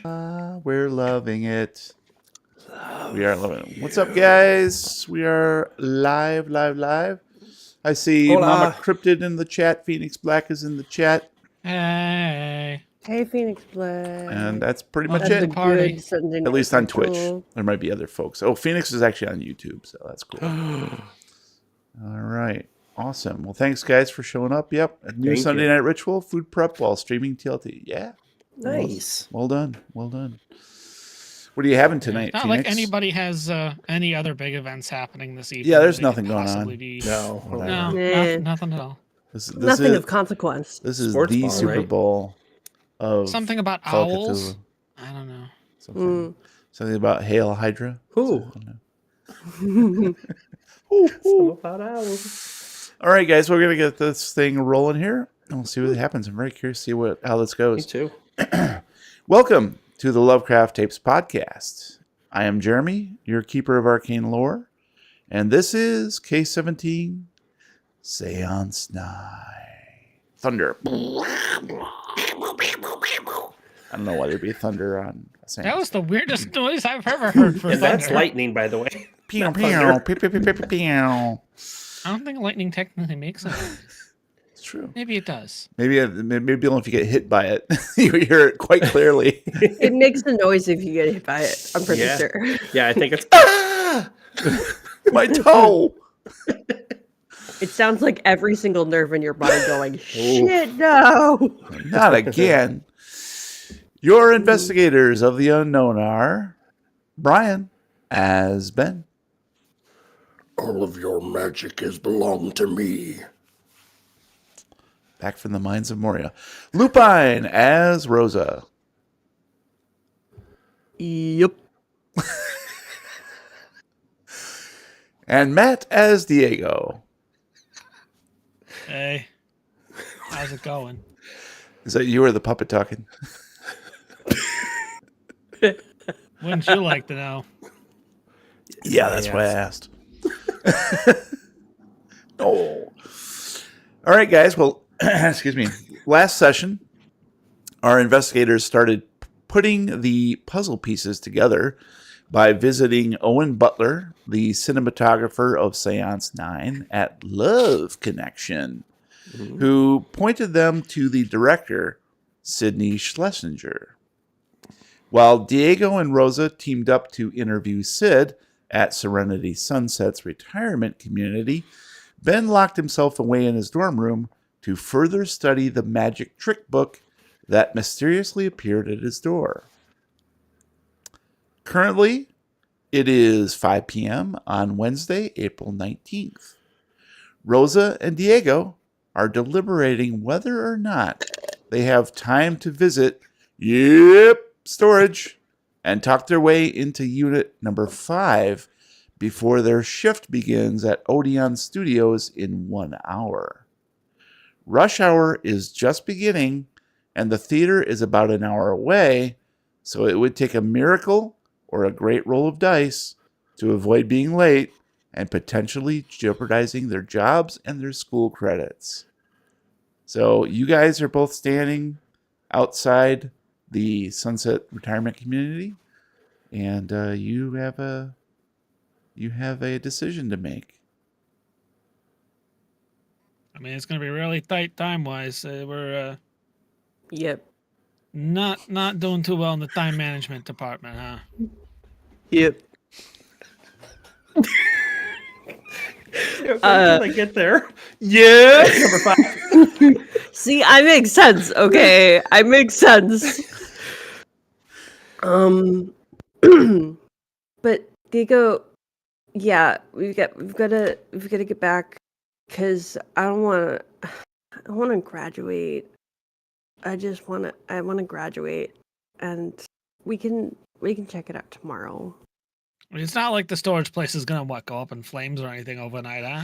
We're loving it. We are loving it. What's up, guys? We are live. I see Hola. Mama Cryptid in the chat. Phoenix Black is in the chat. Hey. Hey, Phoenix Black. And that's pretty much Welcome That's to a the party. good Sunday At night least on Twitch. ritual. There might be other folks. Oh, Phoenix is actually on YouTube, so that's cool. All right. Awesome. Well, thanks, guys, for showing up. Yep. A new Thank Sunday you. night ritual, food prep while streaming TLT. Yeah. Nice. Well done. What are you having tonight, It's not Phoenix? like anybody has any other big events happening this evening. Yeah, there's that they nothing could going on. possibly Be... No. Whatever. No, Nah. nothing at all. This Nothing is, of consequence. This is Sports the ball, Super right? Bowl of Something about Call of owls? Cthulhu. I don't know. Something about Hail Hydra. Who? Mm. Some about owls. All right, guys, we're gonna get this thing rolling here, and we'll see what happens. I'm very curious to see how this Me goes. too. Welcome to the Lovecraft Tapes podcast. I am Jeremy, your keeper of arcane lore, and this is K17 Seance 9. Thunder. I don't know why there'd be thunder on a seance. That was the weirdest noise I've ever heard for And thunder. that's lightning, by the way. Pew, Not pew, thunder. pew, pew, pew, pew, pew, pew. I don't think lightning technically makes it. It's true. Maybe it does. Maybe only if you get hit by it, you hear it quite clearly. It makes a noise if you get hit by it. I'm pretty Yeah. sure. Yeah, I think it's. Ah! My toe. It sounds like every single nerve in your body going, shit, no. Not again. Your investigators of the unknown are Brian as Ben. All of your magic is belong to me. Back from the mines of Moria. Lupine as Rosa. Yep. And Matt as Diego. Hey. How's it going? Is that you or the puppet talking? Wouldn't you like to know? Yeah, that's why I asked. No. All right, guys. Well, excuse me. Last session, our investigators started putting the puzzle pieces together by visiting Owen Butler, the cinematographer of Seance 9 at Love Connection, who pointed them to the director, Sidney Schlesinger. While Diego and Rosa teamed up to interview Sid at Serenity Sunset's retirement community, Ben locked himself away in his dorm room to further study the magic trick book that mysteriously appeared at his door. Currently, it is 5 p.m. on Wednesday, April 19th. Rosa and Diego are deliberating whether or not they have time to visit storage and talk their way into unit number 5 before their shift begins at Odeon Studios in 1 hour. Rush hour is just beginning, and the theater is about an hour away, so it would take a miracle or a great roll of dice to avoid being late and potentially jeopardizing their jobs and their school credits. So you guys are both standing outside the Sunset Retirement Community, and you have a decision to make. I mean, it's going to be really tight time-wise. We're Yep. not doing too well in the time management department, huh? Yep. When did I get there? Yeah. Number 5. See, I make sense, okay? I make sense. But Diego, yeah, we've got to get back because I want to graduate. I want to graduate, and we can check it out tomorrow. I mean, it's not like the storage place is going to go up in flames or anything overnight, huh?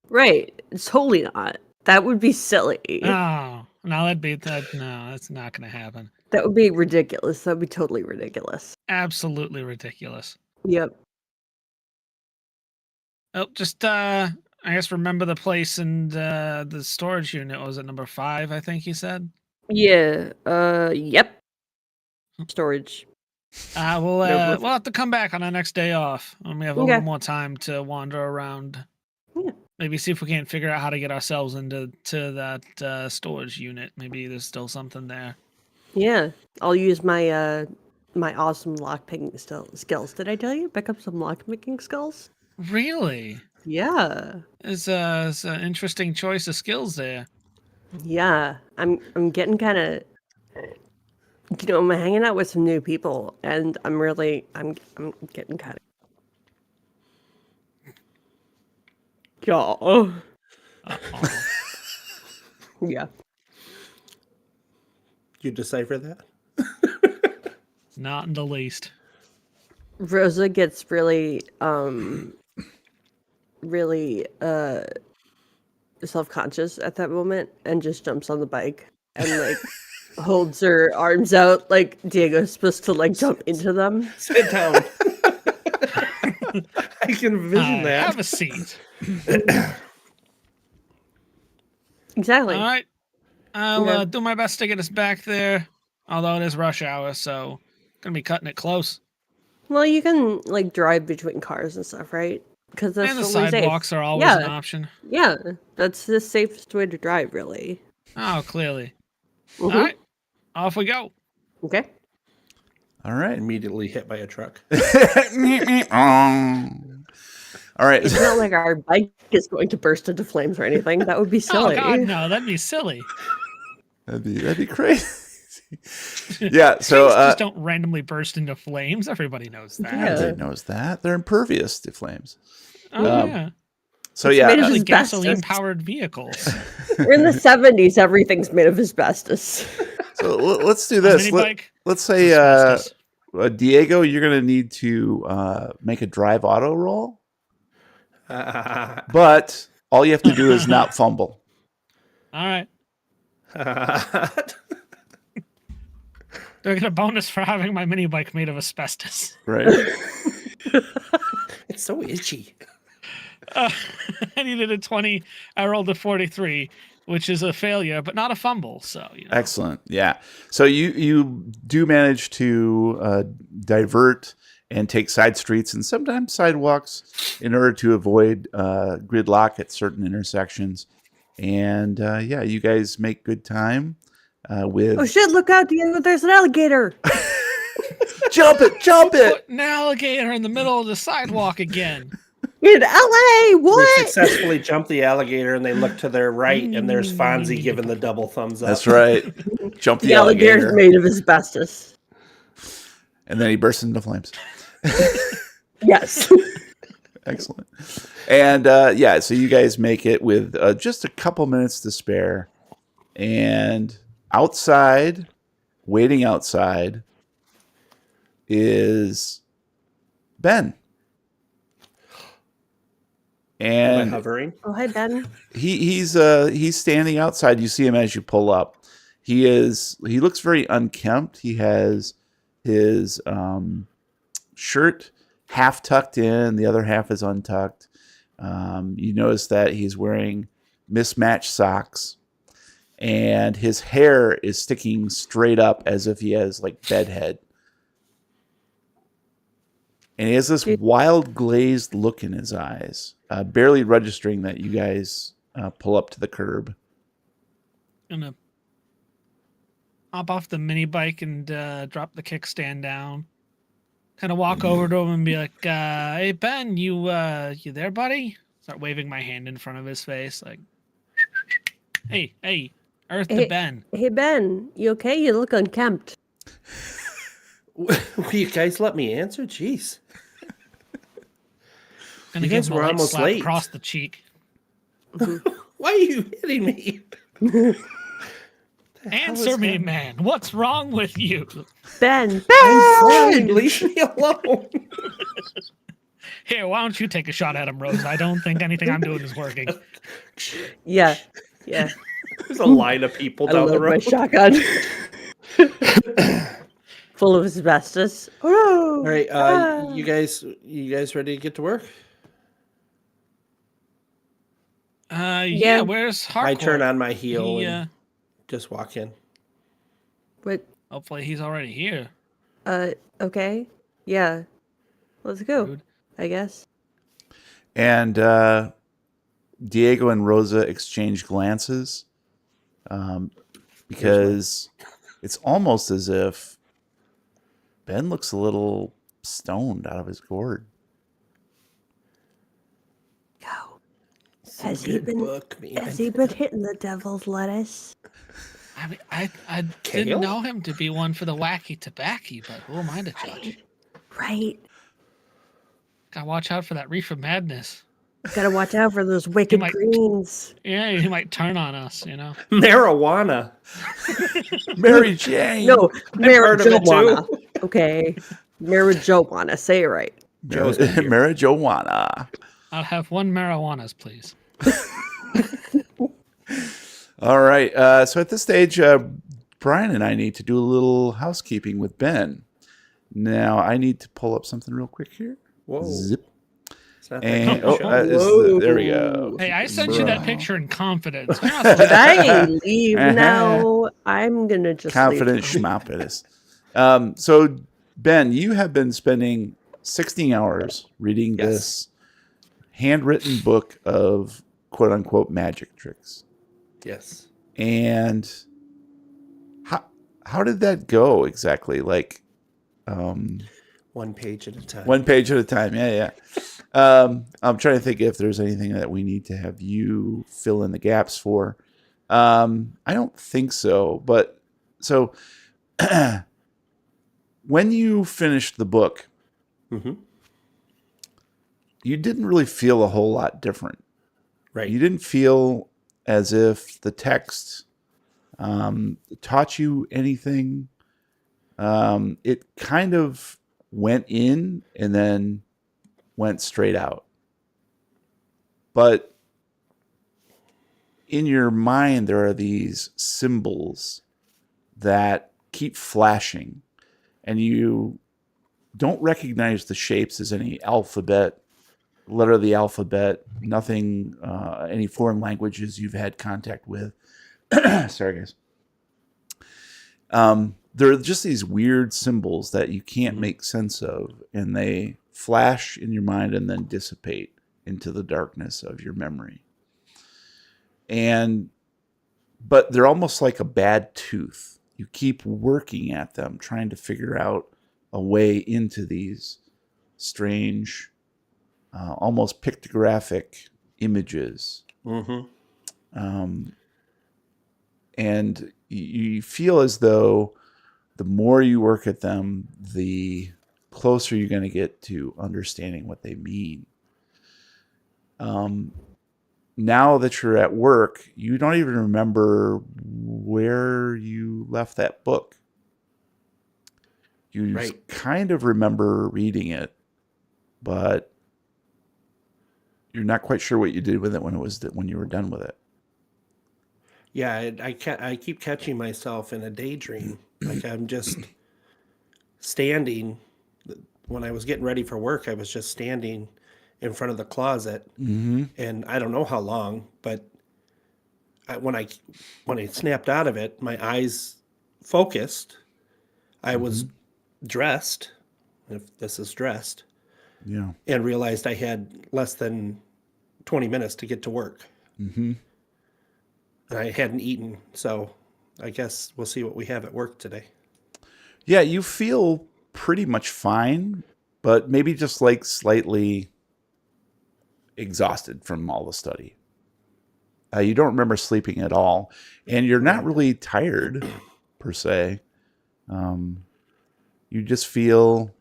Right? It's totally not. That would be silly. No, that's not going to happen. That would be ridiculous. That would be totally ridiculous. Absolutely ridiculous. Yep. Oh, just I guess remember the place and the storage unit was at number 5, I think you said. Yeah. Yep. storage. We'll have to come back on our next day off when we have a Okay. little more time to wander around. Yeah. Maybe see if we can't figure out how to get ourselves into that storage unit. Maybe there's still something there. Yeah, I'll use my my awesome lockpicking skills. Did I tell you? Pick up some lockpicking skills. Really? Yeah, It's an interesting choice of skills there. yeah. I'm getting kind of, I'm hanging out with some new people, and I'm getting kind of. Yeah. Uh-oh. Yeah. You decipher that? Not in the least. Rosa gets really really self-conscious at that moment and just jumps on the bike and like holds her arms out like Diego's supposed to like jump into them. Sit down. I can envision that. Have a seat. Exactly. All right. I'll Okay. do my best to get us back there. Although it is rush hour, so gonna be cutting it close. Well, you can like drive between cars and stuff, right? Because that's And the totally sidewalks safe. are always an option. Yeah, that's the safest way to drive, really. Oh, clearly. Mhm. All right. Off we go. Okay. All right. Immediately hit by a truck. All right. It's not like our bike is going to burst into flames or anything. That would be silly. Oh God, no, that'd be silly. That'd be crazy. Yeah. So Trees just don't randomly burst into flames. Everybody knows that. Yeah. everybody knows that they're impervious to flames. Oh yeah. So It's yeah. made of Especially asbestos. gasoline-powered vehicles. We're in the 70s. Everything's made of asbestos. So let's do A this. mini bike. Let's say, Asbestos. Diego, you're going to need to make a drive auto roll, but all you have to do is not fumble. All right. Do I get a bonus for having my mini bike made of asbestos? Right. It's so itchy. I needed a 20. I rolled a 43, which is a failure, but not a fumble. So, Excellent. Yeah. So you do manage to divert and take side streets and sometimes sidewalks in order to avoid gridlock at certain intersections. And yeah, you guys make good time with. Oh shit! Look out, Diego! There's an alligator. Jump it! Jump it! Put an alligator in the middle of the sidewalk again. In LA, They what? successfully jump the alligator and they look to their right, and there's Fonzie giving the double thumbs up. That's right. Jump the The alligator's alligator. made of asbestos. And then he bursts into flames. Yes. Excellent. And yeah, so you guys make it with just a couple minutes to spare. And outside, waiting outside, is Ben. Am I And hovering? Oh, hi, Ben. he's standing outside. You see him as you pull up. He looks very unkempt. He has his shirt half tucked in, the other half is untucked. You notice that he's wearing mismatched socks, and his hair is sticking straight up as if he has like bedhead. And he has this wild glazed look in his eyes, barely registering that you guys pull up to the curb. Gonna hop off the mini bike and drop the kickstand down. Kind of walk over to him and be like, "Hey Ben, you there, buddy?" Start waving my hand in front of his face, like, "Hey, Earth to Ben." Hey, Ben. You okay? You look unkempt. Will you guys let me answer? Jeez. Gonna You give guys him a were light almost slap late. across the cheek. Why are you hitting me? Answer me, man. What's wrong with you? Ben. I'm fine. Ben. Leave me alone. Here, why don't you take a shot at him, Rose? I don't think anything I'm doing is working. Yeah. Yeah. There's a line of people I down the love my road. shotgun. Full of asbestos. Oh, All right, you guys ready to get to work? Yeah, where's Harcourt? I turn on my heel He, and just walk in. But hopefully he's already here. Okay. Yeah. Let's go. Rude. I guess. And Diego and Rosa exchange glances because it's almost as if Ben looks a little stoned out of his gourd. Go. It's a Has he good been? book, man. Has he been hitting the devil's lettuce? I mean, I Kale? didn't know him to be one for the wacky tobacco, but who am I to judge? Right. Gotta watch out for that reefer madness. Gotta watch out for those wicked might- greens. Yeah, he might turn on us, you know. Marijuana. Mary Jane. No, heard of it marijuana. Okay, marijuana. Say it right. Marijuana. I'll have one marijuanas, please. All right. So at this stage, Brian and I need to do a little housekeeping with Ben. Now, I need to pull up something real quick here. Whoa. Zip. It's not that And, kind of oh, there we go. Hey, I sent you that picture in confidence. You're not Did supposed to- I leave now? I'm gonna just Confident leave. schmop it is. So, Ben, you have been spending 16 hours reading Yes. this handwritten book of quote unquote magic tricks. Yes. And how did that go exactly? Like, One page at a time. one page at a time. Yeah. I'm trying to think if there's anything that we need to have you fill in the gaps for. I don't think so. But so when you finished the book, Mm-hmm. you didn't really feel a whole lot different. Right. You didn't feel as if the text taught you anything. It kind of went in and then went straight out. But in your mind, there are these symbols that keep flashing, and you don't recognize the shapes as any letter of the alphabet, nothing, any foreign languages you've had contact with. Sorry, guys. There are just these weird symbols that you can't make sense of, and they flash in your mind and then dissipate into the darkness of your memory. But they're almost like a bad tooth. You keep working at them, trying to figure out a way into these strange, almost pictographic images. Mm-hmm. And you feel as though the more you work at them, the closer you're going to get to understanding what they mean. Now that you're at work, you don't even remember where you left that book. You Right. kind of remember reading it, but you're not quite sure what you did with it when you were done with it. Yeah, I keep catching myself in a daydream. Like I'm just standing. When I was getting ready for work, I was just standing in front of the closet, and I don't know how long, but when I snapped out of it, my eyes focused. I was dressed, if this is dressed, Yeah. and realized I had less than 20 minutes to get to work. Mm-hmm. And I hadn't eaten, so I guess we'll see what we have at work today. Yeah, you feel pretty much fine, but maybe just like slightly exhausted from all the study. You don't remember sleeping at all, and you're not really tired per se. You just feel,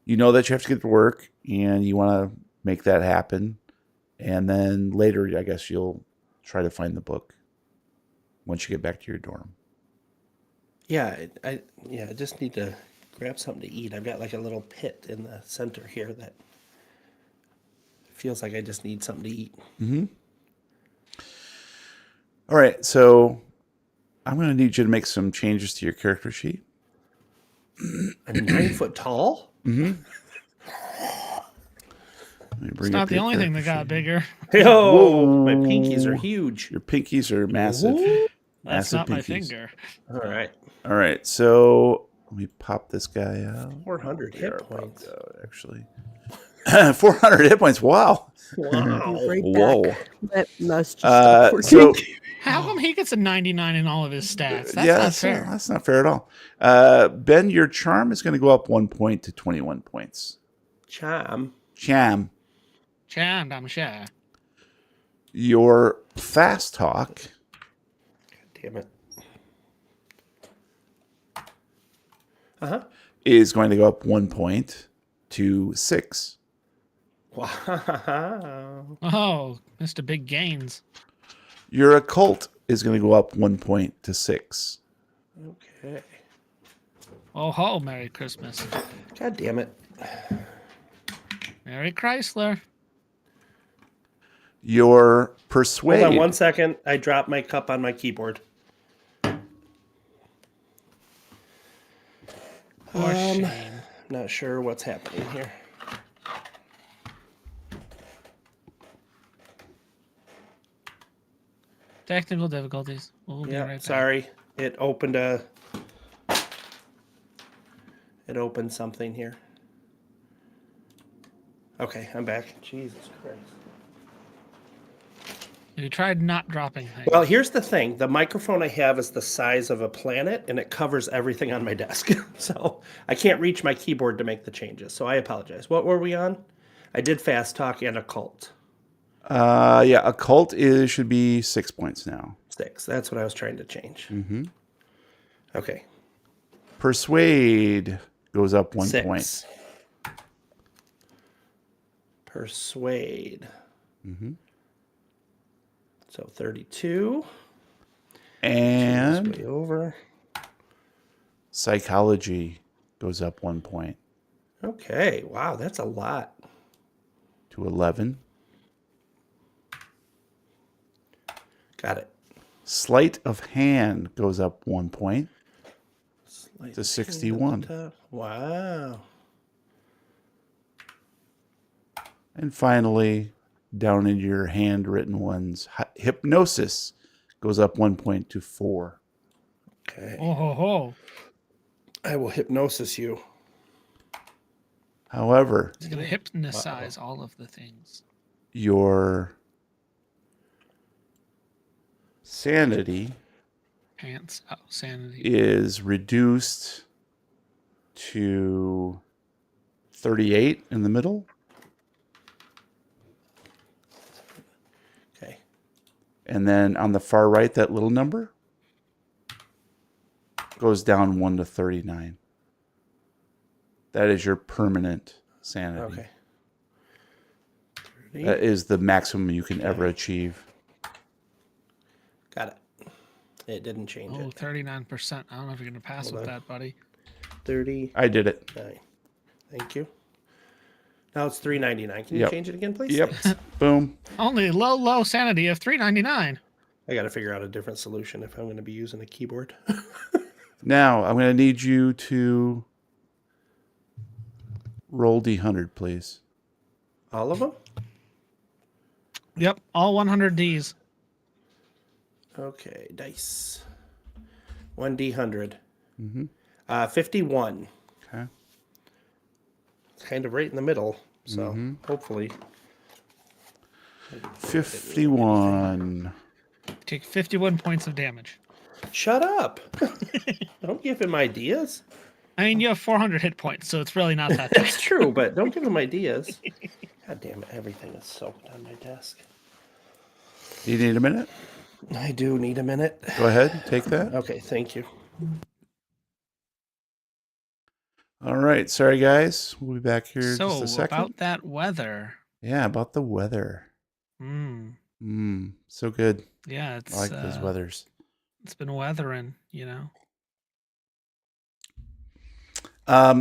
you know that you have to get to work, and you want to make that happen. And then later, I guess you'll try to find the book once you get back to your dorm. Yeah, I just need to grab something to eat. I've got like a little pit in the center here that feels like I just need something to eat. All right, so I'm going to need you to make some changes to your character sheet. I'm 9 foot tall? Let me It's bring not up the your only thing that character got bigger. Oh, my pinkies are huge. Your pinkies are massive. That's Massive not my pinkies. finger. All right. All right, so Let me pop this guy out. 400 hit There, points. popped out, actually. 400 hit points. Wow. Wow. Be right Whoa. back. That must just stop working. So How come he gets a 99 in all of his stats? That's yeah, not fair. that's not fair at all. Ben, your charm is going to go up 1 point to 21 points. Charm. Cham. Chand, I'm sure. Your fast talk Damn it. Uh-huh. is going to go up 1 point to 6. Wow. Oh, Mr. Big Gains. Your occult is going to go up 1 point to 6. Okay. Oh ho, Merry Christmas. God damn it. Merry Chrysler. Your persuade. Hold on 1 second. I dropped my cup on my keyboard. Poor Shane. Not sure what's happening here. Technical difficulties. We'll be Yeah, right back. sorry. It opened something here. Okay, I'm back. Jesus Christ. You tried not dropping things. Well, here's the thing. The microphone I have is the size of a planet, and it covers everything on my desk. So I can't reach my keyboard to make the changes. So I apologize. What were we on? I did fast talk and occult. Yeah, occult should be 6 points now. 6. That's what I was trying to change. Mm-hmm. Okay. Persuade goes up 1 6. point. Persuade. Mm-hmm. So 32. And Way over. psychology goes up 1 point Okay. Wow, that's a lot. to 11. Got it. Sleight of hand goes up 1 point Slight to hand 61. at the top. Wow. And finally, down in your handwritten ones, hypnosis goes up 1 point to 4. Okay. Oh ho ho. I will hypnosis you. However, He's gonna hypnotize all of the things. your sanity Pants. Oh, sanity. is reduced to 38 in the middle. Okay. And then on the far right, that little number goes down 1 to 39. That is your permanent sanity. Okay. 30. That is the maximum you can ever achieve. Got it. It didn't change Oh, it. 39%. I don't know if you're gonna pass Hold with on. that, buddy. 39. I did it. Thank you. Now it's $3.99. Can you Yep. change it again, please? Yep. Thanks. Boom. Only low sanity of 399. I got to figure out a different solution if I'm going to be using a keyboard. Now, I'm going to need you to roll D100, please. All of them? Yep, all 100 Ds. Okay, dice. 1D100. Mm-hmm. 51. Okay. It's kind of right in the middle. So hopefully. 51. Take 51 points of damage. Shut up. Don't give him ideas. I mean, you have 400 hit points, so it's really not that bad. That's true, but don't give him ideas. God damn it, everything is soaked on my desk. Do you need a minute? I do need a minute. Go ahead. Take that. Okay, thank you. All right. Sorry, guys. We'll be back here in So, just a second. about that weather. Yeah, about the weather. So good. Yeah, it's I like those weathers. It's been weathering, you know.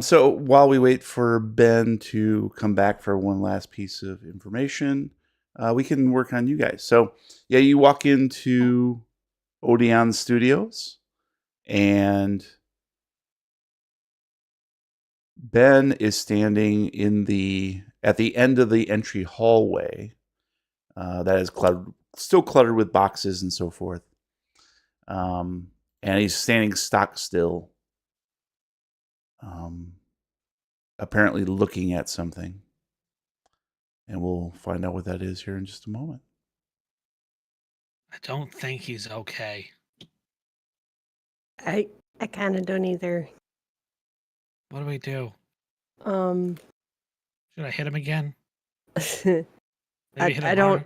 So while we wait for Ben to come back for one last piece of information, we can work on you guys. So yeah, you walk into Odeon Studios, and Ben is standing at the end of the entry hallway. That is still cluttered with boxes and so forth. And he's standing stock still. apparently looking at something. And we'll find out what that is here in just a moment. I don't think he's okay. I kind of don't either. What do we do? Um, Should I hit him again? I Maybe hit him don't. harder?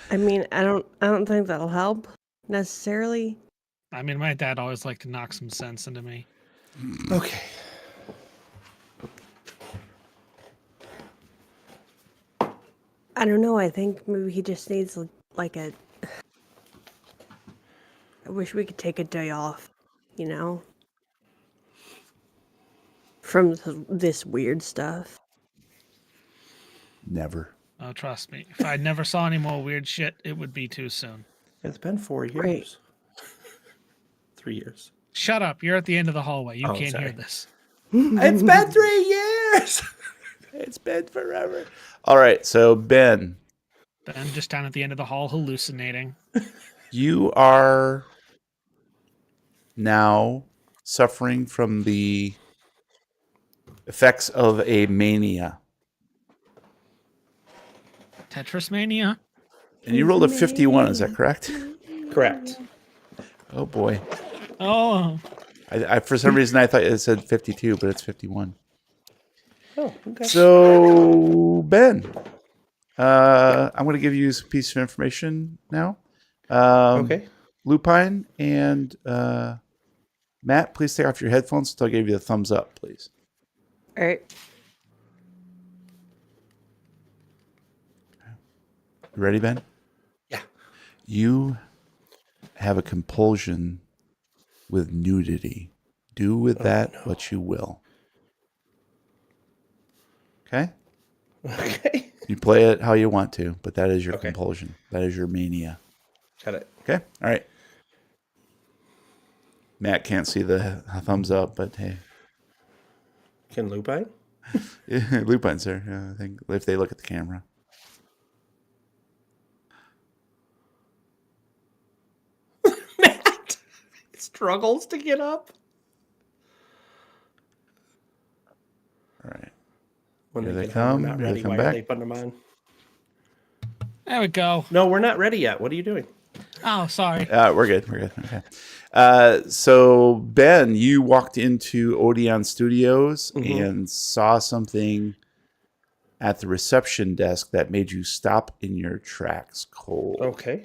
I mean, I don't think that'll help necessarily. I mean, my dad always liked to knock some sense into me. Okay. I don't know. I think maybe he just needs like a. I wish we could take a day off, you know, from this weird stuff. Never. Oh, trust me. If I never saw any more weird shit, it would be too soon. It's been 4 years. Right. 3 years. Shut up. You're at the end of the hallway. You Oh, can't sorry. hear this. It's been 3 years. It's been forever. All right, so Ben, But I'm just down at the end of the hall hallucinating. you are now suffering from the effects of a mania. Tetris Mania? And you rolled a 51, is that correct? Correct. Oh boy. Oh, I for some reason I thought it said 52, but it's 51. Oh, okay. So Ben, I'm going to give you a piece of information now. Okay. Lupine and Matt, please take off your headphones until I give you the thumbs up, please. All right. You ready, Ben? Yeah. You have a compulsion with nudity. Do with that what you will. Okay? Okay. You play it how you want to, but that is your Okay. compulsion. That is your mania. Got it. Okay? All right. Matt can't see the thumbs up, but hey. Can Lupine? Lupine's there, I think, if they look at the camera. Matt struggles to get up. All right. When Here they get home, come. we're not Here they ready. come Why back. are they putting them on? there we go. No, we're not ready yet. What are you doing? Oh, sorry. We're good. We're good. Okay. So, Ben, you walked into Odeon Studios and saw something at the reception desk that made you stop in your tracks cold. Okay.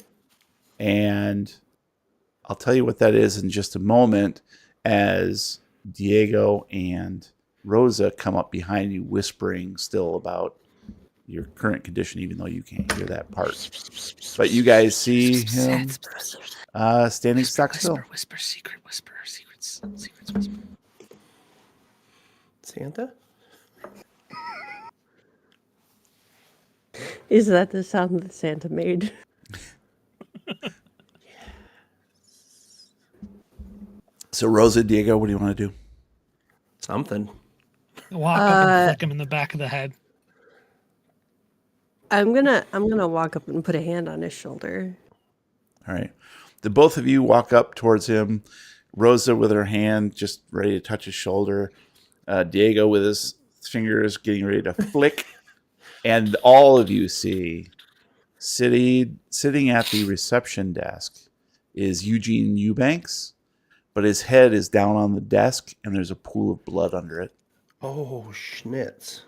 And I'll tell you what that is in just a moment as Diego and Rosa come up behind you whispering still about your current condition, even though you can't hear that part. But you guys see him standing stock still. Whisper, secrets, whisper. Santa? Is that the sound that Santa made? So, Rosa, Diego, what do you want to do? Something. Walk up and flick him in the back of the head. I'm gonna walk up and put a hand on his shoulder. All right. The both of you walk up towards him. Rosa with her hand just ready to touch his shoulder. Diego with his fingers getting ready to flick. And all of you see sitting at the reception desk is Eugene Eubanks, but his head is down on the desk and there's a pool of blood under it. Oh, schnitz.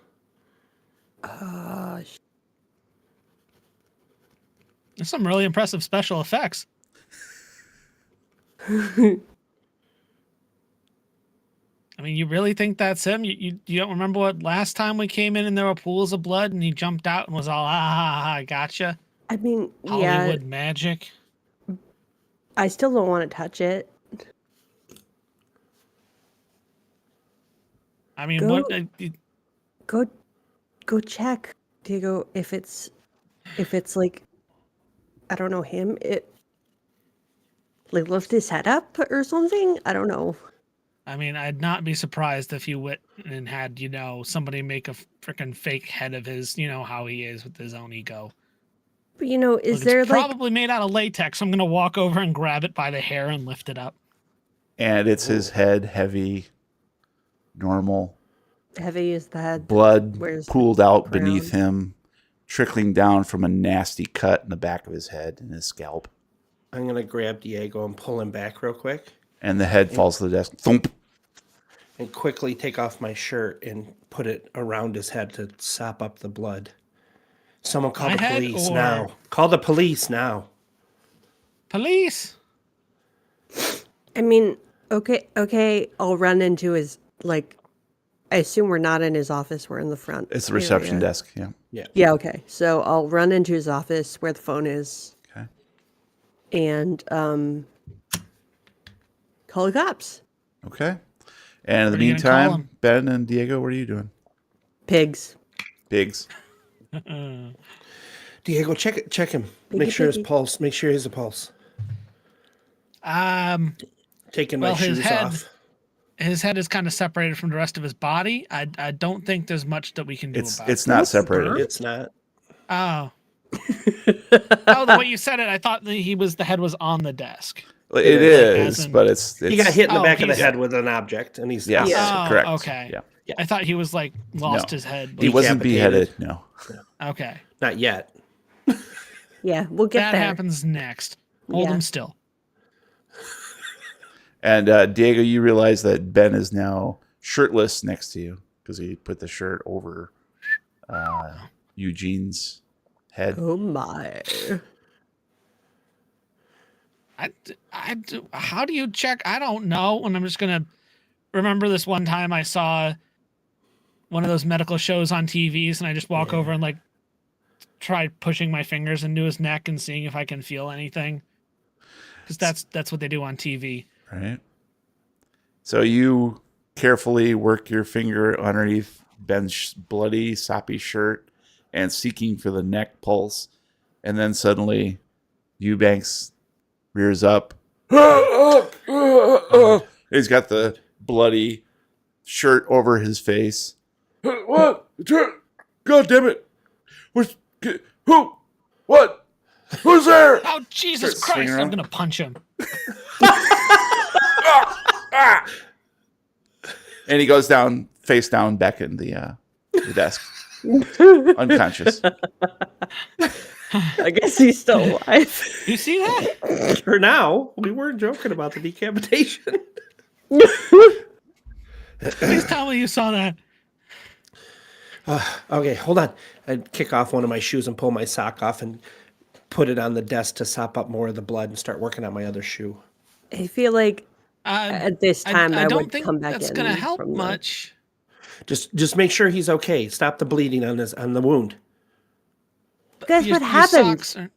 There's some really impressive special effects. I mean, you really think that's him? You don't remember what last time we came in and there were pools of blood and he jumped out and was all, I gotcha. I mean, Hollywood magic. I still don't want to touch it. I mean, Go- what? Go check, Diego, if it's like, I don't know, him, like lift his head up or something. I don't know. I mean, I'd not be surprised if you went and had, somebody make a freaking fake head of his, how he is with his own ego. But is Look, there it's like probably made out of latex. I'm going to walk over and grab it by the hair and lift it up. And it's his head, heavy, normal. Heavy is the head. Blood Where's the pooled out crown? beneath him, trickling down from a nasty cut in the back of his head and his scalp. I'm going to grab Diego and pull him back real quick And the head falls to the desk. Thump. and quickly take off my shirt and put it around his head to sop up the blood. Someone call My the head police or- now. Call the police now. Police. I mean, okay. I'll run into his, like, I assume we're not in his office. We're in the front. It's the reception area. desk. Yeah. Yeah, okay. So I'll run into his office where the phone is. Okay. And call the cops. Okay. And in the What are you gonna call meantime, him? Ben and Diego, what are you doing? Pigs. Pigs. Diego, check him. Piggy, Make sure his piggy. pulse. Make sure he has a pulse. Taking my Well, his shoes head- off. His head is kind of separated from the rest of his body. I don't think there's much that we can do about It's it. not separated. It's not. Oh. Oh, the way you said it, I thought that the head was on the desk. It as is, in- but it's He got hit in the Oh, back of the he's- head with an object, and he's Yes, Yeah. Oh, correct. okay. Yeah. I thought he was like lost No. his head. He but- wasn't Decapitated. beheaded. No. Okay. not yet. Yeah, we'll get That there. happens next. Hold Yeah. him still. And Diego, you realize that Ben is now shirtless next to you because he put the shirt over Eugene's head. Oh my. How do you check? I don't know. And I'm just going to remember this one time I saw one of those medical shows on TVs and I just walk over and like try pushing my fingers into his neck and seeing if I can feel anything. Because that's what they do on TV. Right. So you carefully work your finger underneath Ben's bloody, soppy shirt and seeking for the neck pulse. And then suddenly Eubanks rears up. He's got the bloody shirt over his face. What? God damn it. Who? What? Who's there? Oh, Jesus Start swinging Christ. I'm around. going to punch him. And he goes down, face down, back in the desk, unconscious. I guess he's still alive. You see that? For now, we weren't joking about the decapitation. Please tell me you saw that. Okay, hold on. I'd kick off one of my shoes and pull my sock off and put it on the desk to sop up more of the blood and start working on my other shoe. I feel like Uh, at this time I, don't would think come back that's in. going to help from the- much. Just make sure he's okay. Stop the bleeding on the wound. That's Your- what your happened. socks are-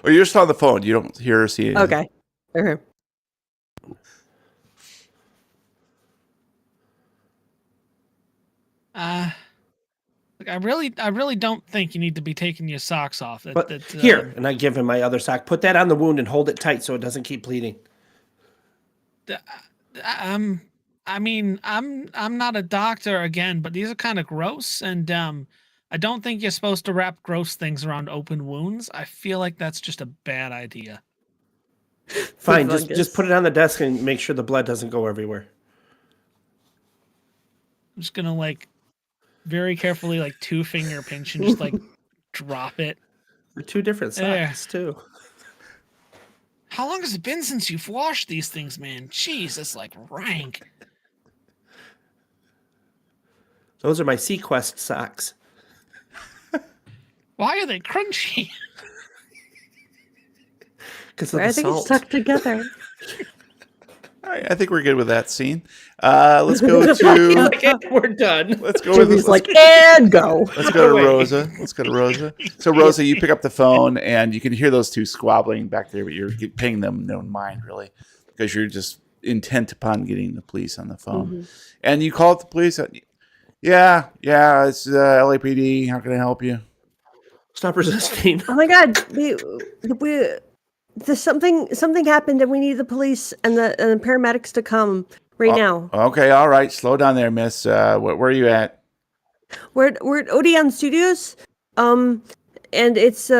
Or you're just on the phone. You don't hear or see anything. Okay. Okay. Look, I really don't think you need to be taking your socks off. But here, and I give him my other sock. Put that on the wound and hold it tight so it doesn't keep bleeding. I mean, I'm not a doctor again, but these are kind of gross, and I don't think you're supposed to wrap gross things around open wounds. I feel like that's just a bad idea. Fine, fungus. just put it on the desk and make sure the blood doesn't go everywhere. I'm just gonna like very carefully like 2-finger pinch and just like drop it. They're two different There. socks too. How long has it been since you've washed these things, man? Jeez, it's like rank. Those are my Sequest socks. Why are they crunchy? Because of I the think salt. it's stuck together. All right, I think we're good with that scene. Let's go to Okay, we're done. let's go with Jimmy's like, and go. Let's go to Wait. Rosa. Let's go to Rosa. So Rosa, you pick up the phone and you can hear those two squabbling back there, but you're paying them no mind really, because you're just intent upon getting the police on the phone. And you call up the police. Yeah, it's LAPD. How can I help you? Stop resisting. Oh my God, there's something happened, and we need the police and the paramedics to come right now. Okay, all right. Slow down there, miss. Where are you at? We're at Odeon Studios, and it's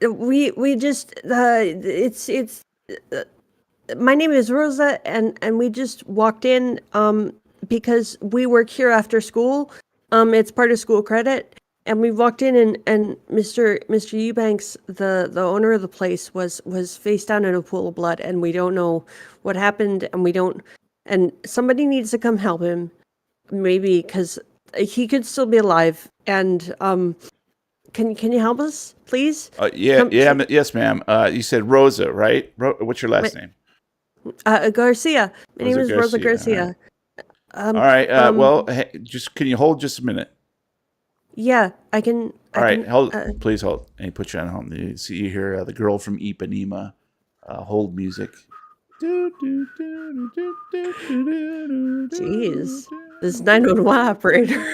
we just it's my name is Rosa, and we just walked in because we work here after school. It's part of school credit. And we walked in and Mr. Eubanks, the owner of the place, was face down in a pool of blood, and we don't know what happened, and somebody needs to come help him, maybe, because he could still be alive. And can you help us, please? Yes, ma'am. You said Rosa, right? What's your last name? Garcia. My name is Rosa Garcia. Garcia. All right. Well, hey, can you hold just a minute? Yeah, I can. All right, hold. Please hold. And he puts you on hold. You hear the girl from Ipanema hold music. Jeez, this 911 operator.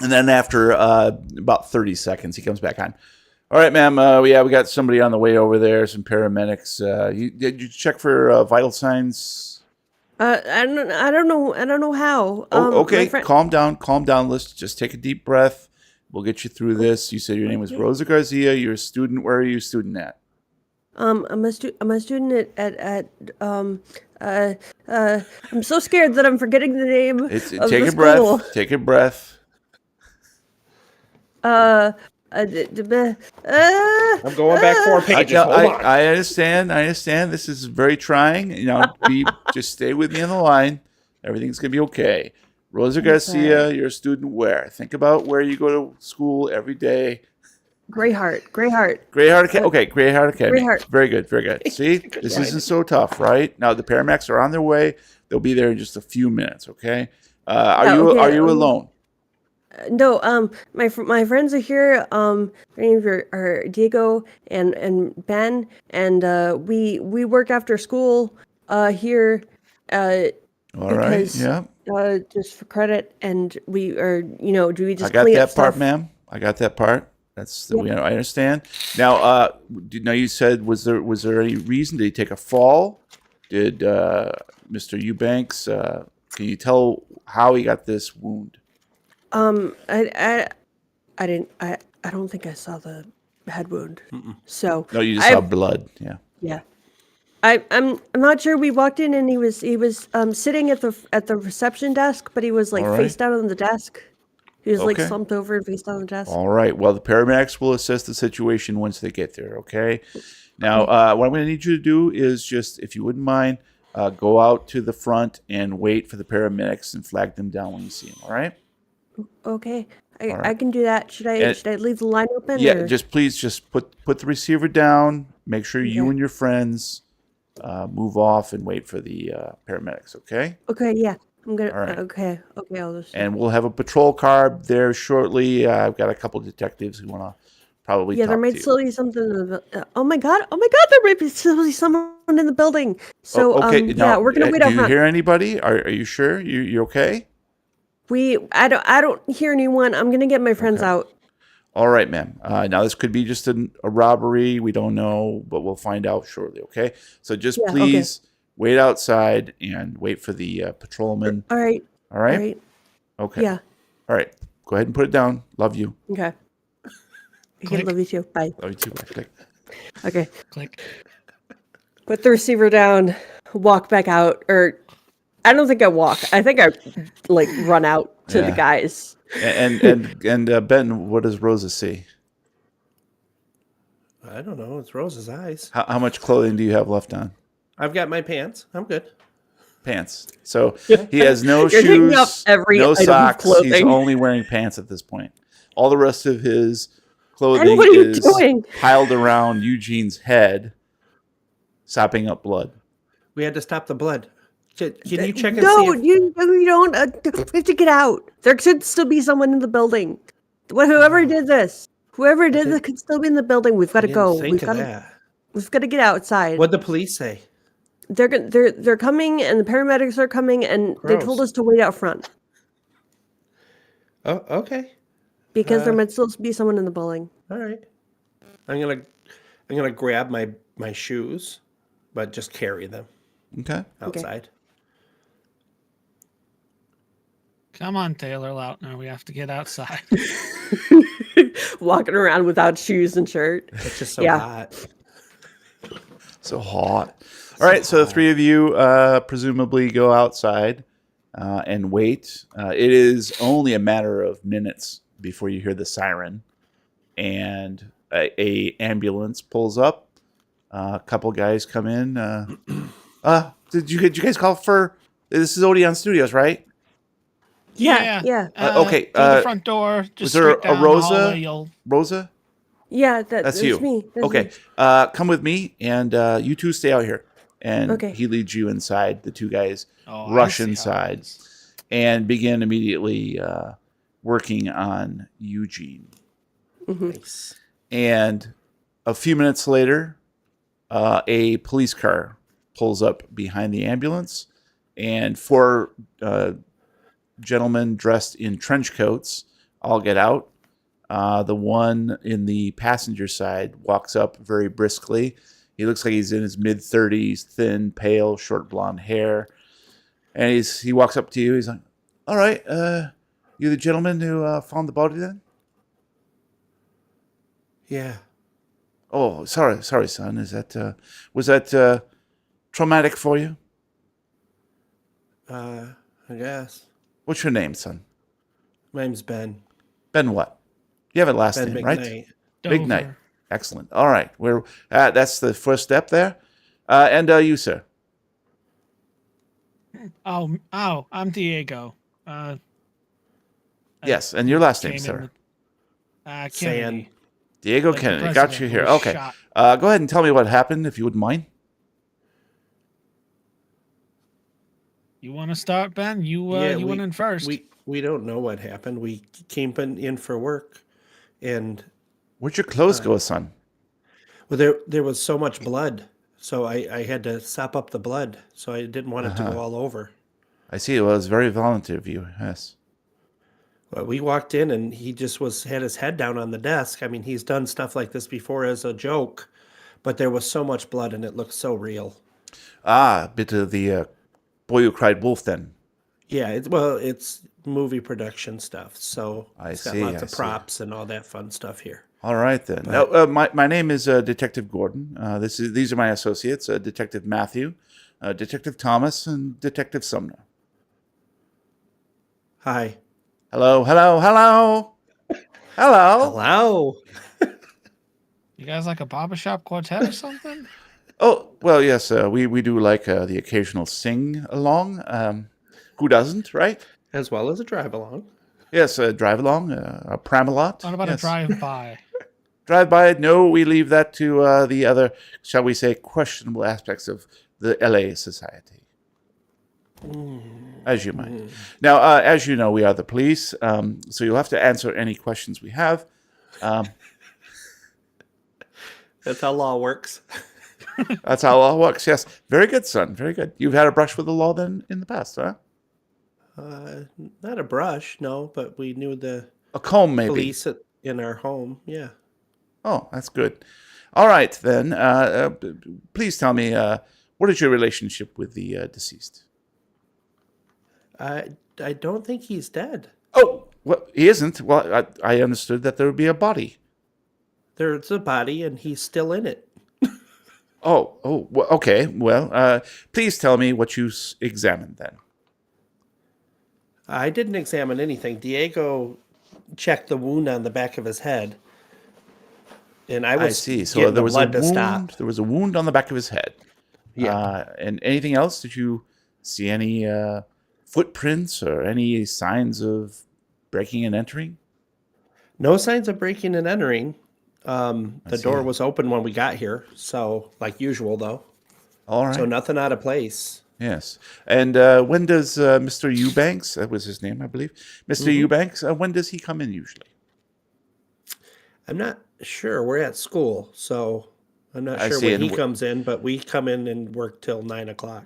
And then after about 30 seconds, he comes back on. All right, ma'am. We got somebody on the way over there. Some paramedics. Did you check for vital signs? I don't know how. Okay, calm down. Let's just take a deep breath. We'll get you through this. You said your name was Rosa Garcia. You're a student. Where are you a student at? I'm a student at I'm so scared that I'm forgetting the name of take the a school. breath. Take a breath. I'm going back 4 pages. Hold on. I understand. This is very trying. Just stay with me on the line. Everything's gonna be okay. Rosa Garcia, you're a student where? Think about where you go to school every day. Greyheart. Okay, Greyheart Academy. Greyheart. Very good. See, this isn't so tough, right? Now the paramedics are on their way. They'll be there in just a few minutes. Okay. Are you alone? No, my friends are here. Their names are Diego and Ben, and we work after school here. All right. Yeah. Just for credit, and we are, do we just? I got clean that up part, stuff? ma'am. I got that part. That's I understand. Now, you said was there any reason? Did he take a fall? Did Mr. Eubanks? Can you tell how he got this wound? I didn't. I don't think I saw the head wound. So No, you just saw blood. Yeah. Yeah. I'm not sure. We walked in and he was sitting at the reception desk, but he was like All right. face down on the desk. He was like Okay. slumped over and face down on the desk. All right. Well, the paramedics will assess the situation once they get there. Okay. Now, what I'm going to need you to do is just, if you wouldn't mind, go out to the front and wait for the paramedics and flag them down when you see them. All right. Okay. right. I can do that. Should I leave the line open? Yeah. or- Please put the receiver down. Make sure you Okay. and your friends move off and wait for the paramedics. Okay. Okay. Yeah. I'm gonna. All right. Okay. I'll just. And we'll have a patrol car there shortly. I've got a couple of detectives who want to probably Yeah, talk there to might you. still be something. Oh my god! There might be still be someone in the building. So okay. Now, we're gonna wait out do you front. hear anybody? Are you sure? You okay? I don't hear anyone. I'm gonna get my friends out. All right, ma'am. Now this could be just a robbery. We don't know, but we'll find out shortly. Okay. So just Yeah, okay. please wait outside and wait for the patrolman. All right. All right. All right. Okay. Yeah. All right. Go ahead and put it down. Love you. Okay. I Click. love you too. Bye. Love you too. Bye. Click. Okay. Click. Put the receiver down. Walk back out. Or I don't think I walk. I think I like run out to the Yeah. guys. And Ben, what does Rosa see? I don't know. It's Rose's eyes. How much clothing do you have left on? I've got my pants. I'm good. Pants. So he has no You're taking up shoes, every no item of socks. He's clothing. only wearing pants at this point. All the rest of his clothing And what are you is doing? piled around Eugene's head, sopping up blood. We had to stop the blood. Can you check and see No, if... you don't. We have to get out. There should still be someone in the building. Whoever did this could still be in the building. We've got to I didn't go. think of that. We've got to get outside. What'd the police say? They're coming, and the paramedics are coming, and they told Gross. us to wait out front Oh, okay. because there might still be someone in the building. All right. I'm gonna grab my shoes, but just carry them Okay. outside. Come on, Taylor Lautner. We have to get outside. Walking around without shoes and shirt. It's just so Yeah. hot. So hot. All right, so the three of you presumably go outside and wait. It is only a matter of minutes before you hear the siren, and a ambulance pulls up. A couple guys come in. Did you guys call for? This is Odeon Studios, right? Yeah. Okay, Through the front door, just was there straight a down Rosa? the hallway. You'll Rosa, Yeah, that's that's you. me. That's Okay, me. come with me, and you two stay out here. And Okay. he leads you inside. The two guys I rush see how it inside is. and begin immediately working on Eugene. Nice. And a few minutes later, a police car pulls up behind the ambulance, and four gentlemen dressed in trench coats all get out. The one in the passenger side walks up very briskly. He looks like he's in his mid-30s, thin, pale, short blonde hair. And he walks up to you. He's like, all right, you the gentleman who found the body then? Yeah. Oh, sorry, son. Was that traumatic for you? I guess. What's your name, son? My name's Ben. Ben what? You have a last Ben name, right? McKnight. Big Dover. Night. Excellent. All right. That's the first step there. And you, sir. Oh, I'm Diego. Yes, and your last name, Came in sir. with, San. Kennedy. Diego Like the Kennedy. Got president you who here. was Okay. shot. Go ahead and tell me what happened, if you wouldn't mind. You want to start, Ben? You went in first. We don't know what happened. We came in for work, and Where'd your clothes go, son? well, there was so much blood, so I had to sop up the blood, so I didn't want it to go all over. I see. Well, it was very volunteer of you. Yes. Well, we walked in, and he just had his head down on the desk. I mean, he's done stuff like this before as a joke, but there was so much blood, and it looked so real. A bit of the Boy Who Cried Wolf then. Yeah, it's movie production stuff, so it's got lots of I see. props and all that fun stuff here. All right, then. Now, my name is Detective Gordon. These are my associates, Detective Matthew, Detective Thomas, and Detective Sumner. Hi. Hello. Hello. You guys like a barbershop quartet or something? Oh, well, yes, we do like the occasional sing-along. Who doesn't, right? As well as a drive along. Yes, drive-along, a pram-a-lot. What about Yes. a drive-by? Drive-by, no, we leave that to the other, shall we say, questionable aspects of the LA society. As you might. Now, as you know, we are the police, so you'll have to answer any questions we have. That's how law works. That's how law works, yes. Very good, son, very good. You've had a brush with the law then in the past, huh? Not a brush, no, but we knew the A comb, maybe. police in our home. Yeah. Oh, that's good. All right, then. Please tell me, what is your relationship with the deceased? I don't think he's dead. Oh, well, he isn't. Well, I understood that there would be a body. There's a body, and he's still in it. Oh, well, okay. Well, please tell me what you examined then. I didn't examine anything. Diego checked the wound on the back of his head, and I see. So getting there the was a blood to wound. stop. There was a wound on the back of his head. Yeah. And anything else? Did you see any footprints or any signs of breaking and entering? No signs of breaking and entering. The door see. was open when we got here, so like usual though. All right. So nothing out of place. Yes. And when does Mr. Eubanks, that was his name, I believe, mister Eubanks, when does he come in usually? I'm not sure. We're at school, so I'm not I sure see, when and he comes in, but we come in and work till 9:00.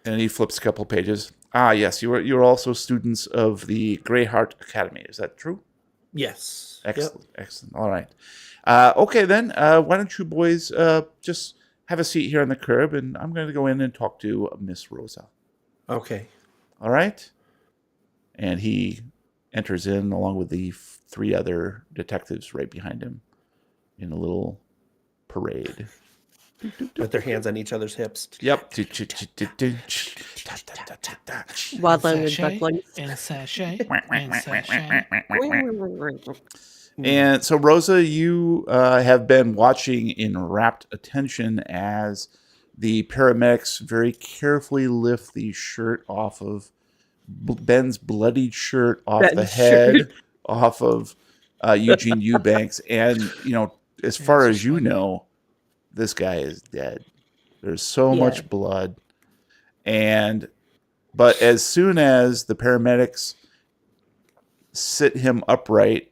And he flips a couple pages. Ah, yes, you're also students of the Greyheart Academy. Is that true? Yes. Excellent, excellent. All right. Okay, then, why don't you boys just have a seat here on the curb, and I'm going to go in and talk to Miss Rosa. Yep. Okay. All right? And he enters in along with the three other detectives right behind him in a little parade. with their hands on each other's hips. Yep. Wild language Sachet, ducklings. and sachet, and sachet. And so, Rosa, you have been watching in rapt attention as the paramedics very carefully lift the shirt off of Ben's bloodied shirt off the Ben's head, shirt. off of Eugene Eubanks. And, as far it's as you funny. know, this guy is dead. There's so Yeah. much blood. But as soon as the paramedics sit him upright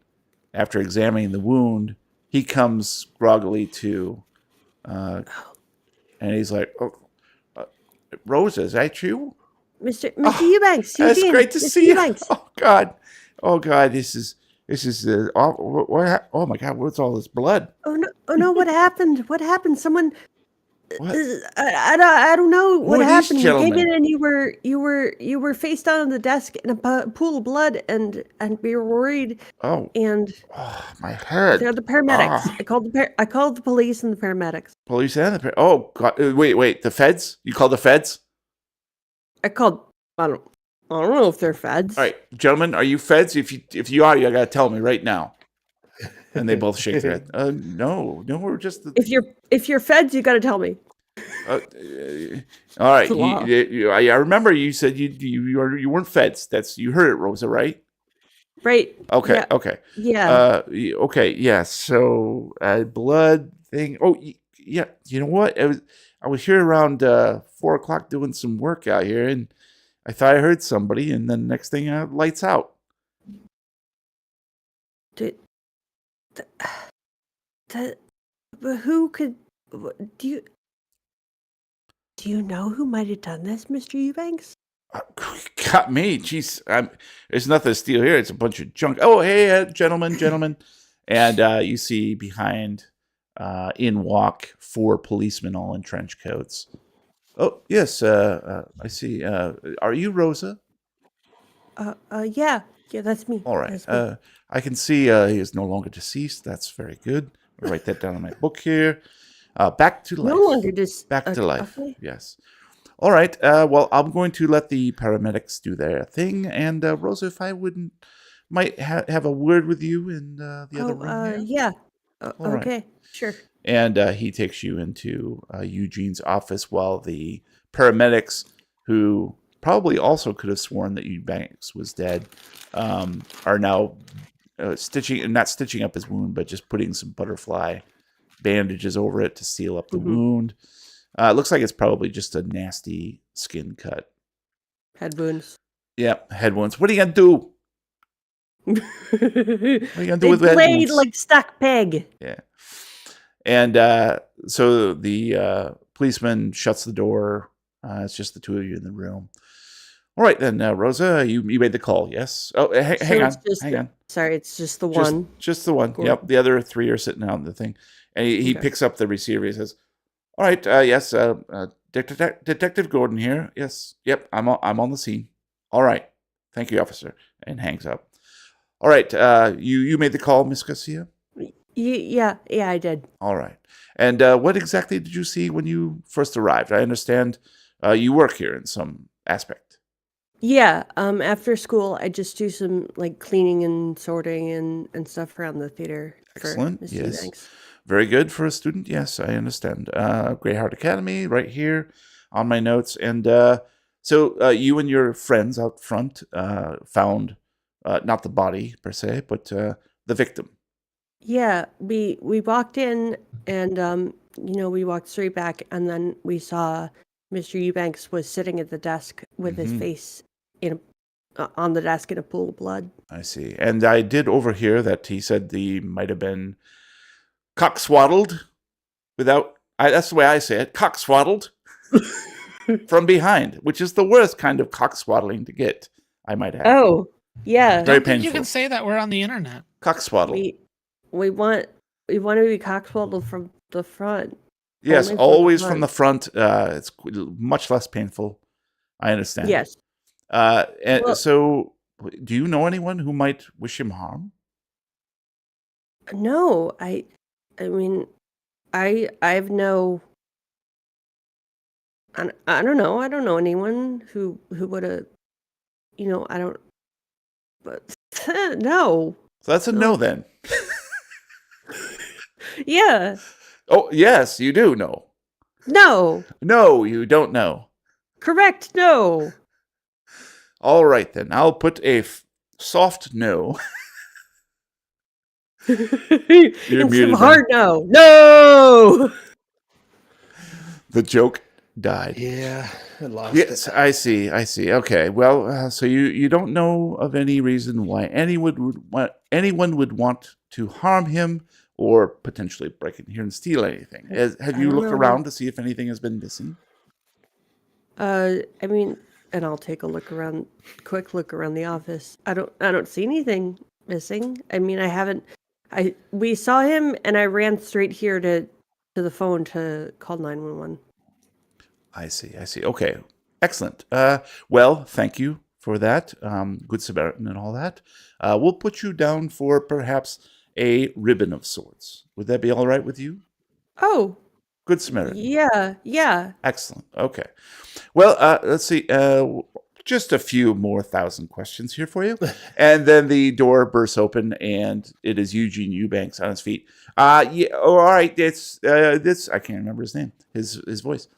after examining the wound, he comes groggily to, and he's like, Rosa, is that you? Mr. Eubanks, That's Eugene, great to Mr. see you. Eubanks. Oh God, this is oh my God, what's all this blood? Oh no! What happened? What happened? Someone. What? I don't know what are these happened. You came gentlemen? in and you were face down on the desk in a pool of blood, and we were worried. Oh, And my head. they're the paramedics. Ah. I called the police and the paramedics. Police and the oh God, wait, the feds? You called the feds? I called. I don't know if they're feds. All right, gentlemen, are you feds? If you are, you gotta tell me right now. And they both shake their head. No, we're just the. If you're feds, you got to tell me. All right, It's the law. I remember you said you weren't feds. You heard it, Rosa, right? Right. Okay, Yeah. okay. Yeah. Okay, yeah. So blood thing. Oh, yeah. You know what? I was here around 4:00 doing some work out here, and I thought I heard somebody, and then next thing, lights out. But who could? Do you know who might have done this, Mr. Eubanks? Got me. Jeez, there's nothing to steal here. It's a bunch of junk. Oh, hey, gentlemen. And you see behind, in walk 4 policemen all in trench coats. Oh, yes, I see. Are you Rosa? Yeah, that's me. All right. That's me. I can see he is no longer deceased. That's very good. I'll write that down in my book here. Back to life. No longer just Back to life. Okay. Yes. All right. Well, I'm going to let the paramedics do their thing. And Rosa, if I might have a word with you in the other room here. Yeah. All right. Okay. Sure. And he takes you into Eugene's office while the paramedics, who probably also could have sworn that Eubanks was dead, are now not stitching up his wound, but just putting some butterfly bandages over it to seal up the wound. It looks like it's probably just a nasty skin cut. Head wounds. Yep, head wounds. What are you going to do? What are you gonna do with head blade wounds? like stuck peg. Yeah. And so the policeman shuts the door. It's just the two of you in the room. All right, then, Rosa, you made the call, yes? Oh, hang on. Sorry, it's just the one. Just the one. Cool. Yep, the other 3 are sitting out in the thing. And he Okay. picks up the receiver. He says, all right, yes, Detective Gordon here. Yes, yep, I'm on the scene. All right. Thank you, officer. And hangs up. All right, you made the call, Miss Garcia? Yeah, I did. All right. And what exactly did you see when you first arrived? I understand you work here in some aspect. Yeah, after school, I just do some like cleaning and sorting and stuff around the theater. Excellent. For Mr. Yes. Eubanks. Very good for a student. Yes, I understand. Greyheart Academy, right here on my notes. And so you and your friends out front found not the body per se, but the victim. Yeah, we walked in and we walked straight back, and then we saw Mr. Eubanks was sitting at the desk with his face on the desk in a pool of blood. I see. And I did overhear that he said he might have been cockswaddled that's the way I say it, cockswaddled from behind, which is the worst kind of cockswaddling to get, I might add. Oh, yeah. Very I think you painful. can say that we're on the internet. Cockswaddle. We want to be cockswaddled from the front. Yes, only from the always front. from the front. It's much less painful. I understand. Yes. And Well- so, do you know anyone who might wish him harm? No, I mean, I have no I don't know. I don't know anyone who would have. I don't. But no. So that's a no then. Yeah. Oh, yes, you do know. No. No, you don't know. Correct. No. All right, then. I'll put a soft no. It's muted, a hard no. No. The joke died. Yeah, I lost Yes, it. I see. Okay, well, so you don't know of any reason why anyone would want to harm him or potentially break in here and steal anything. Have you don't looked know. around to see if anything has been missing? I mean, and I'll take a quick look around the office. I don't see anything missing. I mean, we saw him and I ran straight here to the phone to call 911. I see. Okay, excellent. Well, thank you for that. Good Samaritan and all that. We'll put you down for perhaps a ribbon of sorts. Would that be all right with you? Oh, Good Samaritan. yeah. Excellent. Okay. Well, let's see. Just a few more thousand questions here for you. And then the door bursts open, and it is Eugene Eubanks on his feet. Yeah. Oh, all right. It's I can't remember his name. His voice.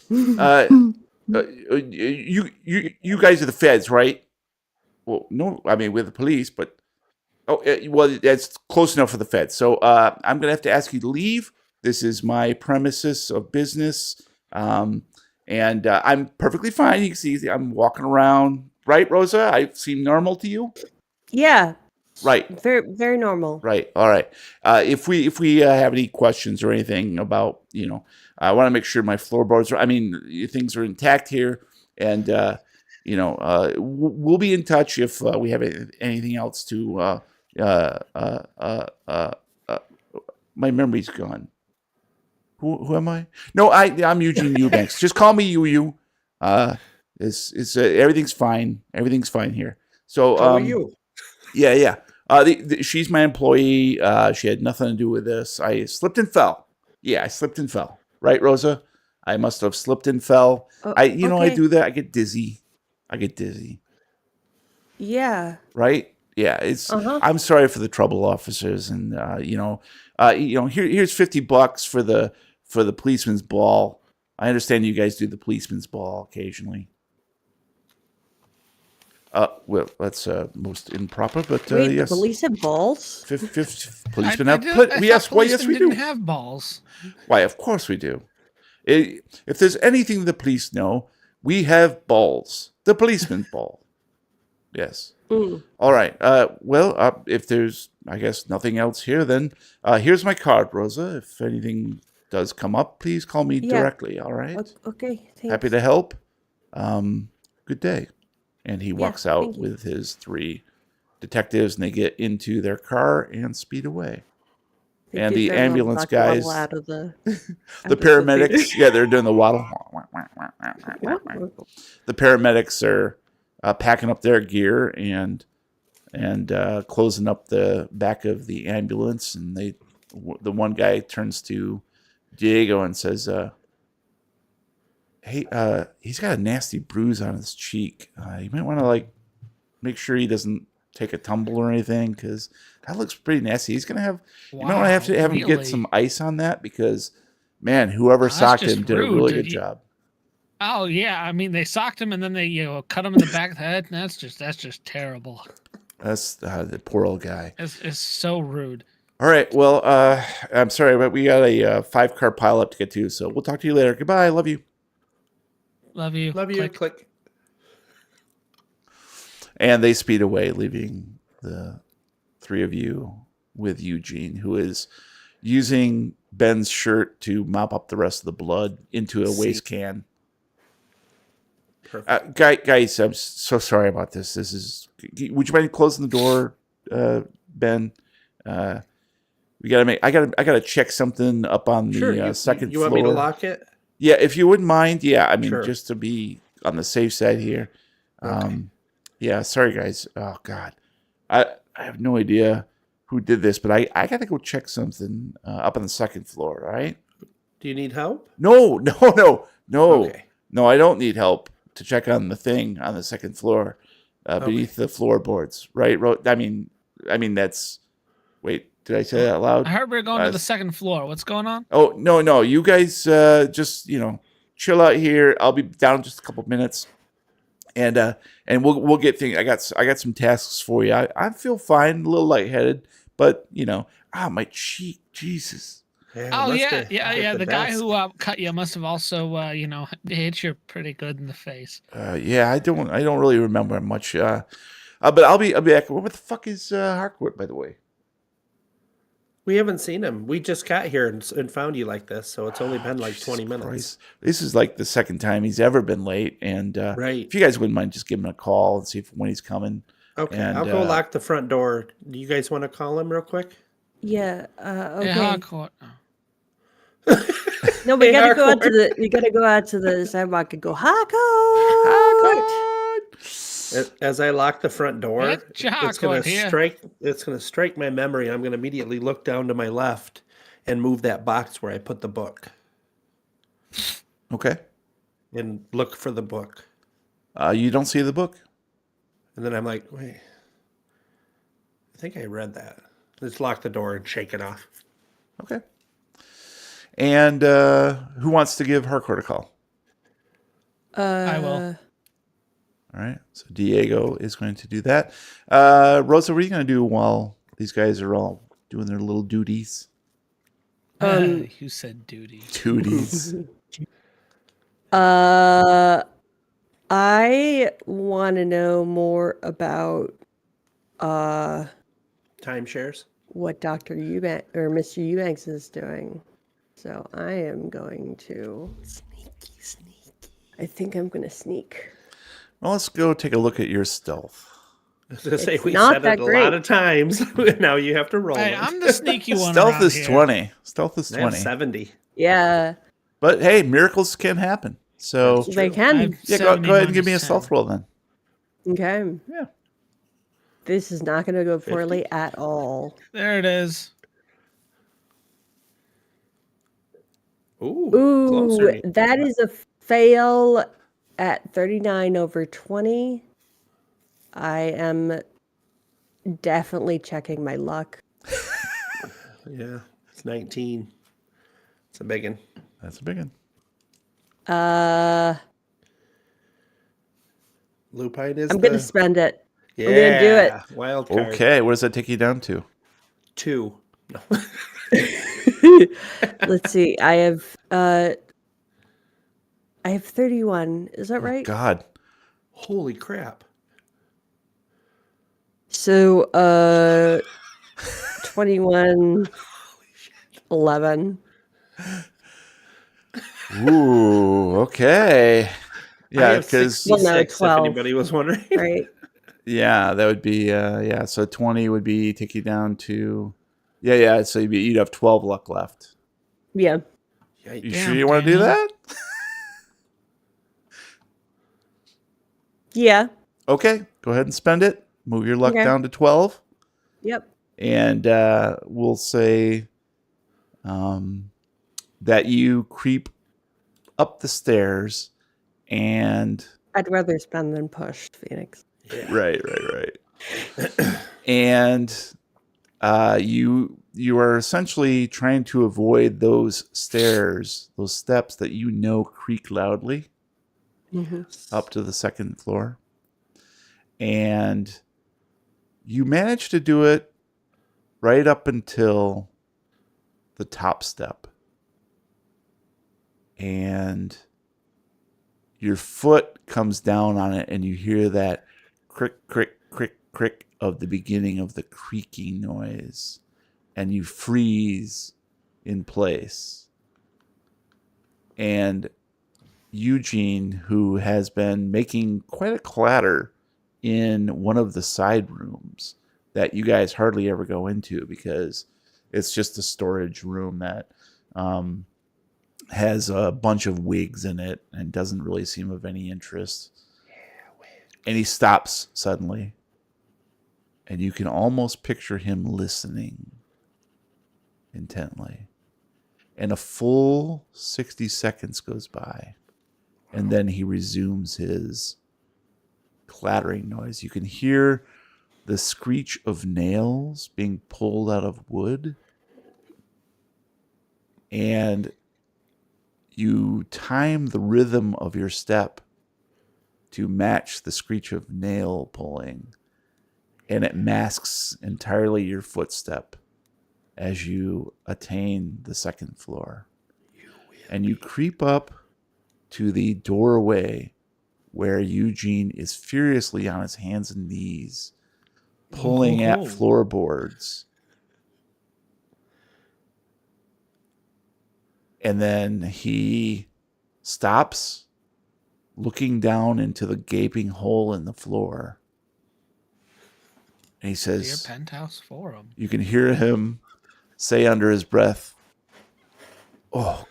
You guys are the feds, right? Well, no. I mean, we're the police, but well, that's close enough for the feds. So I'm gonna have to ask you to leave. This is my premises of business. And I'm perfectly fine. You can see I'm walking around. Right, Rosa? I seem normal to you? Yeah. Right. Very, very normal. Right. All right. If we have any questions or anything about, I want to make sure my floorboards things are intact here. And, we'll be in touch if we have anything else to, my memory's gone. Who am I? No, I'm Eugene Eubanks. Just call me Yu. Everything's fine. Everything's fine here. So, How are you? Yeah. She's my employee. She had nothing to do with this. I slipped and fell. Yeah, I slipped and fell. Right, Rosa? I must have slipped and fell. I okay. do that. I get dizzy. Yeah. Right? Yeah. I'm sorry for the trouble, officers, and here's $50 for the policeman's ball. I understand you guys do the policeman's ball occasionally. Well, that's most improper, but Wait, yes. police have balls? Policemen have. Yes, we do. Didn't have balls. Why, of course we do. If there's anything the police know, we have balls. The policeman's ball. Yes. All right. If there's, I guess, nothing else here, then here's my card, Rosa. If anything does come up, please call me directly. All right. Okay. Thanks. Happy to help. Good day. And he walks out thank you. with his 3 detectives, and they get into their car and speed away. They And did the their little ambulance duck waddle guys, out of the paramedics, they're doing the waddle. The paramedics are packing up their gear and closing up the back of the ambulance, and the one guy turns to Diego and says, "Hey, he's got a nasty bruise on his cheek. You might want to make sure he doesn't take a tumble or anything, because that looks pretty nasty. He's gonna have you might want to have to have him get some ice on that, because man, whoever socked him did a really good job." Oh yeah, I mean they socked him and then they cut him in the back of the head. That's just terrible. That's the poor old guy. It's so rude. All right, well, I'm sorry, but we got a 5-car pileup to get to, so we'll talk to you later. Goodbye. Love you. Love you. Click. And they speed away, leaving the 3 of you with Eugene, who is using Ben's shirt to mop up the rest of the blood into a waste can. Perfect. Guys, I'm so sorry about this. Would you mind closing the door, Ben? I gotta check something up on the second floor. You want me to lock it? Yeah, if you wouldn't mind. Yeah, I mean, Sure. just to be on the safe side here. Okay. Yeah, sorry guys. Oh God, I have no idea who did this, but I gotta go check something up on the second floor. All right. Do you need help? No. Okay. No, I don't need help to check on the thing on the second floor, beneath the floorboards. Right? I mean, that's. Wait, did I say that out loud? I heard we are going to the second floor. What's going on? Oh no! You guys just chill out here. I'll be down in just a couple minutes, and we'll get things. I got some tasks for you. I feel fine, a little lightheaded, but my cheek, Jesus. Yeah, yeah. The guy who cut you must have also hit you pretty good in the face. Yeah, I don't really remember much. But I'll be back. What the fuck is Harcourt, by the way? We haven't seen him. We just got here and found you like this, so it's only been like 20 minutes. Christ. This is like the second time he's ever been late, and right. If you guys wouldn't mind, just give him a call and see when he's coming. Okay, and, I'll go lock the front door. Do you guys want to call him real quick? Yeah. Okay. Yeah, Harcourt. No, we gotta go out to the. We gotta go out to the sidewalk and go Harcourt. As I lock the front door, it's gonna here. strike my memory. I'm gonna immediately look down to my left and move that box where I put the book. Okay. And look for the book. You don't see the book? And then I'm like, wait, I think I read that. Let's lock the door and shake it off. Okay. And who wants to give Harcourt a call? I will. All right. So Diego is going to do that. Rosa, what are you going to do while these guys are all doing their little duties? Who said duty? Duties. I want to know more about timeshares. What Dr. Eubanks or Mr. Eubanks is doing. So I am going to sneaky. I think I'm going to sneak. Well, let's go take a look at your stealth. I was going to say, we not said that it a great. lot of times. Now you have to roll Hey, it. I'm the sneaky one. Stealth around is here. 20. Stealth is I have 20. 70. Yeah, But hey, miracles can happen. So they can. yeah, go ahead and give me a stealth roll then. Okay. Yeah. This is not going to go poorly at all. There it is. Ooh, Ooh, closer. that is a fail at 39 over 20. I am definitely checking my luck. Yeah, it's 19. It's a big one. That's a big one. Lupine is I'm going to spend it. Yeah, I'm gonna do it. Wild card. Okay, what does that take you down to? 2. No. Let's see. I have 31. Is that right? God. Holy crap. So 21 11. Ooh, okay. Yeah, because Well, no, 66, 12. if anybody was wondering. Right. yeah, that would be yeah. So 20 would be take you down to yeah. So you'd have 12 luck left. Yeah. You sure you want to do that? Yeah. Okay, go ahead and spend it. Move your luck down to 12. Yep. And we'll say that you creep up the stairs and I'd rather spend than push, Phoenix. Yeah. right. And you are essentially trying to avoid those stairs, those steps that creak loudly up to the second floor. And you manage to do it right up until the top step. And your foot comes down on it and you hear that crick, crick, crick, crick of the beginning of the creaking noise. And you freeze in place. And Eugene, who has been making quite a clatter in one of the side rooms that you guys hardly ever go into because it's just a storage room that has a bunch of wigs in it and doesn't really seem of any interest. And he stops suddenly. And you can almost picture him listening intently. And a full 60 seconds goes by. and then he resumes his clattering noise. You can hear the screech of nails being pulled out of wood, and you time the rhythm of your step to match the screech of nail pulling, and it masks entirely your footstep as you attain the second floor. And you creep up to the doorway where Eugene is furiously on his hands and knees, pulling at floorboards. And then he stops, looking down into the gaping hole in the floor. And he says, Your penthouse forum. you can hear him say under his breath, "Oh,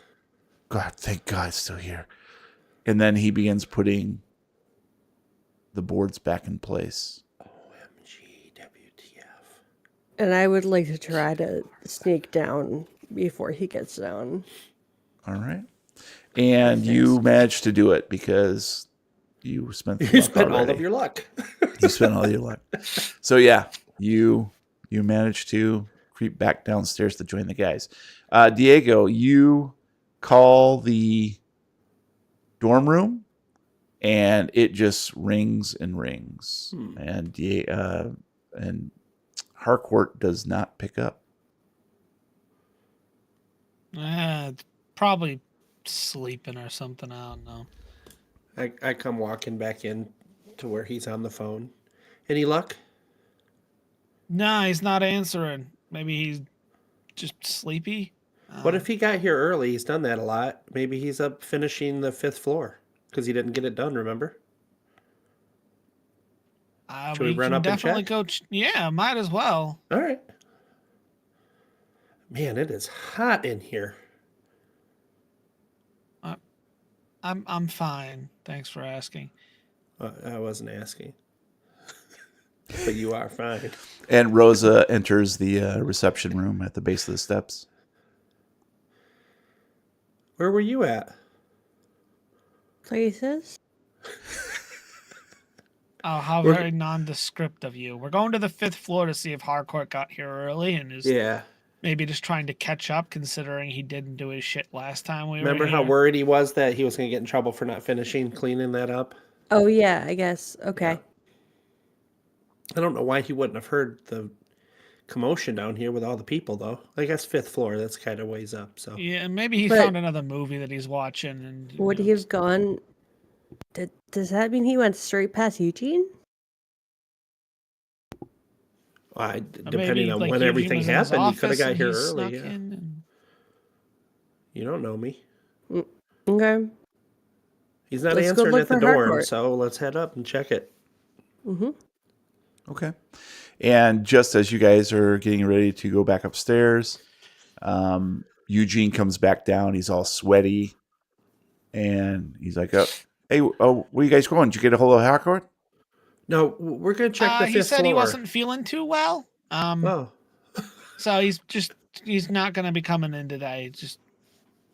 God, thank God it's still here." And then he begins putting the boards back in place. OMG, WTF. And I would like to try to sneak down before he gets down. All right. And you managed to do it because you spent the You luck spent all already. of your luck. You spent all your luck. So yeah, you managed to creep back downstairs to join the guys. Diego, you call the dorm room, and it just rings and rings, and Harcourt does not pick up. Probably sleeping or something. I don't know. I come walking back in to where he's on the phone. Any luck? Nah, he's not answering. Maybe he's just sleepy. What if he got here early? He's done that a lot. Maybe he's up finishing the 5th floor because he didn't get it done, remember? Should we run can up and definitely check? go. Yeah, might as well. All right. Man, it is hot in here. I'm fine. Thanks for asking. I wasn't asking. But you are fine. And Rosa enters the reception room at the base of the steps. Where were you at? Places? Oh, how very nondescript of you. We're going to the 5th floor to see if Harcourt got here early and is maybe just trying to catch up, considering he didn't do his shit last time we Remember were here. how worried he was that he was going to get in trouble for not finishing cleaning that up? Oh, yeah, I guess. Okay. I don't know why he wouldn't have heard the commotion down here with all the people, though. I guess 5th floor, that's kind of ways up. So Yeah, maybe he But- found another movie that he's watching. And Would he have gone? Does that mean he went straight past Eugene? depending on when everything happened, he could have got here early. Yeah. You don't know me. Okay. He's not Let's go answering look at the for door, Harcourt. so let's head up and check it. Mm-hmm. Okay. And just as you guys are getting ready to go back upstairs, Eugene comes back down. He's all sweaty. And he's like, hey, where are you guys going? Did you get a hold of Harcourt? No, we're going to check the 5th He said floor. he wasn't feeling too well. Oh, So he's not going to be coming in today.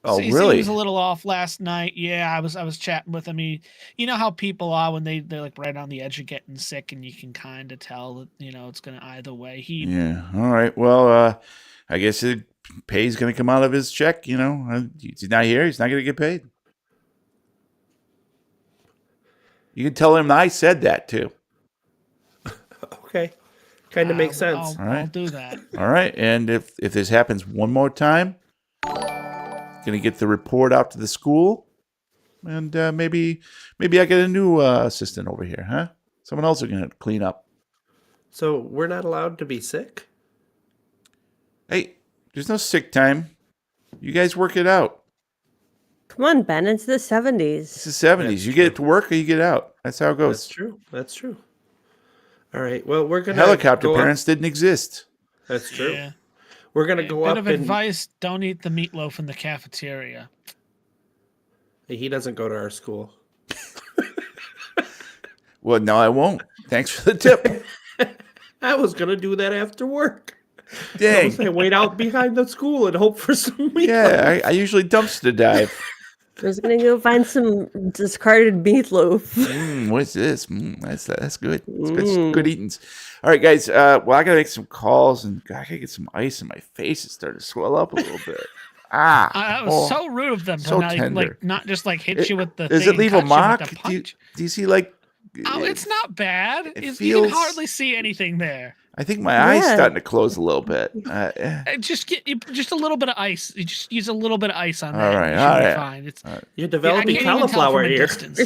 Oh, he really? was a little off last night. Yeah, I was chatting with him. You know how people are when they're like right on the edge of getting sick, and you can kind of tell that it's going to either way. Yeah. All right. Well, I guess his pay's going to come out of his check. He's not here. He's not going to get paid. You can tell him I said that too. okay. Kind of makes sense. All right. I'll do that. All right. And if this happens one more time, going to get the report out to the school, and maybe I get a new assistant over here, huh? Someone else is going to clean up. So we're not allowed to be sick? Hey, there's no sick time. You guys work it out. Come on, Ben. It's the 70s. It's the 70s. You get to work or you get out. That's how it goes. That's true. All right. Well, we're going to Helicopter parents didn't exist. That's true. Yeah. We're going to go Bit up of and... advice: don't eat the meatloaf in the cafeteria. He doesn't go to our school. Well, no, I won't. Thanks for the tip. I was going to do that after work. Dang. I wait out behind the school and hope for some meat. Yeah, I usually dumpster dive. I was gonna go find some discarded meatloaf. What's this? That's good. It's good eatings. All right, guys. Well, I gotta make some calls, and I gotta get some ice in my face. It's starting to swell up a little bit. That was so rude of them to so not, tender. not just like hit you with the Does thing it leave and a cut you mark? with the Do punch. you see like? Oh, it's not bad. It You feels- can hardly see anything there. I think my eye's Yeah. starting to close a little bit. Just just a little bit of ice. You just use a little bit of ice on All that. right, You should all be right. fine. It's You're I developing can't even tell cauliflower from a here. distance. Or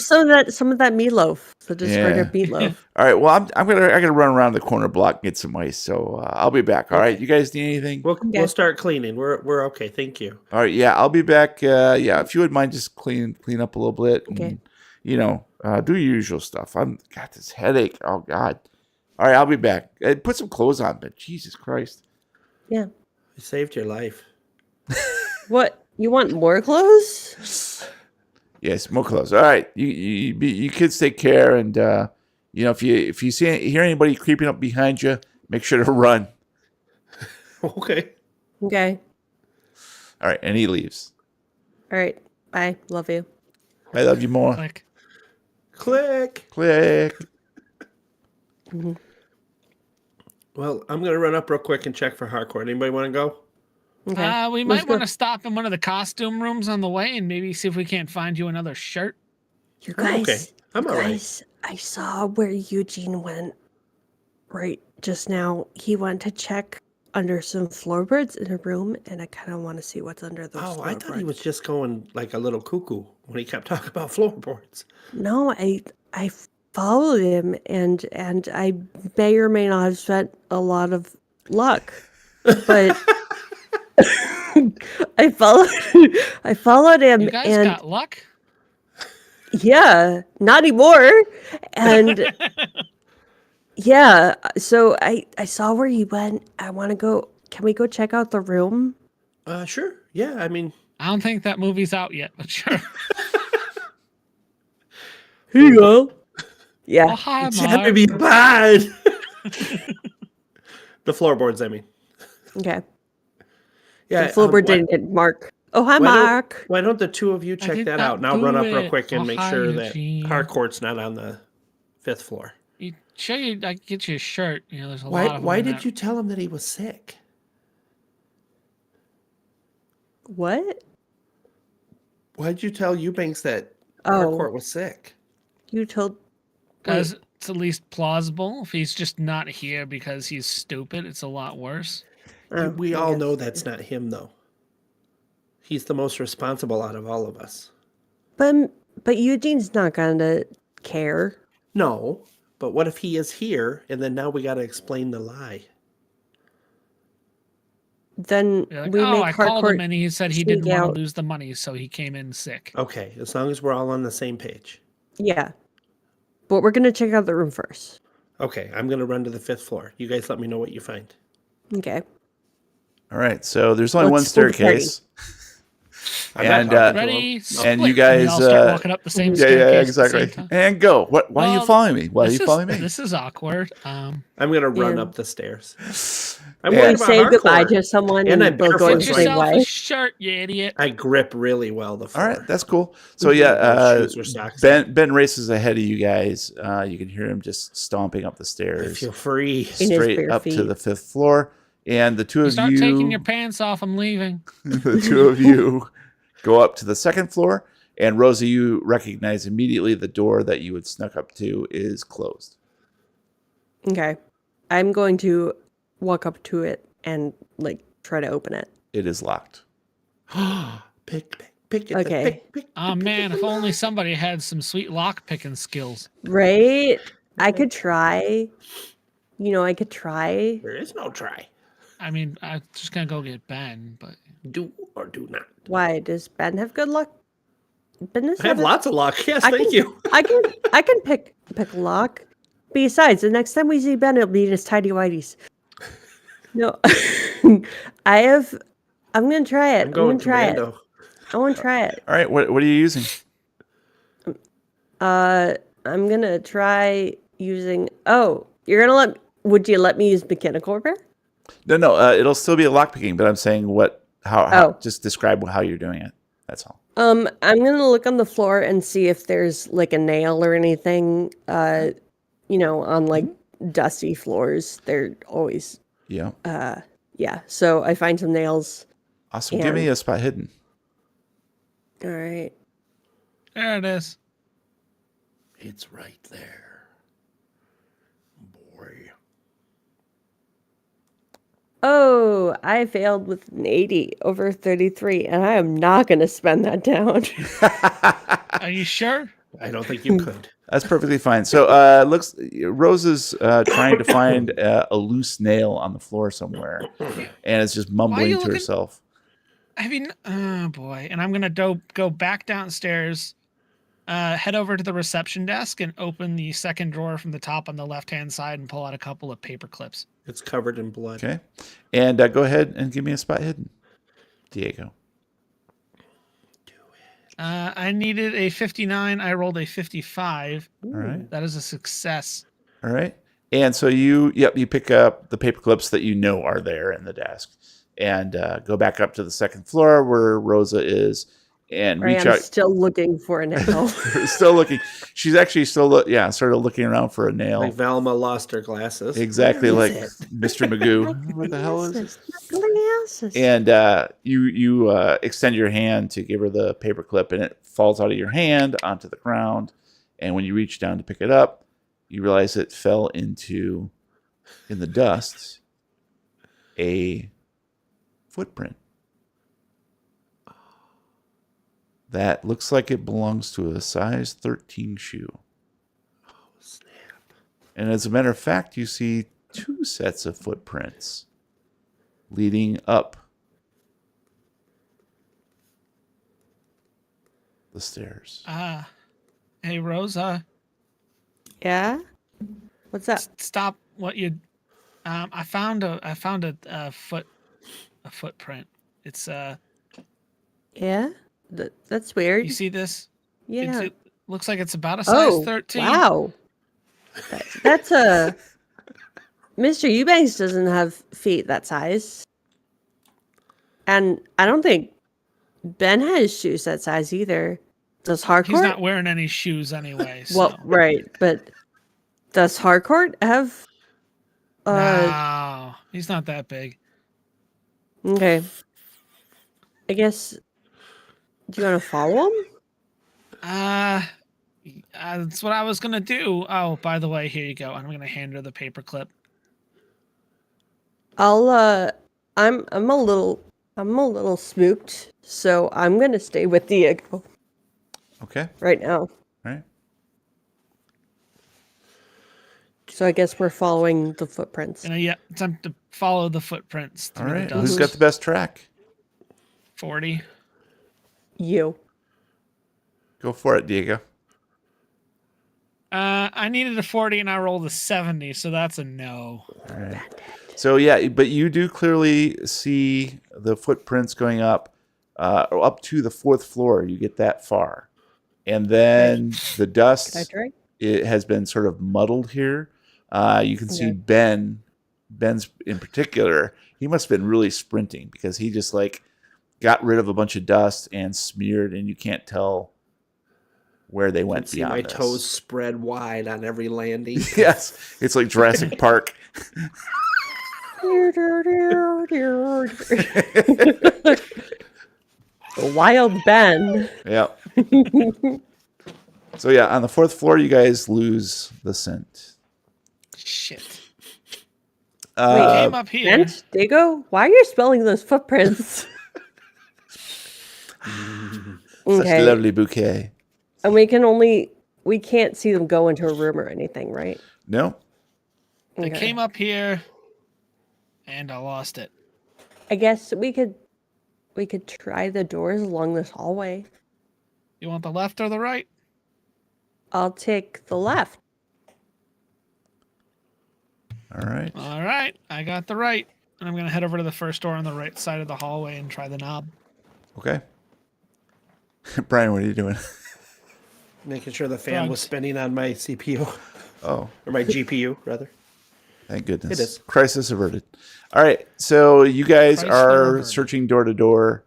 some of that meatloaf, the discarded meatloaf. All right. Well, I gotta run around the corner block and get some ice. So I'll be back. All right. You guys need anything? We'll start cleaning. We're okay. Thank you. All right. Yeah, I'll be back. Yeah, if you would mind, just clean up a little bit. And, Okay. do your usual stuff. I'm got this headache. Oh God. All right, I'll be back. Put some clothes on, but Jesus Christ. Yeah. I saved your life. What? You want more clothes? Yes, more clothes. All right. You kids take care, and if you hear anybody creeping up behind you, make sure to run. Okay. Okay. All right, and he leaves. All right. Bye. Love you. I love you more. Like, Click. Click. Well, I'm gonna run up real quick and check for hardcore. Anybody want to go? Okay. we Let's might go. want to stop in one of the costume rooms on the way and maybe see if we can't find you another shirt. You I'm guys. okay. I'm you all right. guys, I saw where Eugene went right just now. He went to check under some floorboards in a room, and I kind of want to see what's under those Oh, I thought he floorboards. was just going like a little cuckoo when he kept talking about floorboards. No, I followed him, and I may or may not have spent a lot of luck, but I followed him, You guys and got luck? yeah, not anymore, and yeah. So I saw where he went. I want to go. Can we go check out the room? Sure. Yeah, I mean, I don't think that movie's out yet, but sure. Here you go. Yeah. Oh, hi, it's had to Mark. be bad. The floorboards, I mean. Okay. Yeah. The floorboard why- didn't get Mark. Oh, hi, why don't- Mark. Why don't the two of you check did that not out? And I'll run do up real it. quick and Oh, make hi, sure Eugene. that Harcourt's not on the 5th floor. You sure I can get you a shirt? There's a lot of them Why in did that- you tell him that he was sick? What? Why did you tell Eubanks that Oh, Harcourt was sick? you told. Because it's at least plausible. If he's just not here because he's stupid, it's a lot worse. Oh, We I all guess. know that's not him, though. He's the most responsible out of all of us. But Eugene's not gonna care. No, but what if he is here and then now we got to explain the lie? Then You're like, we oh, make I called him Harcourt. and he said he sneak didn't want out. to lose the money, so he came in sick. Okay, as long as we're all on the same page. Yeah, but we're gonna check out the room first. Okay, I'm going to run to the 5th floor. You guys let me know what you find. Okay. All right. So there's only one Let's split the party. staircase. I'm not And, talking to Ready? him. Split. and you we guys, all start walking up the same Yeah, staircase. exactly. At the same time. And go. Why are you Well, following me? Why are you This is- following me? This is awkward. I'm going to run Yeah. up the stairs. I'm Yeah. worried We about say goodbye Harcourt. to someone And and I'm we're barefoot, going Get the so same yourself way. a shirt, you idiot. I grip really well the All floor. right, that's cool. So yeah, Shoes or socks. Ben races ahead of you guys. You can hear him just stomping up the I stairs, feel free. In his straight bare up to feet. the 5th floor. And the two You of start you, taking your pants off. I'm leaving. the two of you, go up to the 2nd floor. And Rosie, you recognize immediately the door that you had snuck up to is closed. Okay. I'm going to walk up to it and try to open it. It is locked. Pick it. Okay. Pick Oh the man, if lock. only somebody had some sweet lock picking skills. Right? I could try. I could try. There is no try. I mean, I'm just gonna go get Ben, but Do or do not. Why does Ben have good luck? Ben does I have a- lots of luck. Yes, I thank can- you. I can pick a lock. Besides, the next time we see Ben, it'll be in his tidy whities. No, I'm gonna try it. I'm going gonna try commando. it. I want to try it. All right, what are you using? I'm gonna try using. Oh, you're gonna let? Would you let me use mechanical repair? No, it'll still be a lockpicking, but I'm saying how Oh. just describe how you're doing it. That's all. I'm gonna look on the floor and see if there's like a nail or anything. On like dusty floors, they're always Yeah. yeah. So I find some nails. Awesome. Give me And- a spot hidden. All right. There it is. It's right there. Boy. Oh, I failed with an 80 over 33, and I am not gonna spend that down. Are you sure? I don't think you could. That's perfectly fine. So looks Rose is trying to find a loose nail on the floor somewhere, and is just mumbling you to looking- herself. Oh boy! And I'm gonna go back downstairs, head over to the reception desk, and open the second drawer from the top on the left-hand side, and pull out a couple of paper clips. It's covered in blood. Okay, and go ahead and give me a spot hidden, Diego. I needed a 59. I rolled a 55. All right. That is a success. All right. And so you pick up the paper clips that you know are there in the desk, and go back up to the second floor where Rosa is, and I reach am out. still looking for a nail. Still looking. She's actually still sort of looking around for a nail. Like Velma lost her glasses. Exactly Where like is it? Mr. Magoo. What the hell is it? Glasses. And you extend your hand to give her the paper clip, and it falls out of your hand onto the ground. And when you reach down to pick it up, you realize it fell in the dust, a footprint that looks like it belongs to a size 13 shoe. Snap. And as a matter of fact, you see two sets of footprints leading up the stairs. Hey Rosa, Yeah? What's up? stop what you. I found a footprint. It's Yeah? That's weird. you see this? Yeah. It looks like it's about a size 13. Wow. That's a Mr. Eubanks doesn't have feet that size. And I don't think Ben has shoes that size either. Does Harcourt? He's not wearing any shoes anyway. So. Well, right, but does Harcourt have No, he's not that big. okay. I guess do you want to follow him? That's what I was gonna do. Oh, by the way, here you go. I'm gonna hand her the paperclip. I'm a little spooked, so I'm gonna stay with Diego Okay. right now. All right. So I guess we're following the footprints. Yeah, time to follow the footprints All through right. the Who's dust. got the best track? 40. You. Go for it, Diego. I needed a 40 and I rolled a 70, so that's a no. All right. So yeah, but you do clearly see the footprints going up to the fourth floor. You get that far, and then the Can I dust try? it has been sort of muddled here. You can see Okay. Ben's in particular. He must have been really sprinting because he just like got rid of a bunch of dust and smeared, and you can't tell where they went See beyond my this. toes spread wide on every landing. Yes, it's like Jurassic Park. Wild Ben. Yeah. So yeah, on the fourth floor, you guys lose the scent. Shit. Uh, Came up here. Ben, Diego, why are you spelling those footprints? Such a lovely bouquet. And we can't see them go into a room or anything, right? No, I came up here and I lost it. I guess we could try the doors along this hallway. You want the left or the right? I'll take the left. all right. All right, I got the right. And I'm going to head over to the first door on the right side of the hallway and try the knob. Okay. Brian, what are you doing? Making sure the fan was Drugs. spinning on my CPU, Oh, or my GPU, rather. thank goodness. It is. Crisis averted. All right. So you guys Crisis are averted. searching door to door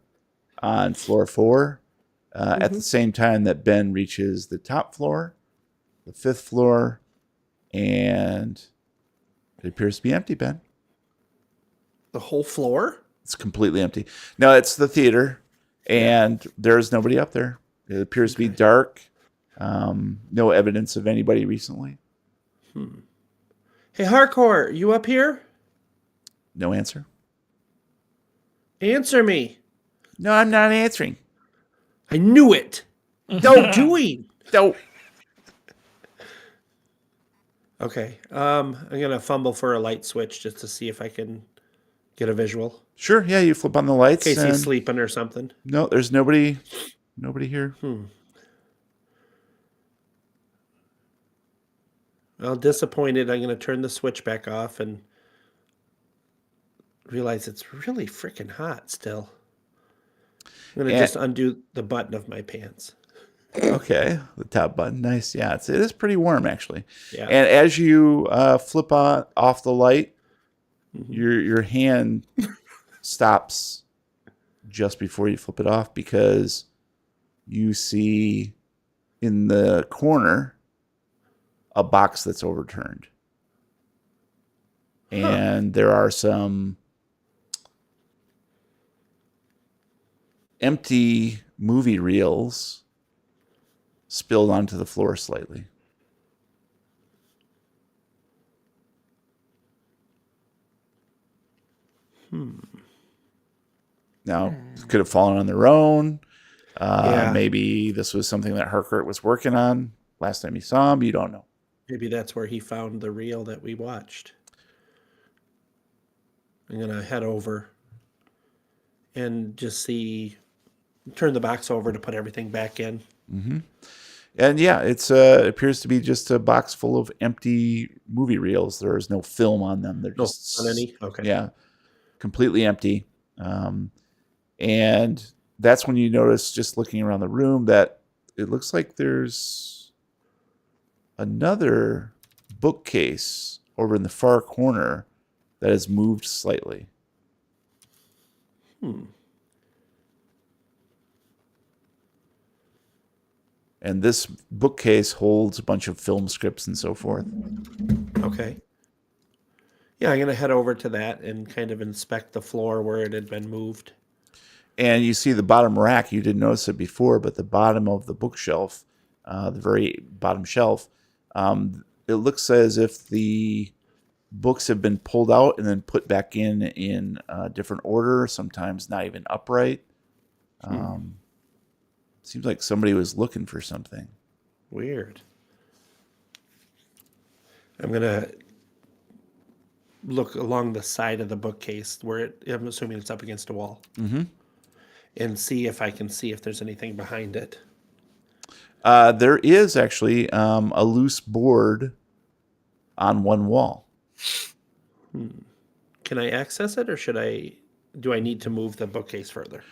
on floor 4. at the same time that Ben reaches the top floor, the 5th floor, and it appears to be empty, Ben. The whole floor? It's completely empty. No, it's the theater, and there's nobody up there. It appears to be dark. No evidence of anybody recently. Hey, Hardcore, you up here? No answer. Answer me. No, I'm not answering. I knew it. No doing. No. Okay. I'm gonna fumble for a light switch just to see if I can get a visual. Sure, yeah, you flip on the lights. In case and he's sleeping or something. No, there's nobody here. Well, disappointed. I'm gonna turn the switch back off and realize it's really freaking hot still. I'm gonna just undo the button of my pants. Okay, the top button, nice. Yeah, it is pretty warm actually. Yeah. And as you flip off the light, your hand stops just before you flip it off because you see in the corner a box that's overturned, and there are some empty movie reels spilled onto the floor slightly. Now, could have fallen on their own. Maybe this was something that Harcourt was working on last time you saw him. You don't know. Maybe that's where he found the reel that we watched. I'm gonna head over and just turn the box over to put everything back in. And yeah, it appears to be just a box full of empty movie reels. There is no film on them. They're just on any? Okay. Yeah, completely empty. And that's when you notice, just looking around the room, that it looks like there's another bookcase over in the far corner that has moved slightly. And this bookcase holds a bunch of film scripts and so forth. Okay. Yeah, I'm going to head over to that and kind of inspect the floor where it had been moved. And you see the bottom rack. You didn't notice it before, but the bottom of the bookshelf, the very bottom shelf, it looks as if the books have been pulled out and then put back in a different order, sometimes not even upright. Seems like somebody was looking for something. Weird. I'm going to look along the side of the bookcase where I'm assuming it's up against a wall. And see if I can see if there's anything behind it. There is actually a loose board on one wall. Can I access it, or do I need to move the bookcase further?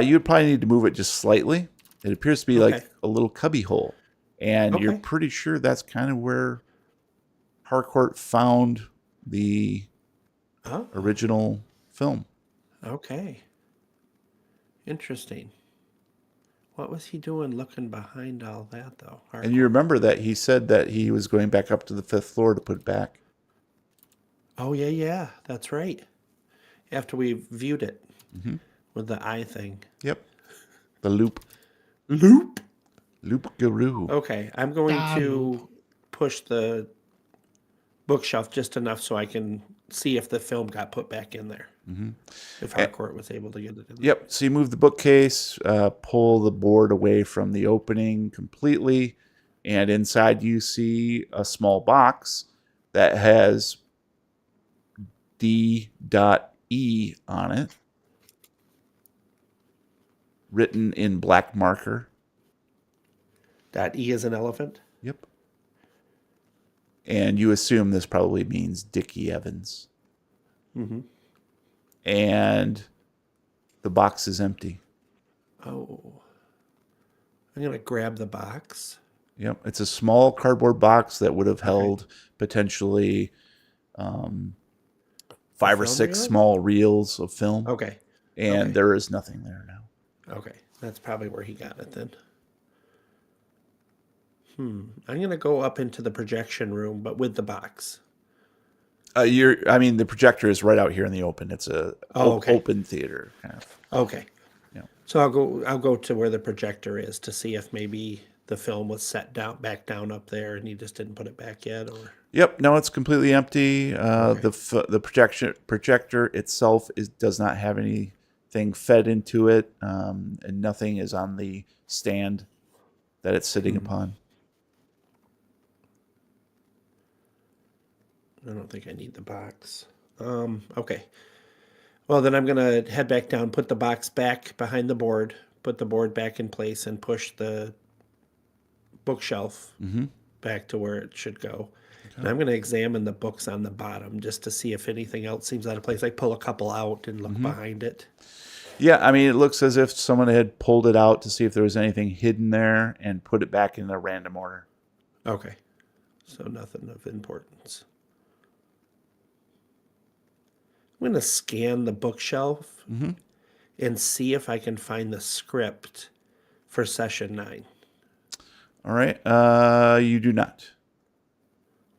You'd probably need to move it just slightly. It appears to be like a little cubby hole. And you're pretty sure that's kind of where Harcourt found the original film. Okay. Interesting. What was he doing looking behind all that, though? Harcourt? And you remember that he said that he was going back up to the 5th floor to put it back. Oh, yeah. That's right. After we viewed it with the eye thing. Yep. The loop. Loop-garoo. Okay. I'm going to push the bookshelf just enough so I can see if the film got put back in there. If Harcourt was able to get it in there. Yep. So you move the bookcase, pull the board away from the opening completely, and inside you see a small box that has D.E on it, written in black marker. E is an elephant? Yep. And you assume this probably means Dickie Evans. And the box is empty. Oh. I'm going to grab the box. Yep. It's a small cardboard box that would have held potentially 5 or 6 small reels of film. Okay. And there is nothing there now. Okay. That's probably where he got it then. I'm going to go up into the projection room, but with the box. The projector is right out here in the open. It's a okay. open theater kind of. Okay. Yeah. So I'll go to where the projector is to see if maybe the film was set back down up there and he just didn't put it back yet, or. Yep, no, it's completely empty. The projector itself does not have anything fed into it, and nothing is on the stand that it's sitting upon. I don't think I need the box. Okay. Well, then I'm going to head back down, put the box back behind the board, put the board back in place, and push the bookshelf back to where it should go. And I'm going to examine the books on the bottom just to see if anything else seems out of place. I pull a couple out and look behind it. Yeah, I mean, it looks as if someone had pulled it out to see if there was anything hidden there and put it back in a random order. Okay. So nothing of importance. I'm going to scan the bookshelf and see if I can find the script for session 9. All right. You do not.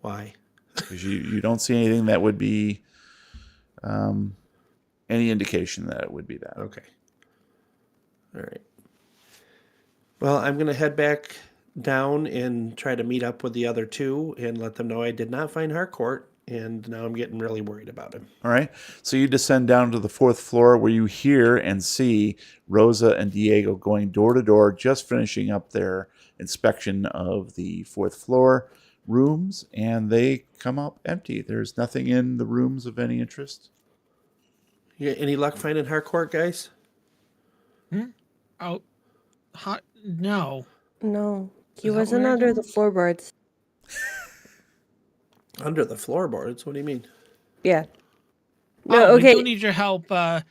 Why? Because you don't see anything that would be any indication that it would be that. Okay. All right. Well, I'm going to head back down and try to meet up with the other two and let them know I did not find Harcourt, and now I'm getting really worried about him. All right. So you descend down to the 4th floor where you hear and see Rosa and Diego going door to door, just finishing up their inspection of the 4th floor rooms, and they come up empty. There's nothing in the rooms of any interest. You got any luck finding Harcourt, guys? Oh, no. No, he Is that wasn't where it under the goes? floorboards. Under the floorboards? What do you mean? Yeah. No, Oh, okay. we do need your help. The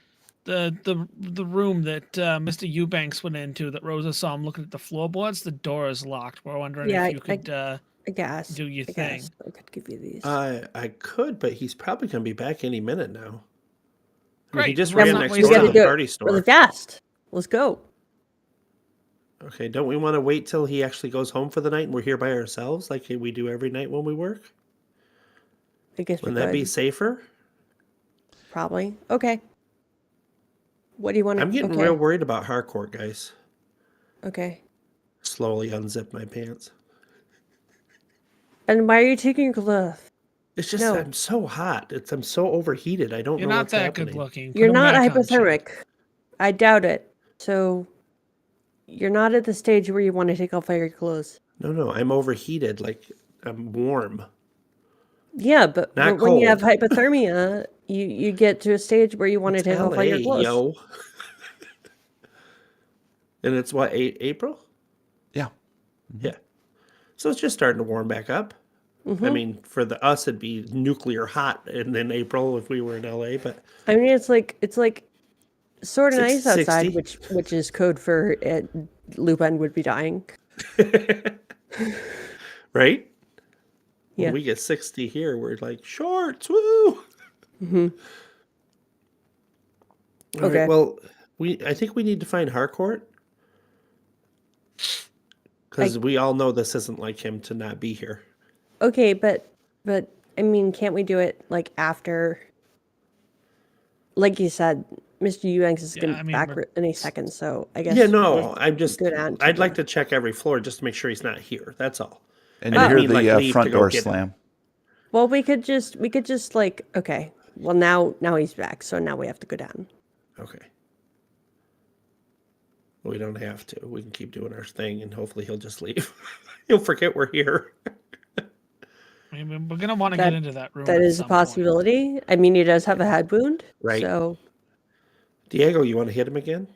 room that Mr. Eubanks went into that Rosa saw him looking at the floorboards, the door is locked. We're wondering Yeah, if you could I guess. do your I thing. guess I could give you these. I could, but he's probably going to be back any minute now. I mean, he Great, just let's ran not next waste door to time. the do party it store. really fast. Let's go. Okay, don't we want to wait till he actually goes home for the night and we're here by ourselves like we do every night when we work? I guess we Wouldn't that could. be safer? Probably. Okay. What do you want to... I'm getting okay. real worried about Harcourt, guys. Okay. Slowly unzip my pants. And why are you taking your clothes off? It's just No. I'm so hot. I'm so overheated. I don't You're know not what's that happening. good looking. Put You're 'em not back on, chick. hypothermic. I doubt it. So you're not at the stage where you want to take off all your clothes. No, I'm overheated. Like I'm warm. Yeah, but Not when you have cold. hypothermia, you get to a stage where you want to It's take off all your LA, clothes. yo. And it's what, April? Yeah. Yeah. So it's just starting to warm back up. I mean, for us, it'd be nuclear hot in April if we were in LA, but I mean, it's like sort of nice 60. outside, which is code for Lupin would be dying. right? Yeah. When we get 60 here, we're like, shorts, woo! All Okay. right, well, I think we need to find Harcourt. Because we all know this isn't like him to not be here. Okay, but I mean, can't we do it like after? Like you said, Mr. Eubanks is Yeah, going I to be mean, back we're- in a second, so I guess. Yeah, no, I'm just, go down to I'd the- like to check every floor just to make sure he's not here. That's all. And I you didn't hear mean, the like, leave front to go door get him. slam. Well, we could just like, okay. Well, now he's back, so now we have to go down. Okay. We don't have to. We can keep doing our thing, and hopefully he'll just leave. He'll forget we're here. I mean, we're gonna want to That- get into that room. That at is a some point. possibility. I mean, he does have a head wound, Right. So Diego, you want to hit him again?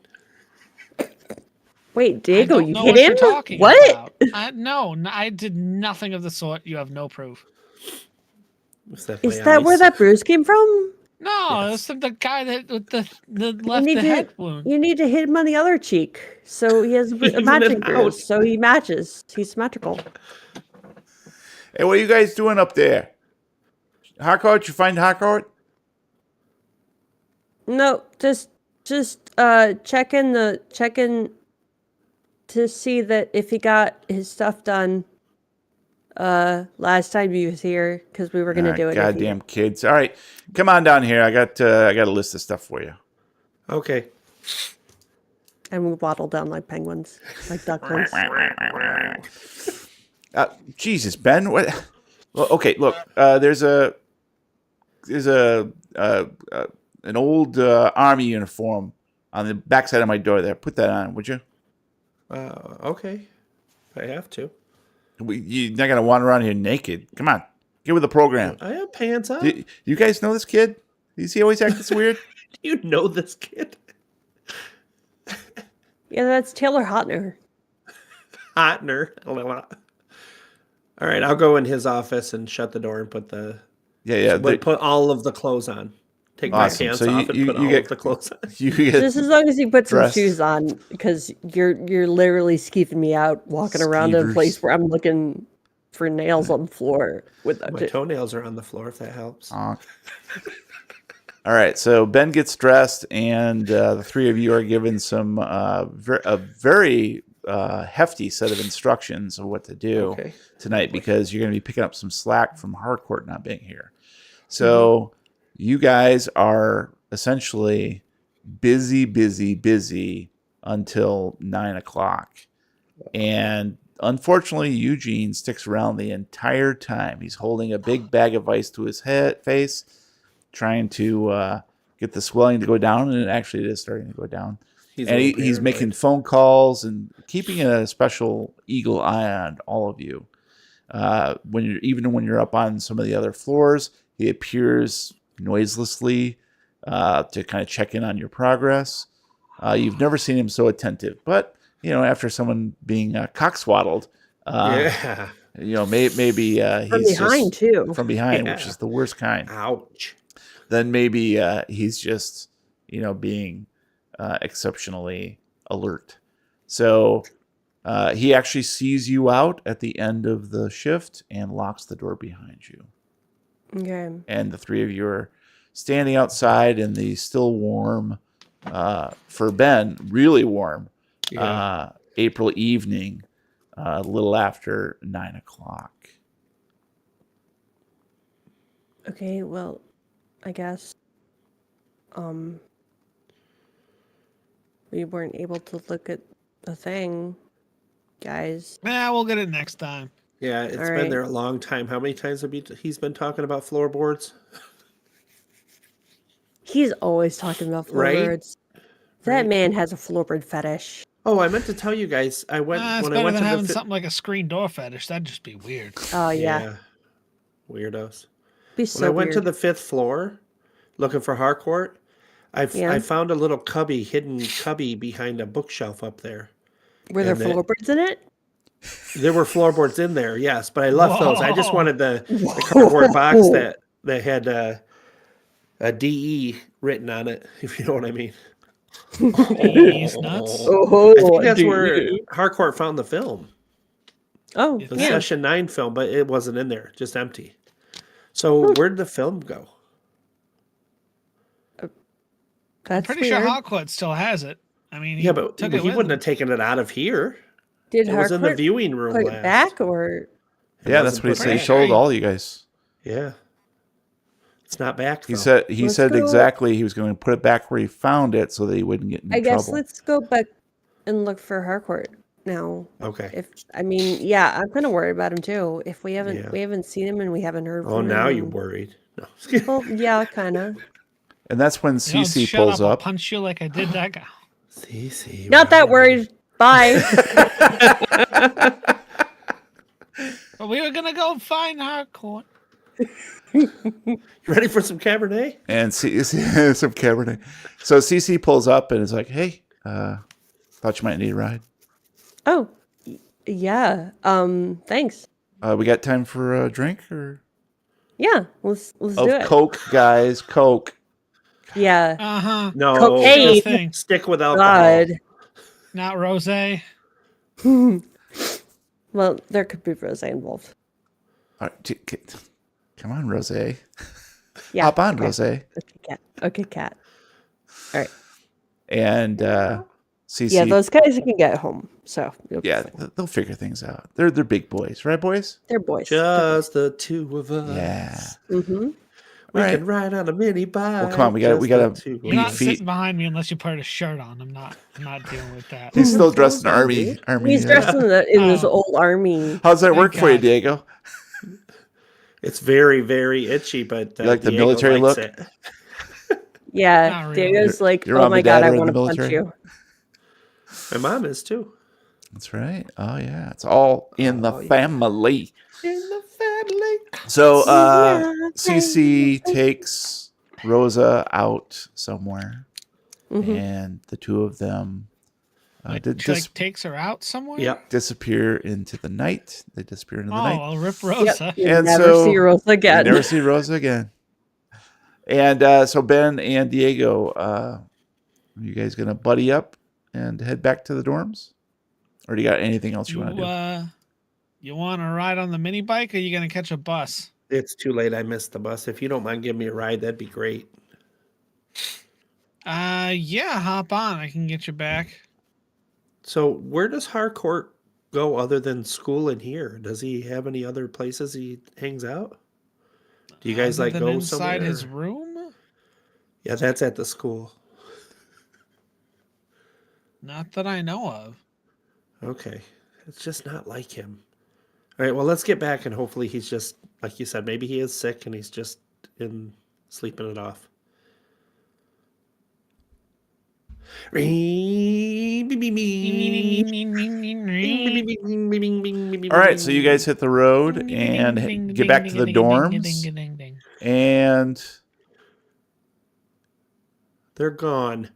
wait, I Diego, don't you know hit what him? you're talking What? about. No, I did nothing of the sort. You have no proof. Is that, Is my that where eyes? that bruise came from? No, Yes. it's the guy that with the You left need the to head wound. you need to hit him on the other cheek, so he has a Even matching it out. bruise, so he matches. He's symmetrical. Hey, what are you guys doing up there? Harcourt, you find Harcourt? No, just checking to see that if he got his stuff done last time he was here, because we were gonna do it. Goddamn kids! All right, come on down here. I got a list of stuff for you. Okay. And we waddle down like penguins, like ducklings. Jesus, Ben. What? Well, okay, look. There's an old army uniform on the backside of my door there. Put that on, would you? Okay. I have to. You're not gonna wander around here naked. Come on, get with the program. I have pants on. You guys know this kid? Does he always act this weird? You know this kid. Yeah, that's Taylor Hotner. Hotner. All right, I'll go in his office and shut the door and put the put all of the clothes on. Take my pants off and put all of the clothes on. Just as long as you put some dressed. shoes on, because you're literally skeeving me out walking around in a place where I'm looking for nails on the floor. My toenails are on the floor, if that helps. All right, so Ben gets dressed, and the three of you are given some a very hefty set of instructions of what to do tonight, because you're going to be picking up some slack from Harcourt not being here. So you guys are essentially busy until 9 o'clock. And unfortunately, Eugene sticks around the entire time. He's holding a big bag of ice to his face, trying to get the swelling to go down, and actually it is starting to go down. He's making phone calls and keeping a special eagle eye on all of you. When you're up on some of the other floors, he appears noiselessly to kind of check in on your progress. You've never seen him so attentive, but after someone being cockswaddled, maybe from behind too. From behind, which is the worst kind. Ouch. Then maybe he's just being exceptionally alert. So he actually sees you out at the end of the shift and locks the door behind you. Okay. And the three of you are standing outside in the still warm, for Ben, really warm, April evening, a little after 9 o'clock. Okay, well, I guess we weren't able to look at the thing, guys. Yeah, we'll get it next time. Yeah, it's been there a long time. How many times have he's been talking about floorboards? He's always talking about floorboards. Right? That man has a floorboard fetish. Oh, I meant to tell you guys. I went it's when better I went than to having something like a screen door fetish. That'd just be weird. Oh yeah. Weirdos. Be so when I went weird. to the 5th floor, looking for Harcourt, I found a little hidden cubby behind a bookshelf up there. Were there floorboards in it? There were floorboards in there, yes, but I left those. I just wanted the cardboard box that had a DE written on it, if you know what I mean. He's nuts. I think that's where Harcourt found the film. Oh, the Session 9 film, but it wasn't in there, just empty. So where'd the film go? I'm pretty sure Harcourt still has it. I mean, he wouldn't have taken it out of here. Did it was in the viewing room put last. It back or? Yeah, that's what he said. He showed all you guys. Yeah, it's not back. He said exactly he was going to put it back where he found it so that he wouldn't get in trouble. I guess let's go back and look for Harcourt now. Okay. I'm kind of worried about him too. If we haven't seen him and we haven't heard from him. Oh, now you're worried. No. Well, yeah, kind of. And that's when CC pulls up. I'll punch you like I did that guy. CC. Not that worried. Bye. Well, we were gonna go find Harcourt. You ready for some Cabernet? And some Cabernet. So CC pulls up and is like, "Hey, thought you might need a ride." Oh, yeah. Thanks. We got time for a drink, or? Yeah, let's do it. Coke, guys, Coke. Yeah. No, cocaine. Stick with alcohol. God. Not rosé. Well, there could be rosé involved. All right, come on, rosé. Yeah. Hop on, rosé. Okay, cat. All right. And CC. Yeah, those guys can get home. So it'll be Yeah, fine. they'll figure things out. They're big boys, right, boys? They're boys. Just the two of us. Yeah. Mm-hmm. We All right. can ride on a mini bike. Well, come on, we gotta just beat the two of You're not us. feet. sitting behind me unless you put a shirt on. I'm not dealing with that. He's still dressed in Clothes on, army. dude. Army. He's dressed in this Oh. old army. How's that Thank work for you, God. Diego? It's very, very itchy, but You like the Diego military likes look? it. Yeah, Not really. Diego's like, your oh mom my and dad god, are I in the want to punch military? you. My mom is too. That's right. Oh yeah, it's all in the Oh, yeah. family. In the family. So Yeah, CC family. takes Rosa out somewhere, Mhm. and the two of them Like, did she like takes her out somewhere. Yep. disappear into the night. They disappear into the Oh, night. I'll rip Yep, Rosa. you And never so see Rosa You again. never see Rosa again. And so Ben and Diego, are you guys gonna buddy up and head back to the dorms, or do you got anything else you want to do? You want to ride on the mini bike, or you gonna catch a bus? It's too late. I missed the bus. If you don't mind giving me a ride, that'd be great. Yeah, hop on. I can get you back. So where does Harcourt go other than school and here? Does he have any other places he hangs out? Do you guys Other like than go inside somewhere? his room? Yeah, that's at the school. Not that I know of. Okay. It's just not like him. All right, well, let's get back and hopefully he's just, like you said, maybe he is sick and he's just in sleeping it off. All right, so you guys hit the road and get back to the dorms, and They're gone.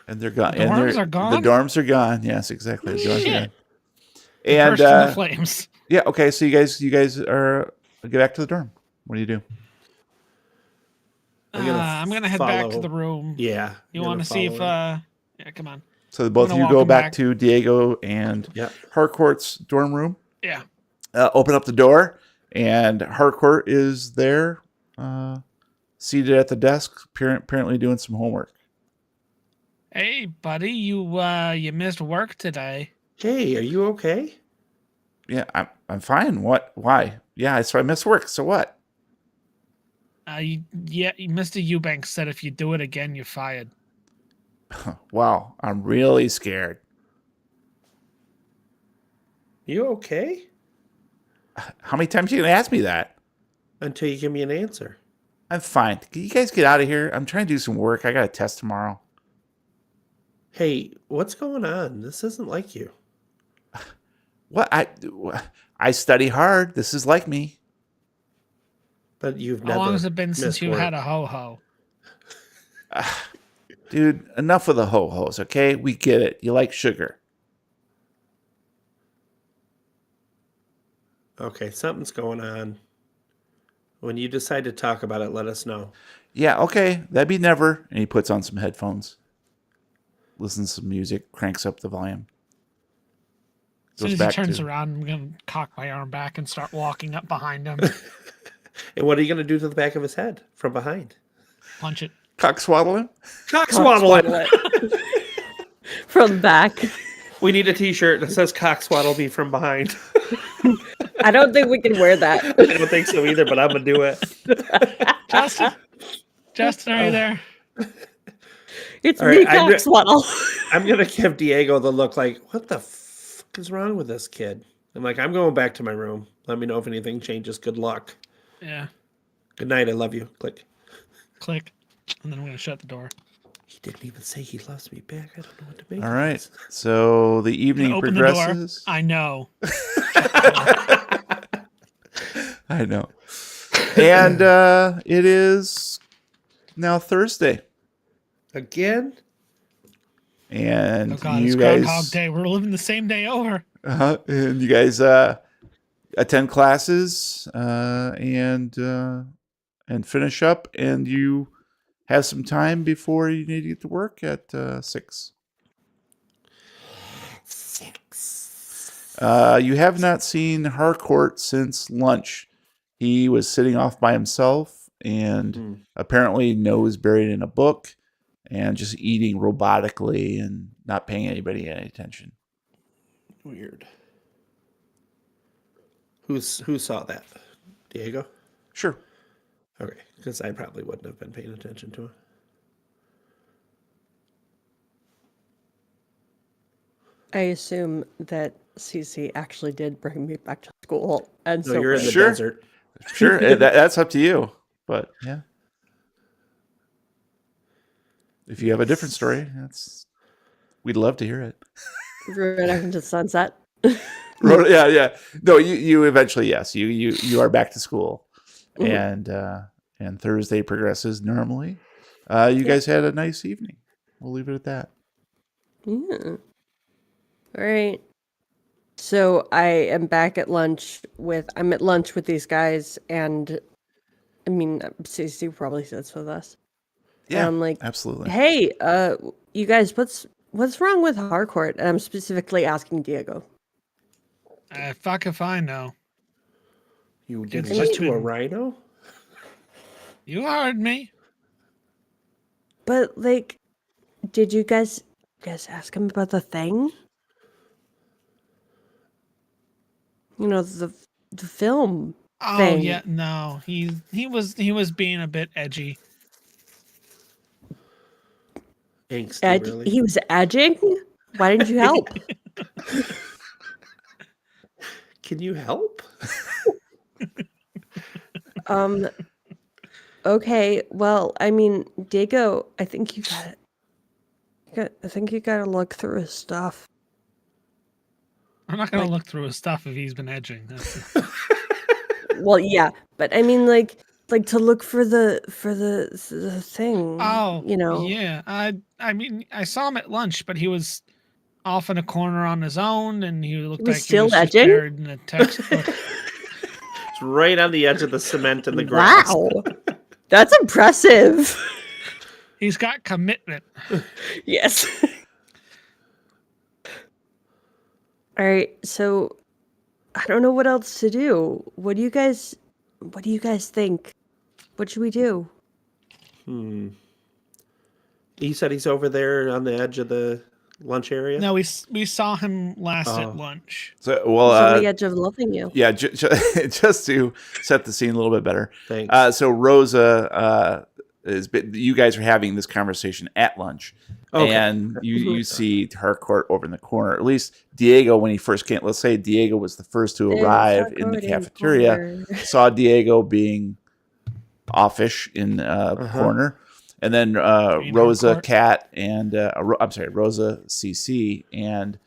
they're gone. The And dorms are gone? The dorms are gone. Yes, exactly. The dorms are Shit. gone. And Burst in the flames. yeah, okay. So you guys are get back to the dorm. What do you do? I'm gonna head back to follow. the room. Yeah. You I'm want to gonna see if follow him. yeah, come on. So both of gonna you walk go him back back. to Diego and Yeah. Harcourt's dorm room. Yeah. Open up the door, and Harcourt is there, seated at the desk, apparently doing some homework. Hey, buddy, you missed work today. Hey, are you okay? Yeah, I'm fine. What? Why? Yeah, so I missed work. So what? Mr. Eubanks said if you do it again, you're fired. Wow, I'm really scared. You okay? How many times are you gonna ask me that? Until you give me an answer. I'm fine. Can you guys get out of here? I'm trying to do some work. I got a test tomorrow. Hey, what's going on? This isn't like you. What? I study hard. This is like me. But you've How never long has it been since missed you work. had a ho-ho? Dude, enough of the ho-hos, okay? We get it. You like sugar. Okay, something's going on. When you decide to talk about it, let us know. Yeah, okay. That'd be never. And he puts on some headphones. Listens to some music. Cranks up the volume. As soon Goes as he back turns to- around, I'm gonna cock my arm back and start walking up behind him. And what are you going to do to the back of his head from behind? Punch it. Cockswaddle him? Cockswaddle it. From back. We need a t-shirt that says cockswaddle me from behind. I don't think we can wear that. I don't think so either, but I'm going to do it. Justin, are you there? It's All me, right, I'm Coxwaddle. I'm going to give Diego the look like, what the fuck is wrong with this kid? I'm like, I'm going back to my room. Let me know if anything changes. Good luck. Yeah. Good night. I love you. Click. Click. And then I'm gonna shut the door. He didn't even say he loves me back. I don't know what to make. All of right. this. So the I'm evening gonna open the door. progresses. I know. I know. And it is now Thursday. Again? And Oh God, you it's guys Groundhog Day. We're living the same day over. and you guys attend classes and finish up, and you have some time before you need to get to work at 6. You have not seen Harcourt since lunch. He was sitting off by himself and apparently nose buried in a book and just eating robotically and not paying anybody any attention. Weird. Who saw that? Diego? Sure. Okay, because I probably wouldn't have been paying attention to it. I assume that Cece actually did bring me back to school, and No, so you're in the Sure. desert. Sure. That's up to you. But yeah. If you have a different story, we'd love to hear it. right out into sunset. Yeah. No, you eventually, yes. You are back to school. And Thursday progresses normally. You guys had a nice evening. We'll leave it at that. Yeah. All right. So I am back at lunch I'm at lunch with these guys, and I mean, Cece probably sits with us. Yeah, And I'm like, absolutely. hey, you guys, what's wrong with Harcourt? And I'm specifically asking Diego. Fuck if I know. You did It's what just to a been- rhino? You heard me. But like, did you guys ask him about the thing? You know, the film. Oh Thing. yeah, no. He was being a bit edgy. Angsty, really? He was edging. Why didn't you help? Can you help? Okay. Well, I mean, Diego, I think you gotta look through his stuff. I'm not gonna look through his stuff if he's been edging. Well, yeah, but I mean, like to look for the thing. Oh, you know. Yeah. I mean, I saw him at lunch, but he was off in a corner on his own, and he looked was like still he was just edging? buried in a textbook. It's right on the edge of the cement and the grass. Wow, that's impressive. He's got commitment. Yes. All right, so I don't know what else to do. What do you guys think? What should we do? He said he's over there on the edge of the lunch area. No, we saw him last at lunch. So, He's on the well, edge of loving you. yeah, just to set the scene a little bit better. Thanks. So Rosa you guys are having this conversation at lunch. Okay. And you see Harcourt over in the corner. At least Diego, when he first came, let's say Diego was the first to arrive in the cafeteria, saw Diego being offish in the corner. And then Rosa, Harcourt. Kat, and Rosa, CC, and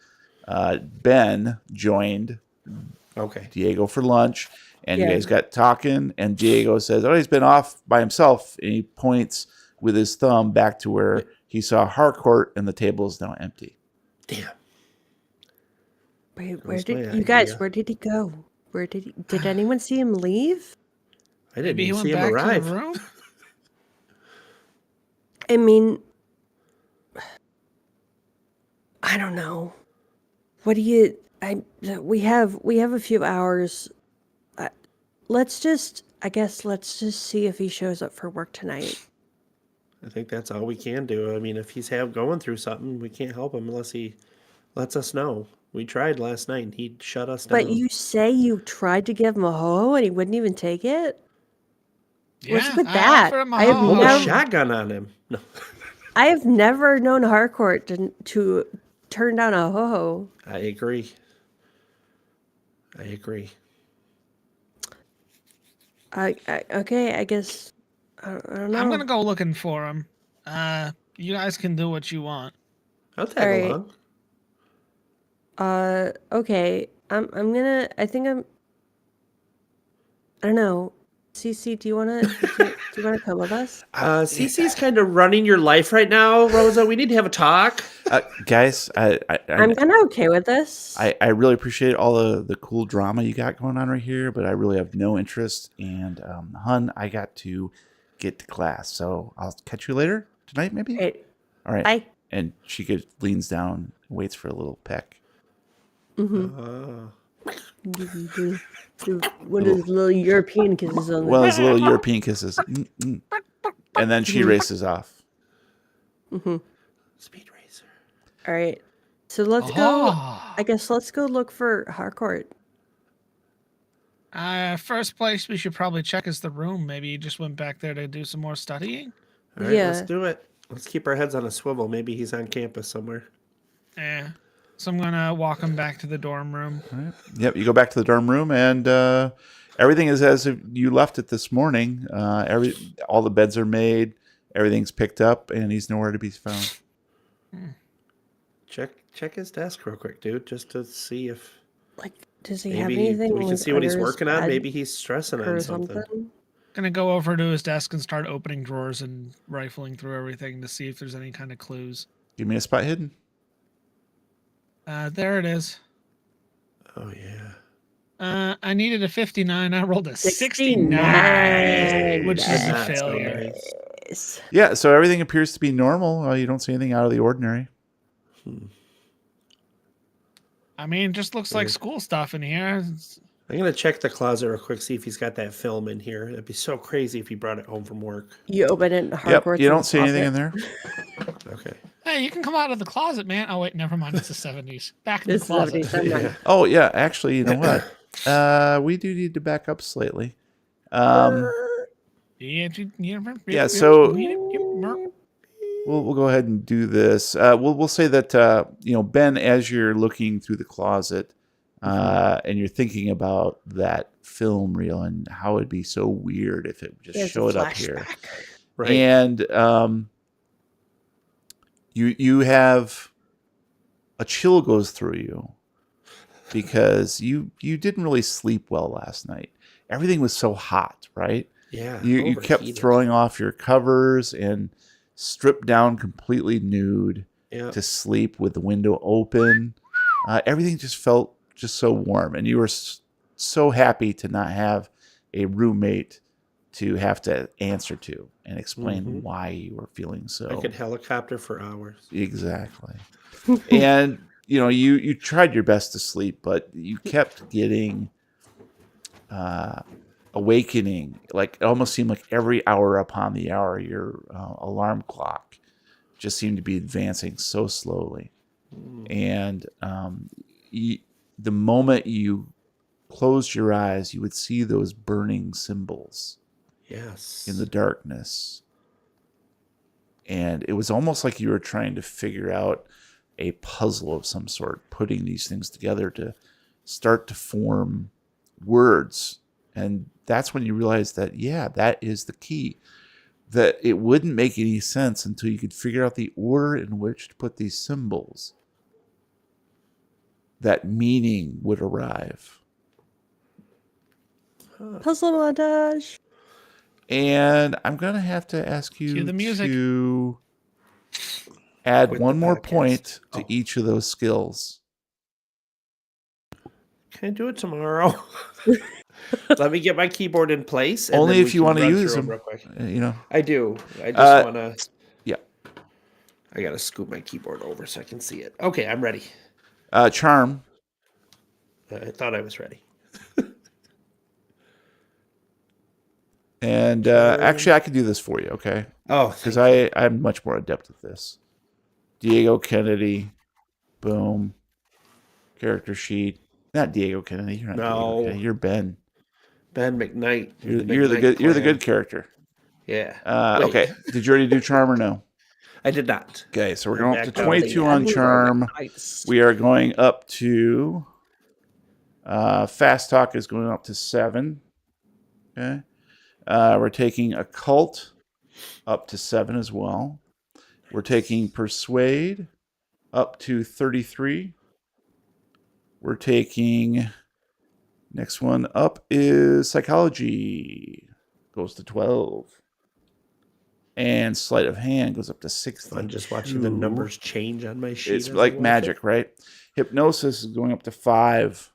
Ben joined Okay. Diego for lunch. And Yeah. you guys got talking, and Diego says, "Oh, he's been off by himself." And he points with his thumb back to where he saw Harcourt, and the table is now empty. Damn. Wait, was my you guys? idea. Where did he go? Did anyone see him leave? I didn't Maybe he even went see him back arrive. to the room. I mean, I don't know. What do you? We have a few hours. Let's just see if he shows up for work tonight. I think that's all we can do. I mean, if he's going through something, we can't help him unless he lets us know. We tried last night and he shut us down. But you say you tried to give him a ho and he wouldn't even take it? What's Yeah, with I that? offered him a I have ho-ho. Pulled a never- shotgun on him. No. I have never known Harcourt to turn down a ho-ho. I agree. Okay, I guess I don't know. I'm gonna go looking for him. You guys can do what you want. I'll tag Alright. along. Okay. I don't know. Cece, do you wanna come with us? Cece's kind of running your life right now, Rosa. We need to have a talk. Guys, I'm kinda okay with this. I really appreciate all the cool drama you got going on right here, but I really have no interest. And Hun, I got to get to class, so I'll catch you later tonight, maybe. Right. All right. Bye. And she leans down and waits for a little peck. One of those little European kisses on Well, those little European kisses. And then she races off. Speed racer. All right. So let's go. I guess let's go look for Harcourt. First place we should probably check is the room. Maybe you just went back there to do some more studying. All right, let's Yeah. do it. Let's keep our heads on a swivel. Maybe he's on campus somewhere. Yeah. So I'm gonna walk him back to the dorm room. All right. Yep, you go back to the dorm room, and everything is as if you left it this morning. All the beds are made, everything's picked up, and he's nowhere to be found. Check his desk real quick, dude, just to see if Like, does he have maybe anything? we can like, see what he's under his working on. bed Maybe he's stressing or on something. Gonna go over to his desk and start opening drawers and rifling through everything to see if there's any kind of clues. Give me a spot hidden. There it is. Oh yeah. I needed a 59. I rolled a 69, 69. which is a That's so failure. nice. Yes. Yeah, so everything appears to be normal. You don't see anything out of the ordinary. I mean, just looks like school stuff in here. I'm gonna check the closet real quick, see if he's got that film in here. That'd be so crazy if he brought it home from work. You open it. Yep, Harcourt's you in don't the see anything in closet. there. Okay. Hey, you can come out of the closet, man. Oh wait, never mind. It's the 70s. Back in the It's closet. 70s. I'm not- Oh, yeah, actually, you know what? We do need to back up slightly. Yeah, so we'll go ahead and do this. We'll say that Ben, as you're looking through the closet, and you're thinking about that film reel and how it'd be so weird if it just He has a showed up here, flashback. Right. and you have a chill goes through you because you didn't really sleep well last night. Everything was so hot, right? Yeah. You kept overheated. throwing off your covers and stripped down completely nude Yeah. to sleep with the window open. Everything just felt just so warm, and you were so happy to not have a roommate to have to answer to and explain why you were feeling so. I could helicopter for hours. Exactly. And you tried your best to sleep, but you kept getting awakening. Like, it almost seemed like every hour upon the hour, your alarm clock just seemed to be advancing so slowly. And the moment you closed your eyes, you would see those burning symbols Yes. in the darkness. And it was almost like you were trying to figure out a puzzle of some sort, putting these things together to start to form words. And that's when you realized that, yeah, that is the key. That it wouldn't make any sense until you could figure out the order in which to put these symbols. That meaning would arrive. Puzzle montage. And I'm going to have to ask you Cue the music. to add Quit one the more podcast. point to each of those skills. Can I do it tomorrow? Let me get my keyboard in place. And Only then if we you can want to run use through them. real quick. I I do. I just want to. yeah. I got to scoot my keyboard over so I can see it. Okay, I'm ready. Charm. I thought I was ready. And actually, I can do this for you, okay? Oh, Because I'm much more adept at this. Diego Kennedy. Boom. Character sheet. Not Diego Kennedy. You're not No. Diego Kennedy. You're Ben. Ben McKnight. You're the good. You're the good character. Yeah. Wait, Okay. Did you already do charm or no? I did not. Okay, so we're I'm going up to back down 22 to on the charm. Nice. We are going up to fast talk is going up to 7. Okay. We're taking occult up to 7 as well. We're taking persuade up to 33. We're taking next one up is psychology, goes to 12. And sleight of hand goes up to 60. I'm just watching the numbers change on my sheet. It's as I like watch magic, it. right? Hypnosis is going up to 5.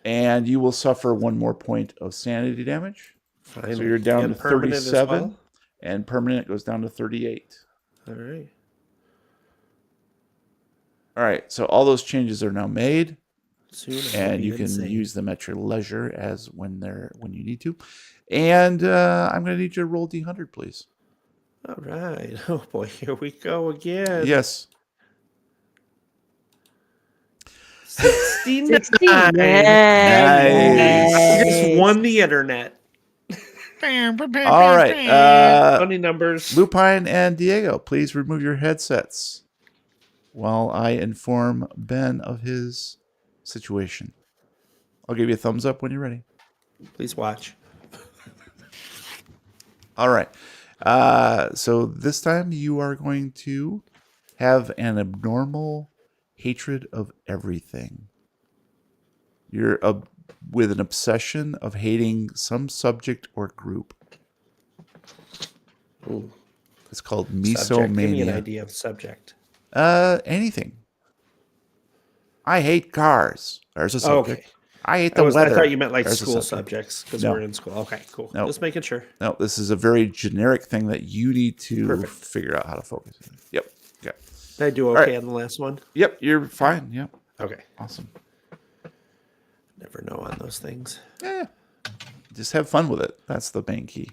And you will suffer 1 more point of sanity damage. Finally. So you're down And to permanent as 37. well? And permanent goes down to 38. All right. All right. So all those changes are now made. Soon I will And be you can insane. use them at your leisure as when you need to. And I'm going to need you to roll D100, please. All right. Oh boy, here we go again. Yes. 69. 69. Nice. I just won the internet. All right. Funny numbers. Lupine and Diego, please remove your headsets while I inform Ben of his situation. I'll give you a thumbs up when you're ready. Please watch. All right. So this time you are going to have an abnormal hatred of everything. You're with an obsession of hating some subject or group. Ooh. It's called Subject. Give me an misomania. idea of subject. Anything. I hate cars. There's a subject. Okay. I hate the weather. I thought you meant like There's a school subject. subjects because No. we're in school. Okay, cool. No. Just making sure. No, this is a very generic thing that you need to Perfect. figure out how to focus on. Yep. Okay. Did I do right. okay on the last one? Yep, you're fine. Yep. Okay. Awesome. Never know on those things. Yeah. Just have fun with it. That's the main key.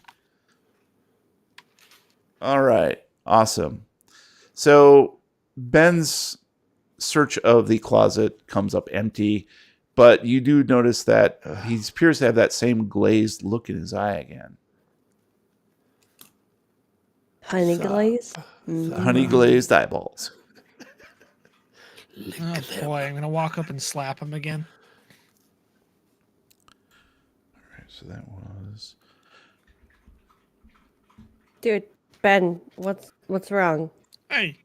All right. Awesome. So Ben's search of the closet comes up empty, but you do notice that he appears to have that same glazed look in his eye again. Honey glaze. Honey glazed eyeballs. Oh boy, I'm gonna walk up and slap him again. All right, so that was Dude, Ben, what's wrong? Hey,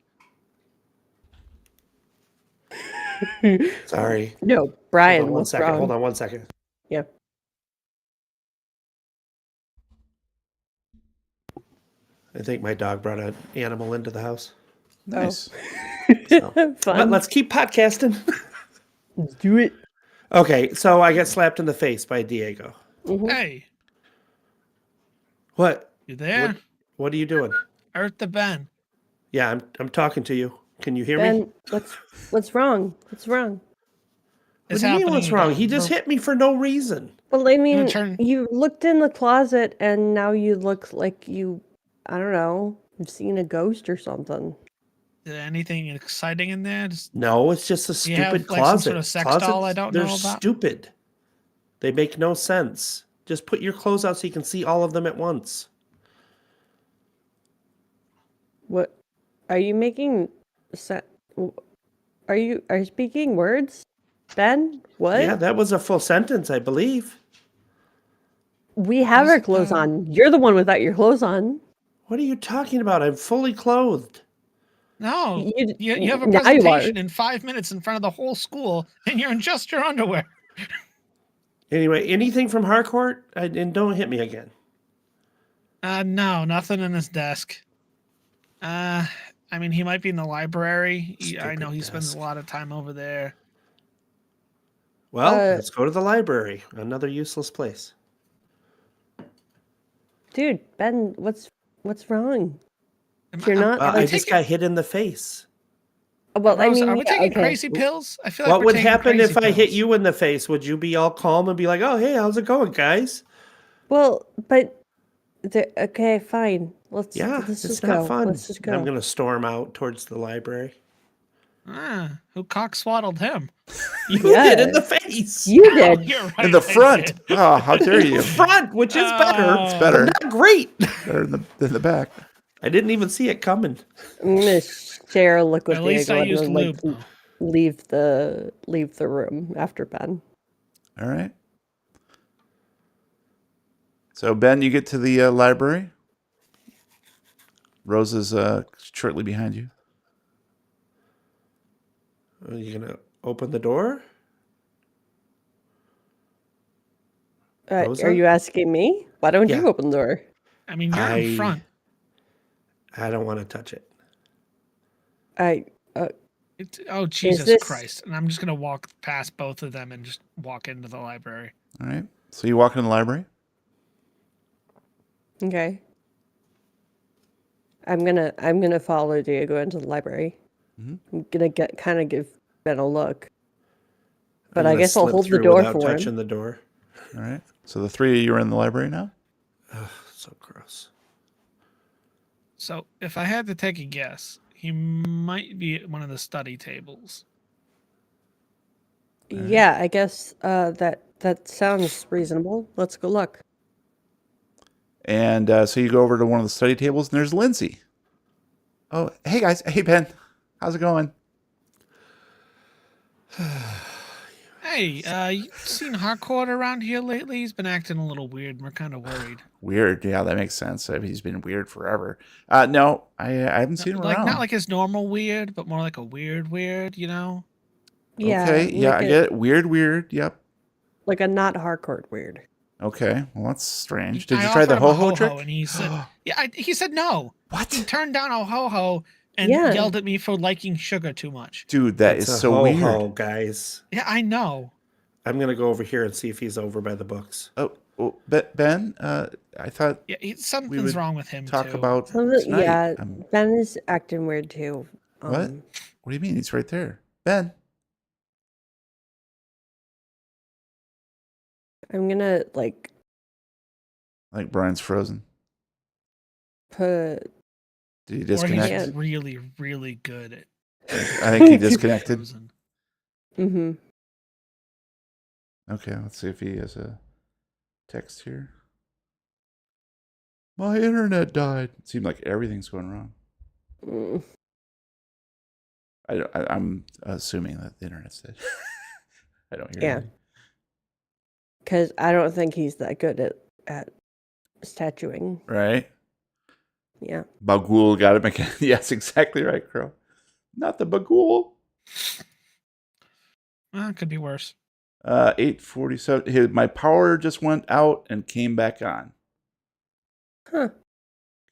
Sorry. No, Brian, Hold on one what's second. wrong? Hold on one second. Yeah. I think my dog brought an animal into the house. nice. So. Fun. Let's keep podcasting. Let's do it. Okay, so I got slapped in the face by Diego. hey, What? you there? What are you doing? Earth the Ben. Yeah, I'm talking to you. Can you hear me? Ben, what's wrong? What's wrong? What It's do you mean happening what's wrong? again. He just hit me for no reason. Well, I mean, turn- you looked in the closet and now you look like you, I don't know, you've seen a ghost or something. Is there anything exciting in there? Just, No, it's just a you have, stupid like, some closet. sort of sex doll I don't they're know about? stupid. They make no sense. Just put your clothes out so you can see all of them at once. What are you making? Are you speaking words, Ben? What? Yeah, that was a full sentence, I believe. We have our clothes on. You're the one without your clothes on. What are you talking about? I'm fully clothed. no. You- You have a now you are. presentation in 5 minutes in front of the whole school, and you're in just your underwear. Anyway, anything from Harcourt? And don't hit me again. No, nothing in his desk. I mean, he might be in the library. I know he spends desk. a lot of time over there. Well, Uh, let's go to the library. Another useless place. Dude, Ben, what's wrong? Am You're I- not. I like, just got hit in the face. well, Rose, I mean, are we yeah, taking okay. crazy pills? I feel like What we're would taking happen if crazy I hit pills. you in the face? Would you be all calm and be like, "Oh, hey, how's it going, guys?" Well, but okay, fine. Let's Yeah, let's it's just not go. fun. Let's just go. I'm gonna storm out towards the library. Who cock-swaddled him? You Yeah. did in the face. You Oh, did. you're right. In the I front. did. Oh, how dare you? Front, which is better. It's Better. Not great. Better than the back. I didn't even see it coming. I'm gonna share a look with At least Diego I and used then, lube. leave the room after Ben. All right. So, Ben, you get to the library. Rose is shortly behind you. Are you gonna open the door? Rosa? Are you asking me? Why don't Yeah. you open the door? I mean, you're in front. I don't want to touch it. Oh, Jesus this- Christ. And I'm just going to walk past both of them and just walk into the library. All right. So you walk in the library. Okay. I'm gonna follow Diego into the library. I'm gonna give Ben a look. But I'm I gonna guess I'll slip hold the through door without for touching him. the door. All right. So the three of you are in the library now. So gross. So if I had to take a guess, he might be at one of the study tables. Yeah, I guess that sounds reasonable. Let's go look. And so you go over to one of the study tables, and there's Lindsay. Oh, hey guys. Hey Ben, how's it going? Hey, you seen Harcourt around here lately? He's been acting a little weird. We're kind of worried. Weird. Yeah, that makes sense. He's been weird forever. No, I haven't seen him around. Not like his normal weird, but more like a weird, you know? Yeah, Okay. Yeah, like I a, get it. Weird. Yep. like a not hardcore weird. Okay. Well, that's strange. Did I you try the offered him a ho-ho trick? And he said, he said no. He What? turned down a ho-ho and Yeah. yelled at me for liking sugar too much. Dude, that It's is a so ho-ho, weird. guys. Yeah, I know. I'm going to go over here and see if he's over by the books. Oh, Ben, I thought Yeah, would something's wrong with him talk too. about Something, tonight. yeah, Ben is acting weird too. What? What do you mean? He's right there. Ben. I'm gonna like Like Brian's frozen. put. Did he Or disconnect? he's really, really good at I think he disconnected. frozen. Mm-hmm. Okay, let's see if he has a text here. My internet died. It seemed like everything's going wrong. Mm. I'm assuming that the internet's dead. I don't hear Yeah. anything. Because I don't think he's that good at statuing. Right? Yeah. Bagul got him again. Yes, exactly right, Crow. Not the Bagul. Well, it could be worse. 8:47. My power just went out and came back on. Huh.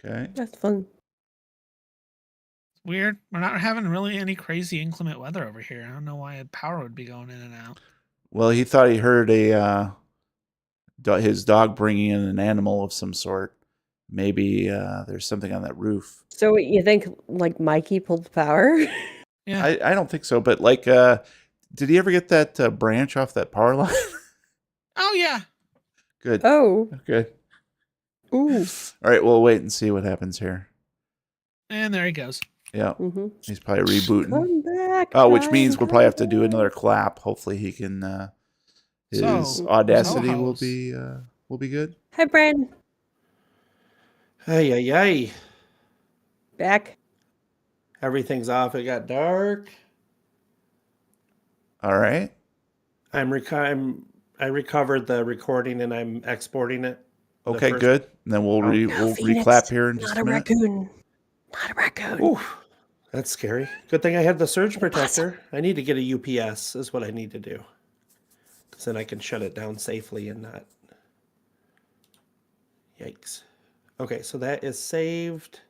Okay. That's fun. Weird. We're not having really any crazy inclement weather over here. I don't know why power would be going in and out. Well, he thought he heard his dog bringing in an animal of some sort. Maybe there's something on that roof. So you think like Mikey pulled the power? Yeah. I don't think so, but like, did he ever get that branch off that power line? Oh yeah. Good. Oh. Good. Ooh. All right, we'll wait and see what happens here. And there he goes. Yeah, Mm-hmm. he's probably rebooting. Come back. Oh, which Brian, means we'll probably have to come do back. another clap. Hopefully, he can. His So, audacity ho-hos. will be good. Hi, Brian. Hey. Back. Everything's off. It got dark. All right. I recovered the recording and I'm exporting it. The Okay, first- good. And then we'll Now, Phoenix, reclap here in just Not a a minute. raccoon. Not a raccoon. Ooh, that's scary. Good thing I had the surge protector. I need to get a UPS is what I need to do. Because then I can shut it down safely and not... Yikes. Okay, so that is saved.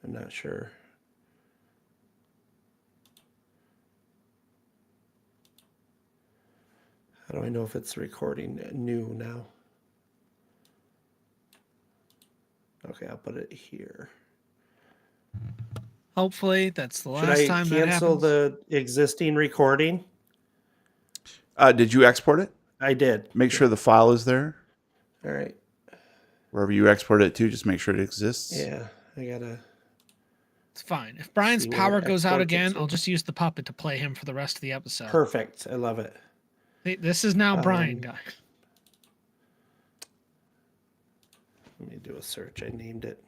I'm not sure. How do I know if it's recording new now? Okay, I'll put it here. Hopefully that's the Should last I time that cancel happens. the existing recording? Did you export it? I did. Make sure the file is there. All right. Wherever you export it to, just make sure it exists. Yeah, I gotta. It's fine. If Brian's See where power to goes out export it again, to. I'll just use the puppet to play him for the rest of the episode. Perfect. I love it. This is now Brian, guys. Let me do a search. I named it.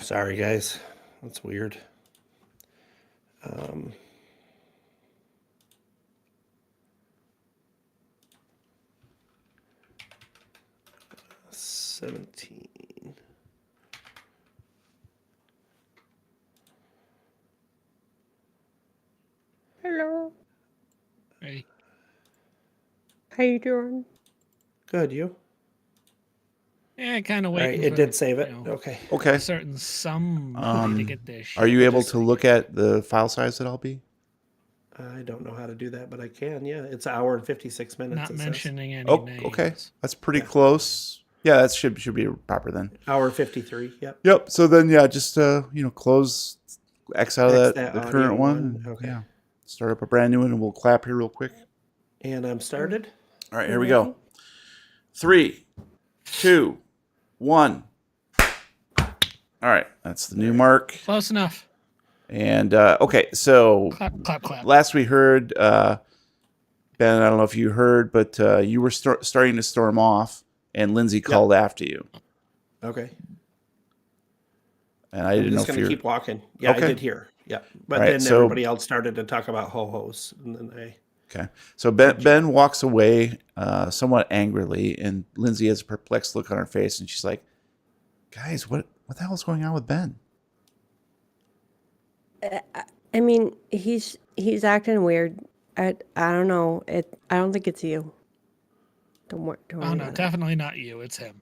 Sorry, guys. That's weird. 17. Hello. Hey. How you doing? Good, you? Yeah, kind of All right, waiting. it for, did save it. you know, Okay. Okay. a certain somebody to get this shit. Are you able Just to like- look at the file size that I'll be? I don't know how to do that, but I can. Yeah, it's an hour and 56 minutes. Not it says. mentioning any Oh, names. okay. That's pretty close. Yeah, that should be proper then. Hour 53. Yep. Yep. So then, yeah, just close X out of X that that the current audio one. one. And, Okay. Yeah. Start up a brand new one, and we'll clap here real quick. And I'm started. All right, here we go. 3, 2, 1. All right, that's the new mark. Close enough. And okay, so Clap, clap, clap. last we heard, Ben, I don't know if you heard, but you were starting to storm off, and Lindsay called after you. Okay. And I I'm didn't know just if going to you're keep walking. Yeah, Okay. I did hear. Yeah. But Right, then so- everybody else started to talk about ho-hos. And then okay. So Ben walks away somewhat angrily, and Lindsay has a perplexed look on her face, and she's like, "Guys, what the hell is going on with Ben?" I mean, he's acting weird. I don't know. I don't think it's you. Don't worry. Oh no, about it. definitely not you. It's him.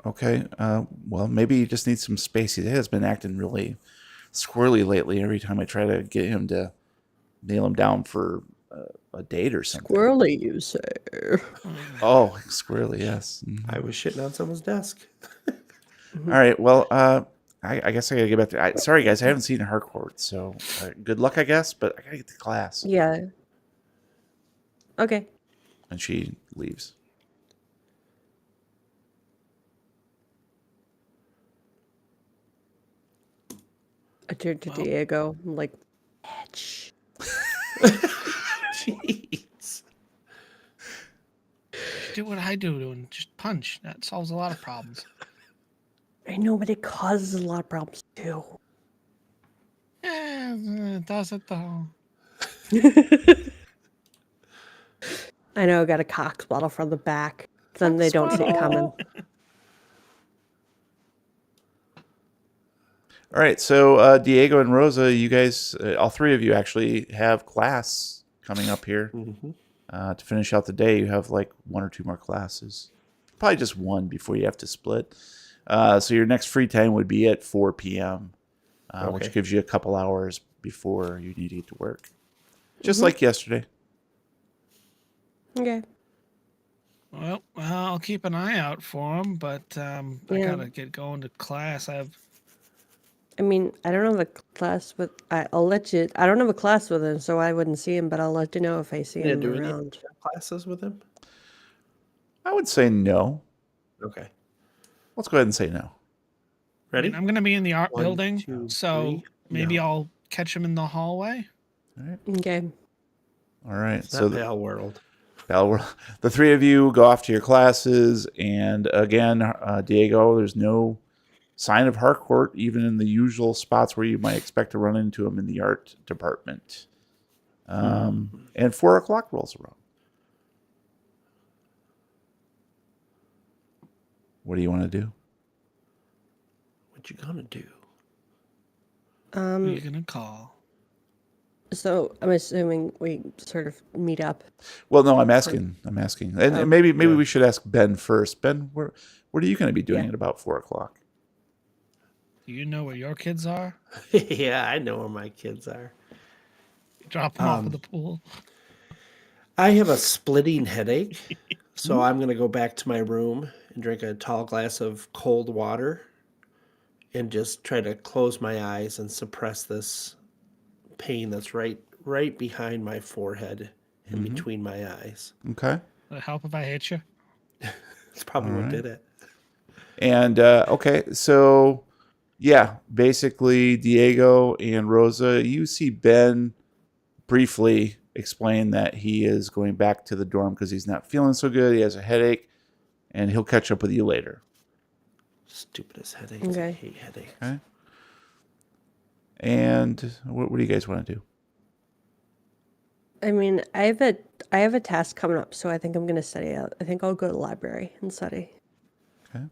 Okay. Well, maybe he just needs some space. He has been acting really squirrely lately. Every time I try to get him to nail him down for a date or something. Squirrely, you say? Oh, squirrely, yes. Mhm. I was shitting on someone's desk. All right. Well, I guess I gotta get back to. Sorry, guys, I haven't seen Harcourt, so good luck, I guess. But I gotta get to class. Yeah. Okay. And she leaves. I turned to Diego. I'm like, bitch. Jeez. Do what I do and just punch. That solves a lot of problems. I know, but it causes a lot of problems too. Does it though? I know. I got a Cox bottle from the back. Then they don't see it coming. All right. So Diego and Rosa, you guys, all three of you actually have class coming up here to finish out the day. You have like one or two more classes, probably just one before you have to split. So your next free time would be at 4 p.m., which gives you a couple hours before you need to get to work. Just like yesterday. Okay. Well, I'll keep an eye out for him, but I gotta get going to class. I mean, I don't have a class with. I'll let you. I don't have a class with him, so I wouldn't see him. But I'll let you know if I see him Do we around. need classes with him? I would say no. Okay. Let's go ahead and say no. Ready? I'm gonna be in the art One, building, two, so three. maybe No. I'll catch him in the hallway. Okay. All right. It's So not Pal World. the three of you go off to your classes, and again, Diego, there's no sign of Harcourt, even in the usual spots where you might expect to run into him in the art department. And 4 o'clock rolls around. What do you want to do? What you gonna do? Who are you gonna call? So I'm assuming we sort of meet up. Well, no, I'm asking, and maybe we should ask Ben first. Ben, what are you going to be doing at about 4 o'clock? Do you know where your kids are? Yeah, I know where my kids are. Drop them off at the pool. I have a splitting headache, so I'm going to go back to my room and drink a tall glass of cold water and just try to close my eyes and suppress this pain that's right behind my forehead and between my eyes. Okay. Would it help if I hit you? That's probably what did it. And okay, so yeah, basically Diego and Rosa, you see Ben briefly explain that he is going back to the dorm because he's not feeling so good. He has a headache, and he'll catch up with you later. Stupidest headaches. Okay. I hate headaches. Okay. And what do you guys want to do? I mean, I have a task coming up, so I think I'm gonna study out. I think I'll go to the library and study. Okay.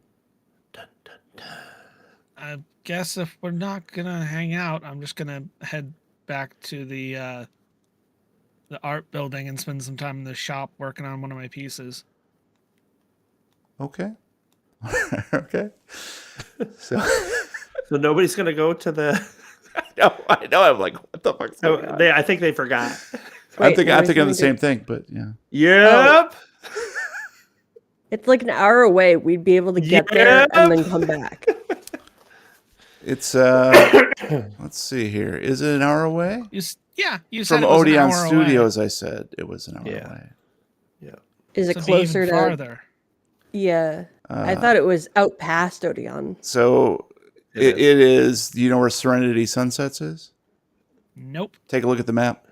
Dun, dun, dun. I guess if we're not gonna hang out, I'm just gonna head back to the art building and spend some time in the shop working on one of my pieces. Okay. Okay. So So nobody's going to go to the... I know. I'm like, what the fuck's going on? I think they forgot. I'm Wait, thinking nobody's of the gonna same thing, but yeah. Yep. It's like an hour away. We'd be able to get there and then come back. It's let's see here. Is it an hour away? You said From it was an Odeon hour Studios, I said it was an hour Yeah. away. Yeah. Is it Away. So be even closer to? farther? Yeah, I thought it was out past Odeon. So It is. Do you know where Serenity Sunsets is? Nope. Take a look at the map.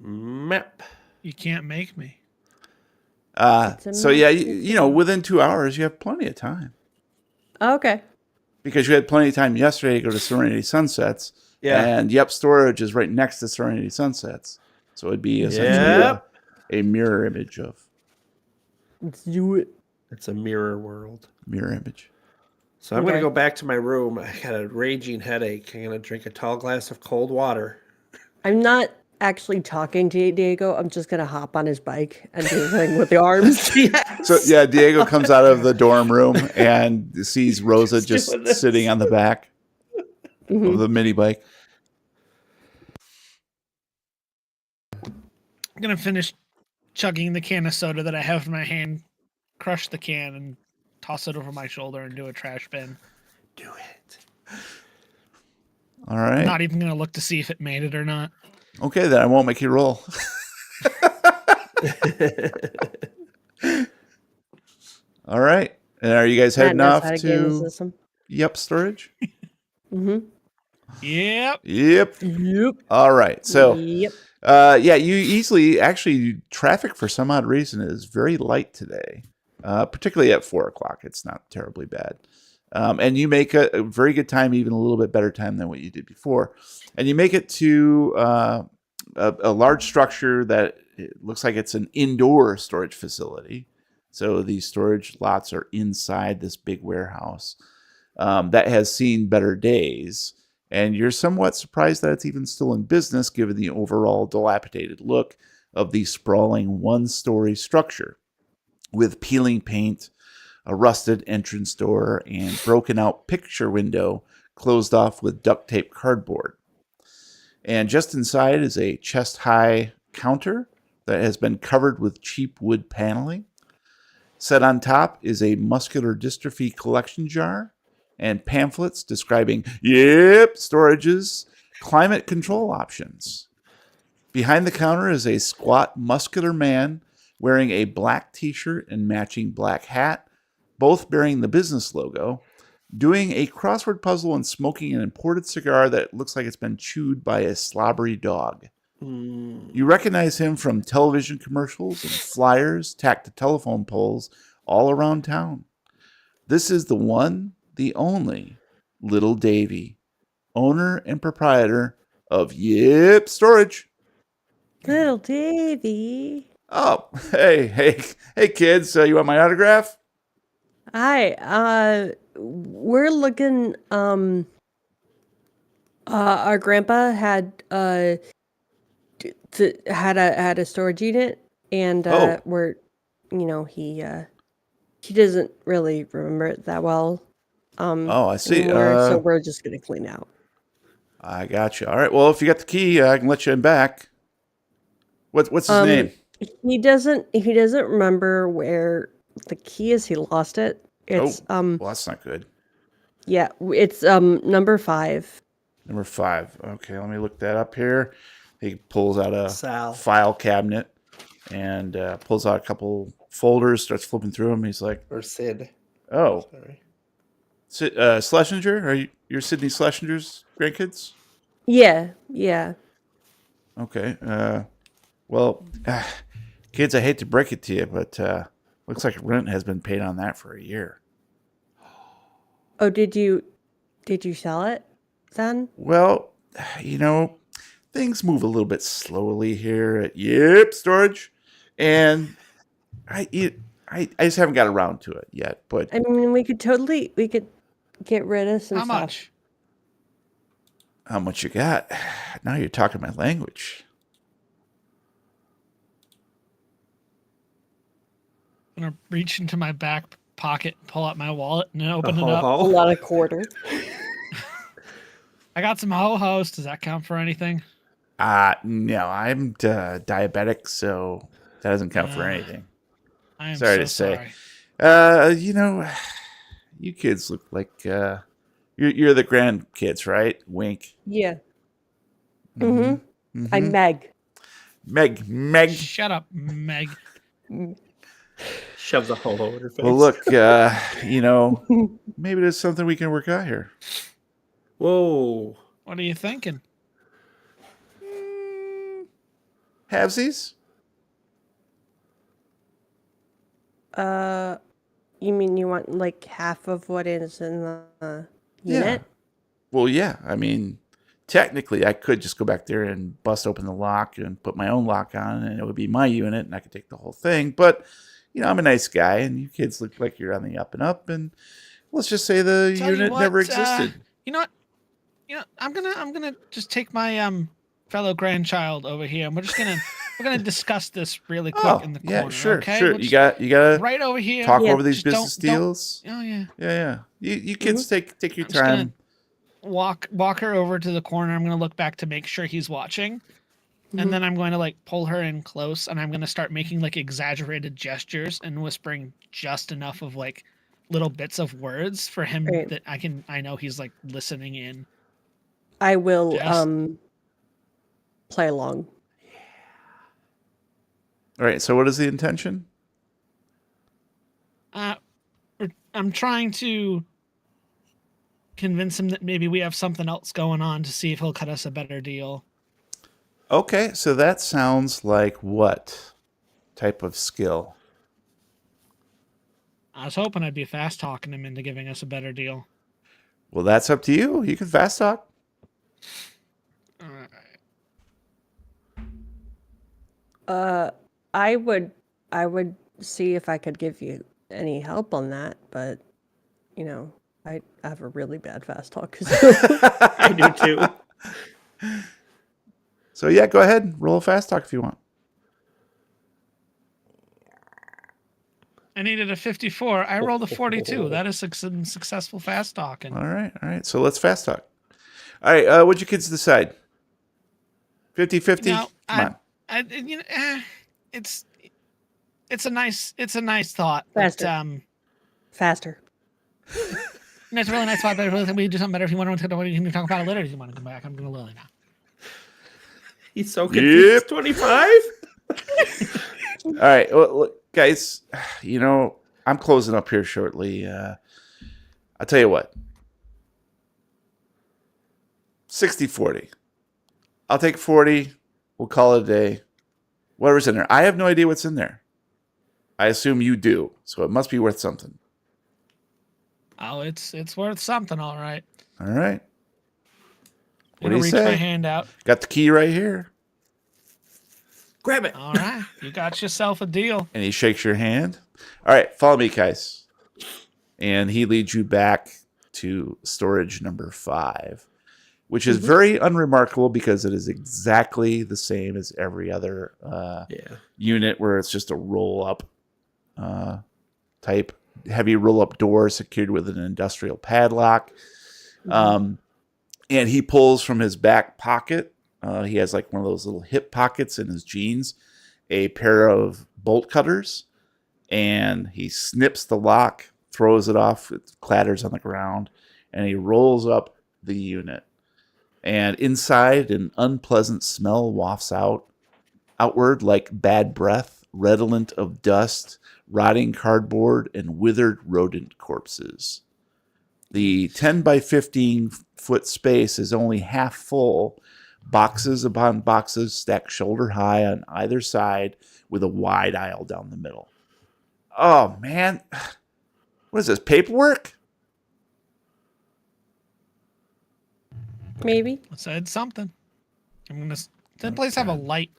Map. You can't make me. So yeah, you know, within 2 hours, you have plenty of time. Okay. Because you had plenty of time yesterday to go to Serenity Sunsets. Yeah. And Yep Storage is right next to Serenity Sunsets. So it'd be essentially Yep. a mirror image of Let's do it. It's a mirror world. mirror image. So I'm going to Okay. go back to my room. I got a raging headache. I'm going to drink a tall glass of cold water. I'm not actually talking to Diego. I'm just gonna hop on his bike and do the thing with the arms. Yes. So yeah, Diego comes out of the dorm room and sees Rosa Just just doing this. sitting on the back of the mini bike. I'm gonna finish chugging the can of soda that I have in my hand, crush the can, and toss it over my shoulder into a trash bin. Do it. All right. Not even gonna look to see if it made it or not. Okay, then I won't make you roll. All right. And are you guys heading off to Yep Storage? Mm-hmm. Yep. Yep. Yep. All right. So, Yep. yeah, you easily actually traffic for some odd reason is very light today, particularly at 4:00. It's not terribly bad. And you make a very good time, even a little bit better time than what you did before. And you make it to a large structure that it looks like it's an indoor storage facility. So these storage lots are inside this big warehouse that has seen better days. And you're somewhat surprised that it's even still in business, given the overall dilapidated look of the sprawling one-story structure with peeling paint, a rusted entrance door, and broken out picture window closed off with duct tape cardboard. And just inside is a chest-high counter that has been covered with cheap wood paneling. Set on top is a muscular dystrophy collection jar and pamphlets describing Yep Storage's climate control options. Behind the counter is a squat, muscular man wearing a black t-shirt and matching black hat, both bearing the business logo, doing a crossword puzzle and smoking an imported cigar that looks like it's been chewed by a slobbery dog. You recognize him from television commercials and flyers tacked to telephone poles all around town. This is the one, the only, Little Davy, owner and proprietor of Yep Storage. Little Davy. Oh, hey, kids, you want my autograph? Hi. We're looking. Our grandpa had had a storage unit, and Oh. we're, he doesn't really remember it that well. Oh, I see. So we're just gonna clean out. I got you. All right. Well, if you got the key, I can let you in back. What's his name? He doesn't remember where the key is. He lost it. It's well, that's not good. yeah, it's number 5. Number 5. Okay, let me look that up here. He pulls out a Sal. file cabinet and pulls out a couple folders, starts flipping through them. He's like, Or Sid. "Oh, Sorry. Schlesinger? Are you're Sidney Schlesinger's grandkids?" Yeah. Okay. Well, kids, I hate to break it to you, but looks like rent has been paid on that for a year. Oh, did you sell it then? Well, things move a little bit slowly here at Yep Storage, and I just haven't got around to it yet. But I mean, we could get rid of some How stuff. much? how much you got? Now you're talking my language. I'm gonna reach into my back pocket, pull out my wallet, and then open it Ho, up. A ho. lot of quarter. I got some ho-hos. Does that count for anything? No, I'm diabetic, so that doesn't count for anything. I am Sorry so to say. sorry. You kids look like you're the grandkids, right? Wink. Yeah. Mm-hmm. I'm Meg. Meg. Shut up, Meg. Shoves a hole over her face. Well, look, maybe there's something we can work out here. Whoa. What are you thinking? Halvesies? You mean you want like half of what is in the unit? Well, yeah. I mean, technically, I could just go back there and bust open the lock and put my own lock on, and it would be my unit, and I could take the whole thing. But, I'm a nice guy, and you kids look like you're on the up and up, and let's just say the Tell you unit what, never existed. You know what? I'm gonna just take my fellow grandchild over here, and we're gonna discuss this really quick in the corner. Yeah, sure, okay? sure. We'll You just- gotta right over here. talk Yeah, over these just don't- business deals. Oh yeah. Yeah. You kids take your I'm just gonna time. walk her over to the corner. I'm gonna look back to make sure he's watching. And then I'm going to like pull her in close, and I'm going to start making like exaggerated gestures and whispering just enough of like little bits of words for him Right. that I know he's like listening in. I will Yes. play along. All right. So, what is the intention? I'm trying to convince him that maybe we have something else going on to see if he'll cut us a better deal. Okay, so that sounds like what type of skill? I was hoping I'd be fast talking him into giving us a better deal. Well, that's up to you. You can fast talk. All right. I would see if I could give you any help on that, but I have a really bad fast talk. I do too. So yeah, go ahead. Roll a fast talk if you want. I needed a 54. I rolled a 42. That is some successful fast talking. All right. So let's fast talk. All right, what'd you kids decide? 50-50? No, Come on. It's a nice thought. Faster. But, Faster. it's a really nice thought. But I really think we can do something better if you want to talk about it later. If you want to come back, I'm going to Lily now. He's so confused. Yep. 25? All right, well, look, guys, I'm closing up here shortly. I'll tell you what. 60-40. I'll take 40. We'll call it a day. Whatever's in there. I have no idea what's in there. I assume you do, so it must be worth something. Oh, it's worth something, all right. All right. What I'm do gonna you reach my say? hand out. Got the key right here. Grab it. All right, you got yourself a deal. And he shakes your hand. All right, follow me, guys. And he leads you back to storage number 5, which is very unremarkable because it is exactly the same as every other unit where it's just a roll-up type heavy roll-up door secured with an industrial padlock. And he pulls from his back pocket. He has like one of those little hip pockets in his jeans, a pair of bolt cutters, and he snips the lock, throws it off, it clatters on the ground, and he rolls up the unit. And inside, an unpleasant smell wafts outward like bad breath, redolent of dust, rotting cardboard, and withered rodent corpses. The 10 by 15 foot space is only half full. Boxes upon boxes stacked shoulder high on either side with a wide aisle down the middle. Oh, man. What is this, paperwork? Maybe. I said something. Does the place have a light?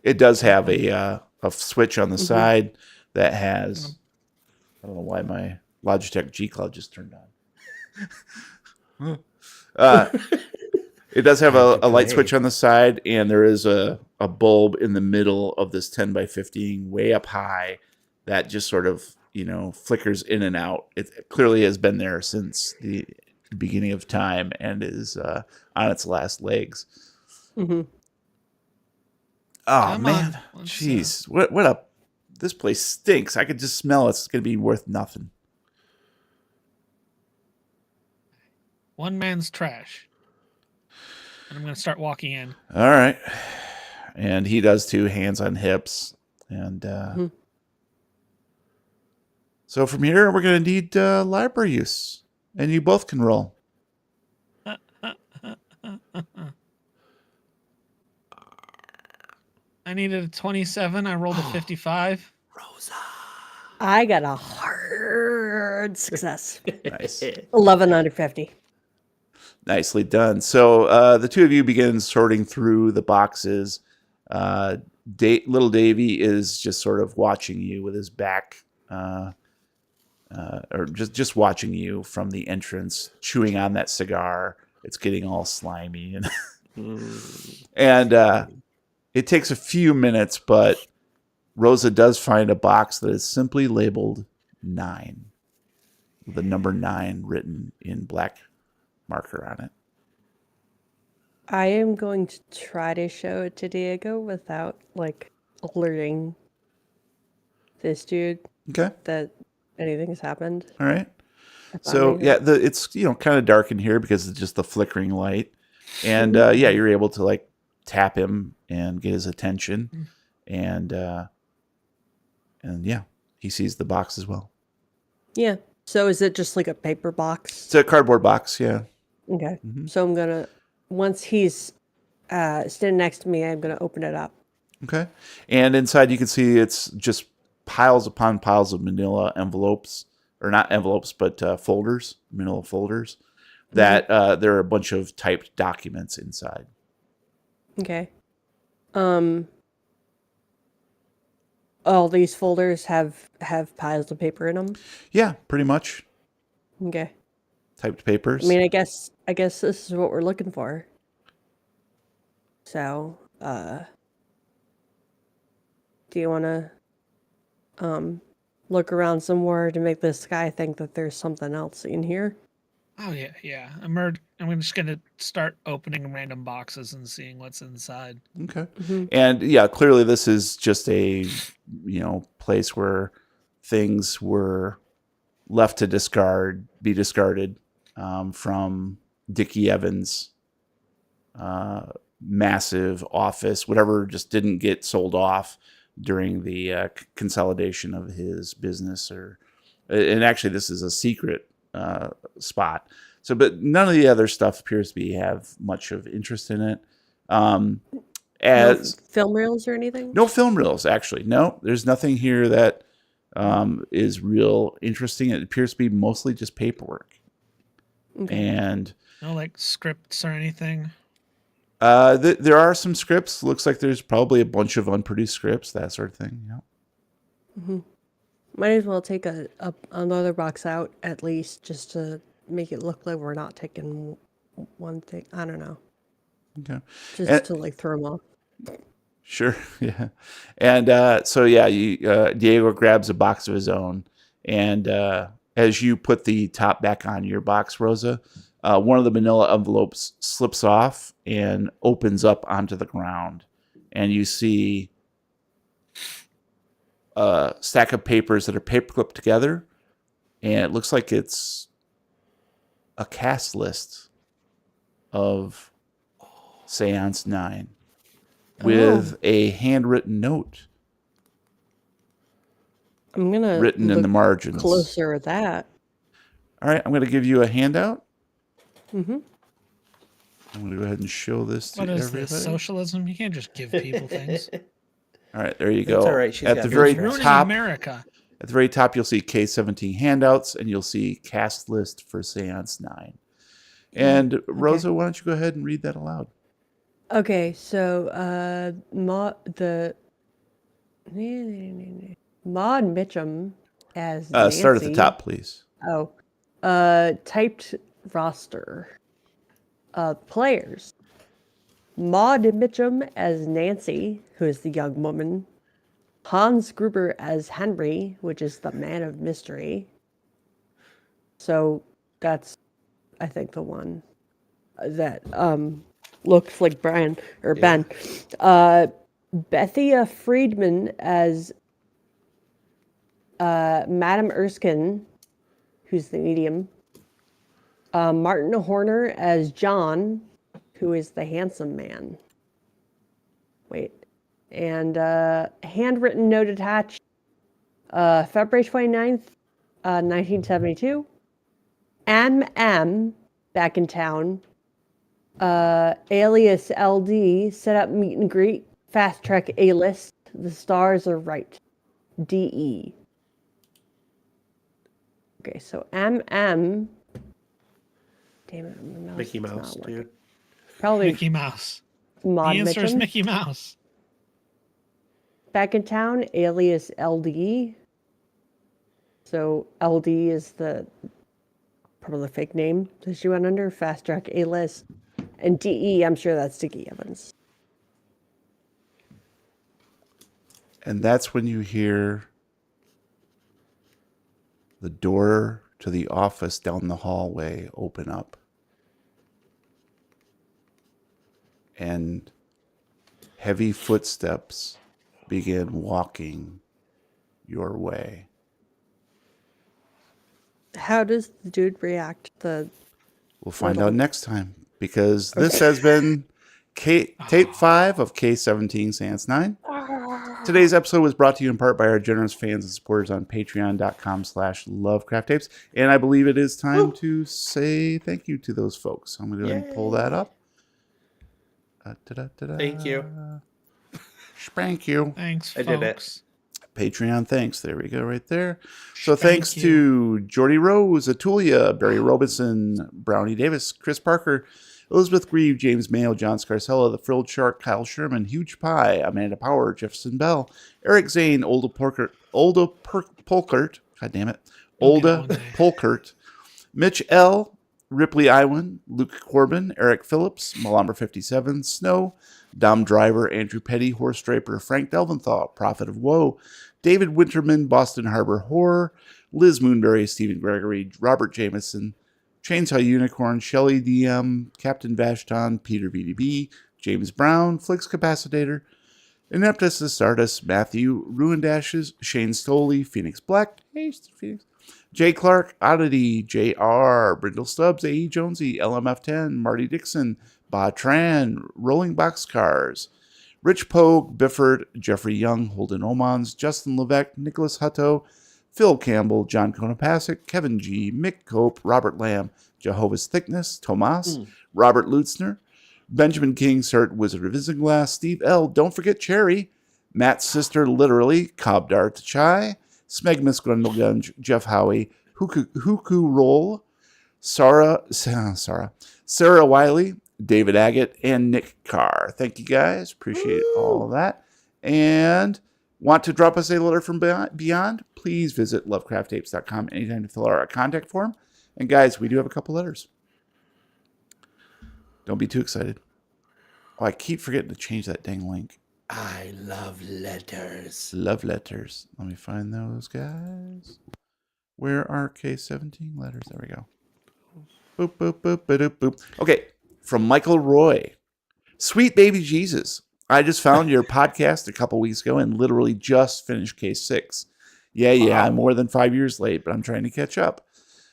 It does have a switch on the side that has... I don't know why my Logitech G Cloud just turned on. It does have a light switch on the side, and there is a bulb in the middle of this 10 by 15 way up high that just sort of, flickers in and out. It clearly has been there since the beginning of time and is on its last legs. Mm-hmm. Oh, Come man. on. Let's, Jeez. What a... This place stinks. I could just smell it's going to be worth nothing. One man's trash. And I'm going to start walking in. All right. And he does too, hands on hips. And So from here, we're going to need library use. And you both can roll. I needed a 27. I rolled a 55. I got a hard success. Nice. 11 out of 50. Nicely done. So the two of you begin sorting through the boxes. Little Davy is just sort of watching you with his back, or just watching you from the entrance, chewing on that cigar. It's getting all slimy, and it takes a few minutes, but Rosa does find a box that is simply labeled 9, with the number 9 written in black marker on it. I am going to try to show it to Diego without, like, alerting this dude Okay. that anything has happened. All right. if that So makes yeah, sense. it's kind of dark in here because it's just the flickering light, and yeah, you're able to like tap him and get his attention, and yeah, he sees the box as well. Yeah. So is it just like a paper box? It's a cardboard box. Yeah. Okay. So I'm gonna, once he's standing next to me, I'm gonna open it up. Okay. And inside you can see it's just piles upon piles of manila envelopes, or not envelopes, but folders, manila folders, that there are a bunch of typed documents inside. Okay. All these folders have piles of paper in them. Yeah, pretty much. Okay. Typed papers. I mean, I guess this is what we're looking for. So, do you want to look around some more to make this guy think that there's something else in here? Oh yeah. I'm just gonna start opening random boxes and seeing what's inside. Okay. And yeah, clearly this is just a, place where things were left to be discarded from Dickie Evans' massive office, whatever just didn't get sold off during the consolidation of his business, and actually this is a secret spot. So, but none of the other stuff appears to have much of interest in it. No film reels or anything? No film reels, actually. No, there's nothing here that is real interesting. It appears to be mostly just paperwork. Okay. And No like scripts or anything. there are some scripts. Looks like there's probably a bunch of unproduced scripts, that sort of thing. Yeah. Might as well take another box out at least, just to make it look like we're not taking one thing. I don't know. Okay. Just to like throw them off. Sure. Yeah. And so yeah, Diego grabs a box of his own, and as you put the top back on your box, Rosa, one of the manila envelopes slips off and opens up onto the ground, and you see a stack of papers that are paperclipped together, and it looks like it's a cast list of Seance 9 with a handwritten note I'm gonna written in the look margins. closer at that. All right, I'm going to give you a handout. I'm going to go ahead and show this to What is everybody. this? Socialism? You can't just give people things. All right, there you go. That's all right, she's At got the good very friends. Ruining top, America. at the very top, you'll see K17 handouts, and you'll see cast list for Seance 9. And Rosa, why don't you go ahead and read that aloud? Okay, so Maud Mitchum as Nancy. Start at the top, please. Oh, typed roster. Players. Maud Mitchum as Nancy, who is the young woman. Hans Gruber as Henry, which is the man of mystery. So that's, I think, the one that looks like Brian or Ben. Bethia Friedman as Madame Erskine, who's the medium. Martin Horner as John, who is the handsome man. Wait. And handwritten note attached. February 29th, 1972. MM, back in town. Alias LD, set up meet and greet. Fast Track A-list. The stars are right. DE. Okay, so MM. Damn it, my mouse Mickey is not Mouse, working. dude. Probably Mickey Mouse. Mod The answer is Mitchum. Mickey Mouse. Back in town, alias LD. So LD is the probably the fake name that she went under. Fast Track A-list. And DE, I'm sure that's Dickie Evans. And that's when you hear the door to the office down the hallway open up. And heavy footsteps begin walking your way. How does the dude react? We'll find out next time, because this has been tape 5 of K17 SÉANCE 9. Today's episode was brought to you in part by our generous fans and supporters on patreon.com/Lovecraft Tapes. And I believe it is time to say thank you to those folks. I'm going to go ahead and pull that up. Thank you. Spank you. Thanks, I did it. folks. Patreon thanks. There we go, right there. So Thank thanks you. to Jordy Rose, Atulia, Barry Robinson, Brownie Davis, Chris Parker, Elizabeth Grieve, James Mayo, John Scarcella, The Frilled Shark, Kyle Sherman, Huge Pie, Amanda Power, Jefferson Bell, Eric Zane, Olda Polkert, God damn it, You'll get it Olda one day. Polkert, Mitch L., Ripley Iwan, Luke Corbin, Eric Phillips, Malumber 57, Snow, Dom Driver, Andrew Petty, Horse Draper, Frank Delventhal, Prophet of Woe, David Winterman, Boston Harbor Horror, Liz Moonberry, Stephen Gregory, Robert Jameson, Chainsaw Unicorn, Shelley DM, Captain Vashton, Peter VDB, James Brown, Flix Capacitator, Ineptus the Stardust, Matthew, Ruined Ashes, Shane Stoley, Phoenix Black, hey, Phoenix, Jay Clark, Oddity, JR, Brindle Stubbs, A.E. Jonesy, LMF10, Marty Dixon, Ba Tran, Rolling Boxcars, Rich Pogue, Bifford, Jeffrey Young, Holden Omans, Justin Levesque, Nicholas Hutto, Phil Campbell, John Konopasek, Kevin G., Mick Cope, Robert Lamb, Jehovah's Thickness, Tomas, Robert Lutzner, Benjamin King, Sart Wizard of Isinglass, Steve L., Don't Forget Cherry, Matt's Sister Literally, Cobb Dart Chai, Smegmas Grundlegunge, Jeff Howie, Huku Roll, Sarah Wiley, David Agate, and Nick Carr. Thank you guys. Appreciate all of that. And want to drop us a letter from beyond? Please visit lovecrafttapes.com anytime to fill out our contact form. And guys, we do have a couple letters. Don't be too excited. Oh, I keep forgetting to change that dang link. I love letters. Love letters. Let me find those guys. Where are K17 letters? There we go. Boop, boop, boop, boop, boop. Okay, from Michael Roy. Sweet baby Jesus. I just found your podcast a couple weeks ago and literally just finished case 6. Yeah, I'm more than 5 years late, but I'm trying to catch up.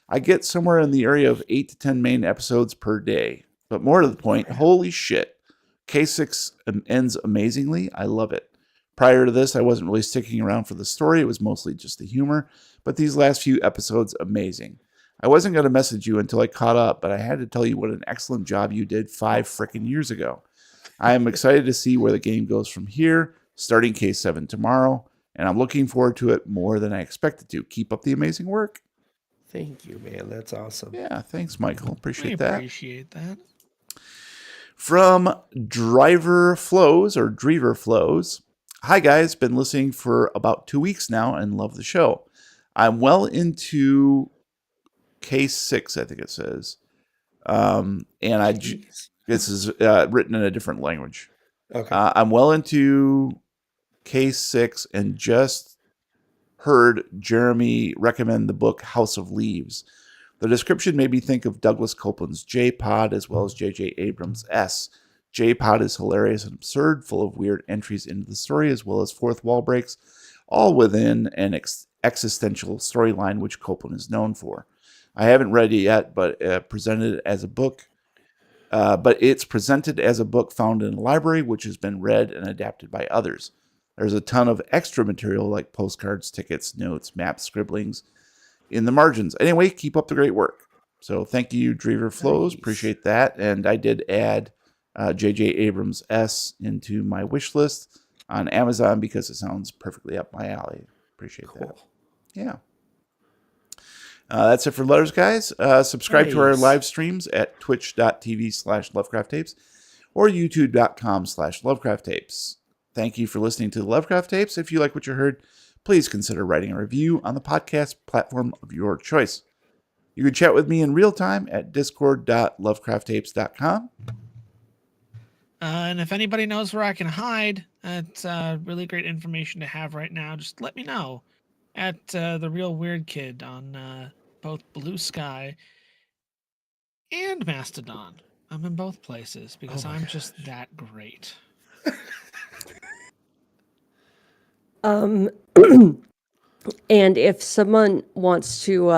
I get somewhere in the area of 8 to 10 main episodes per day. But more to the point, holy shit. Case 6 ends amazingly. I love it. Prior to this, I wasn't really sticking around for the story. It was mostly just the humor. But these last few episodes, amazing. I wasn't going to message you until I caught up, but I had to tell you what an excellent job you did 5 frickin' years ago. I am excited to see where the game goes from here, starting Case 7 tomorrow, and I'm looking forward to it more than I expected to. Keep up the amazing work. Thank you, man. That's awesome. Yeah, thanks, Michael. I Appreciate that. appreciate that. From Driver Flows. Hi, guys. Been listening for about 2 weeks now and love the show. I'm well into Case 6, I think it says. And this is written in a different language. Okay. I'm well into Case 6 and just heard Jeremy recommend the book House of Leaves. The description made me think of Douglas Copeland's J-Pod as well as J.J. Abrams' S. J-Pod is hilarious and absurd, full of weird entries into the story as well as fourth wall breaks, all within an existential storyline which Copeland is known for. I haven't read it yet, but it's presented as a book found in a library which has been read and adapted by others. There's a ton of extra material like postcards, tickets, notes, maps, scribblings. in the margins. Anyway, keep up the great work. So thank you, Drever Flows. Nice. Appreciate that. And I did add J.J. Abrams S into my wish list on Amazon because it sounds perfectly up my alley. Appreciate that. Cool. Yeah. That's it for letters, guys. Subscribe to our Nice. live streams at twitch.tv/Lovecraft Tapes or youtube.com/Lovecraft Tapes. Thank you for listening to the Lovecraft Tapes. If you like what you heard, please consider writing a review on the podcast platform of your choice. You can chat with me in real time at discord.lovecrafttapes.com. And if anybody knows where I can hide, that's really great information to have right now. Just let me know at The Real Weird Kid on both Blue Sky and Mastodon. I'm in both places because I'm just that great. And if someone wants to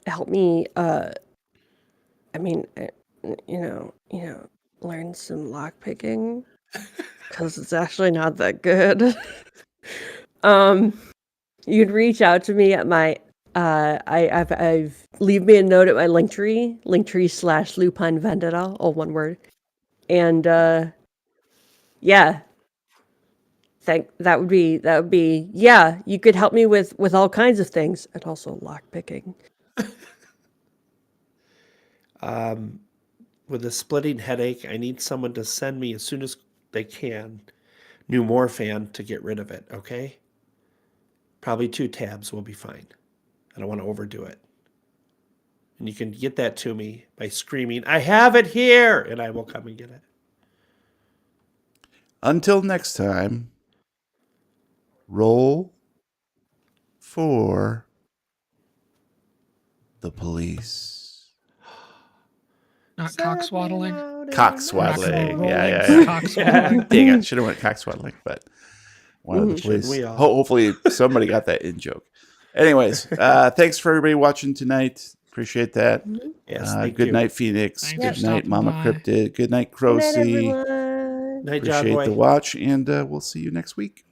help me, learn some lock picking, because it's actually not that good. You'd reach out to me at my I've leave me a note at my linktree/Lupine Vendetta, all one word. And yeah. That would be yeah, you could help me with all kinds of things, and also lock picking. With a splitting headache, I need someone to send me as soon as they can new Morphan to get rid of it, okay? Probably 2 tabs will be fine. I don't want to overdo it. And you can get that to me by screaming, "I have it here!" and I will come and get it. Until next time, roll for the police. Not cockswaddling. Cockswaddling. Yeah. Cockswaddling. Dang it. Should have went cockswaddling, but one of the Shouldn't police. we all? Hopefully somebody got that in joke. Anyways, thanks for everybody watching tonight. Appreciate that. Yes, thank Good you. night, Phoenix. Thanks Good for night, stopping Mama by. Cryptid. Good night, Good night, Crocy. everyone. Night, John Appreciate Boy. the watch, and we'll see you next week.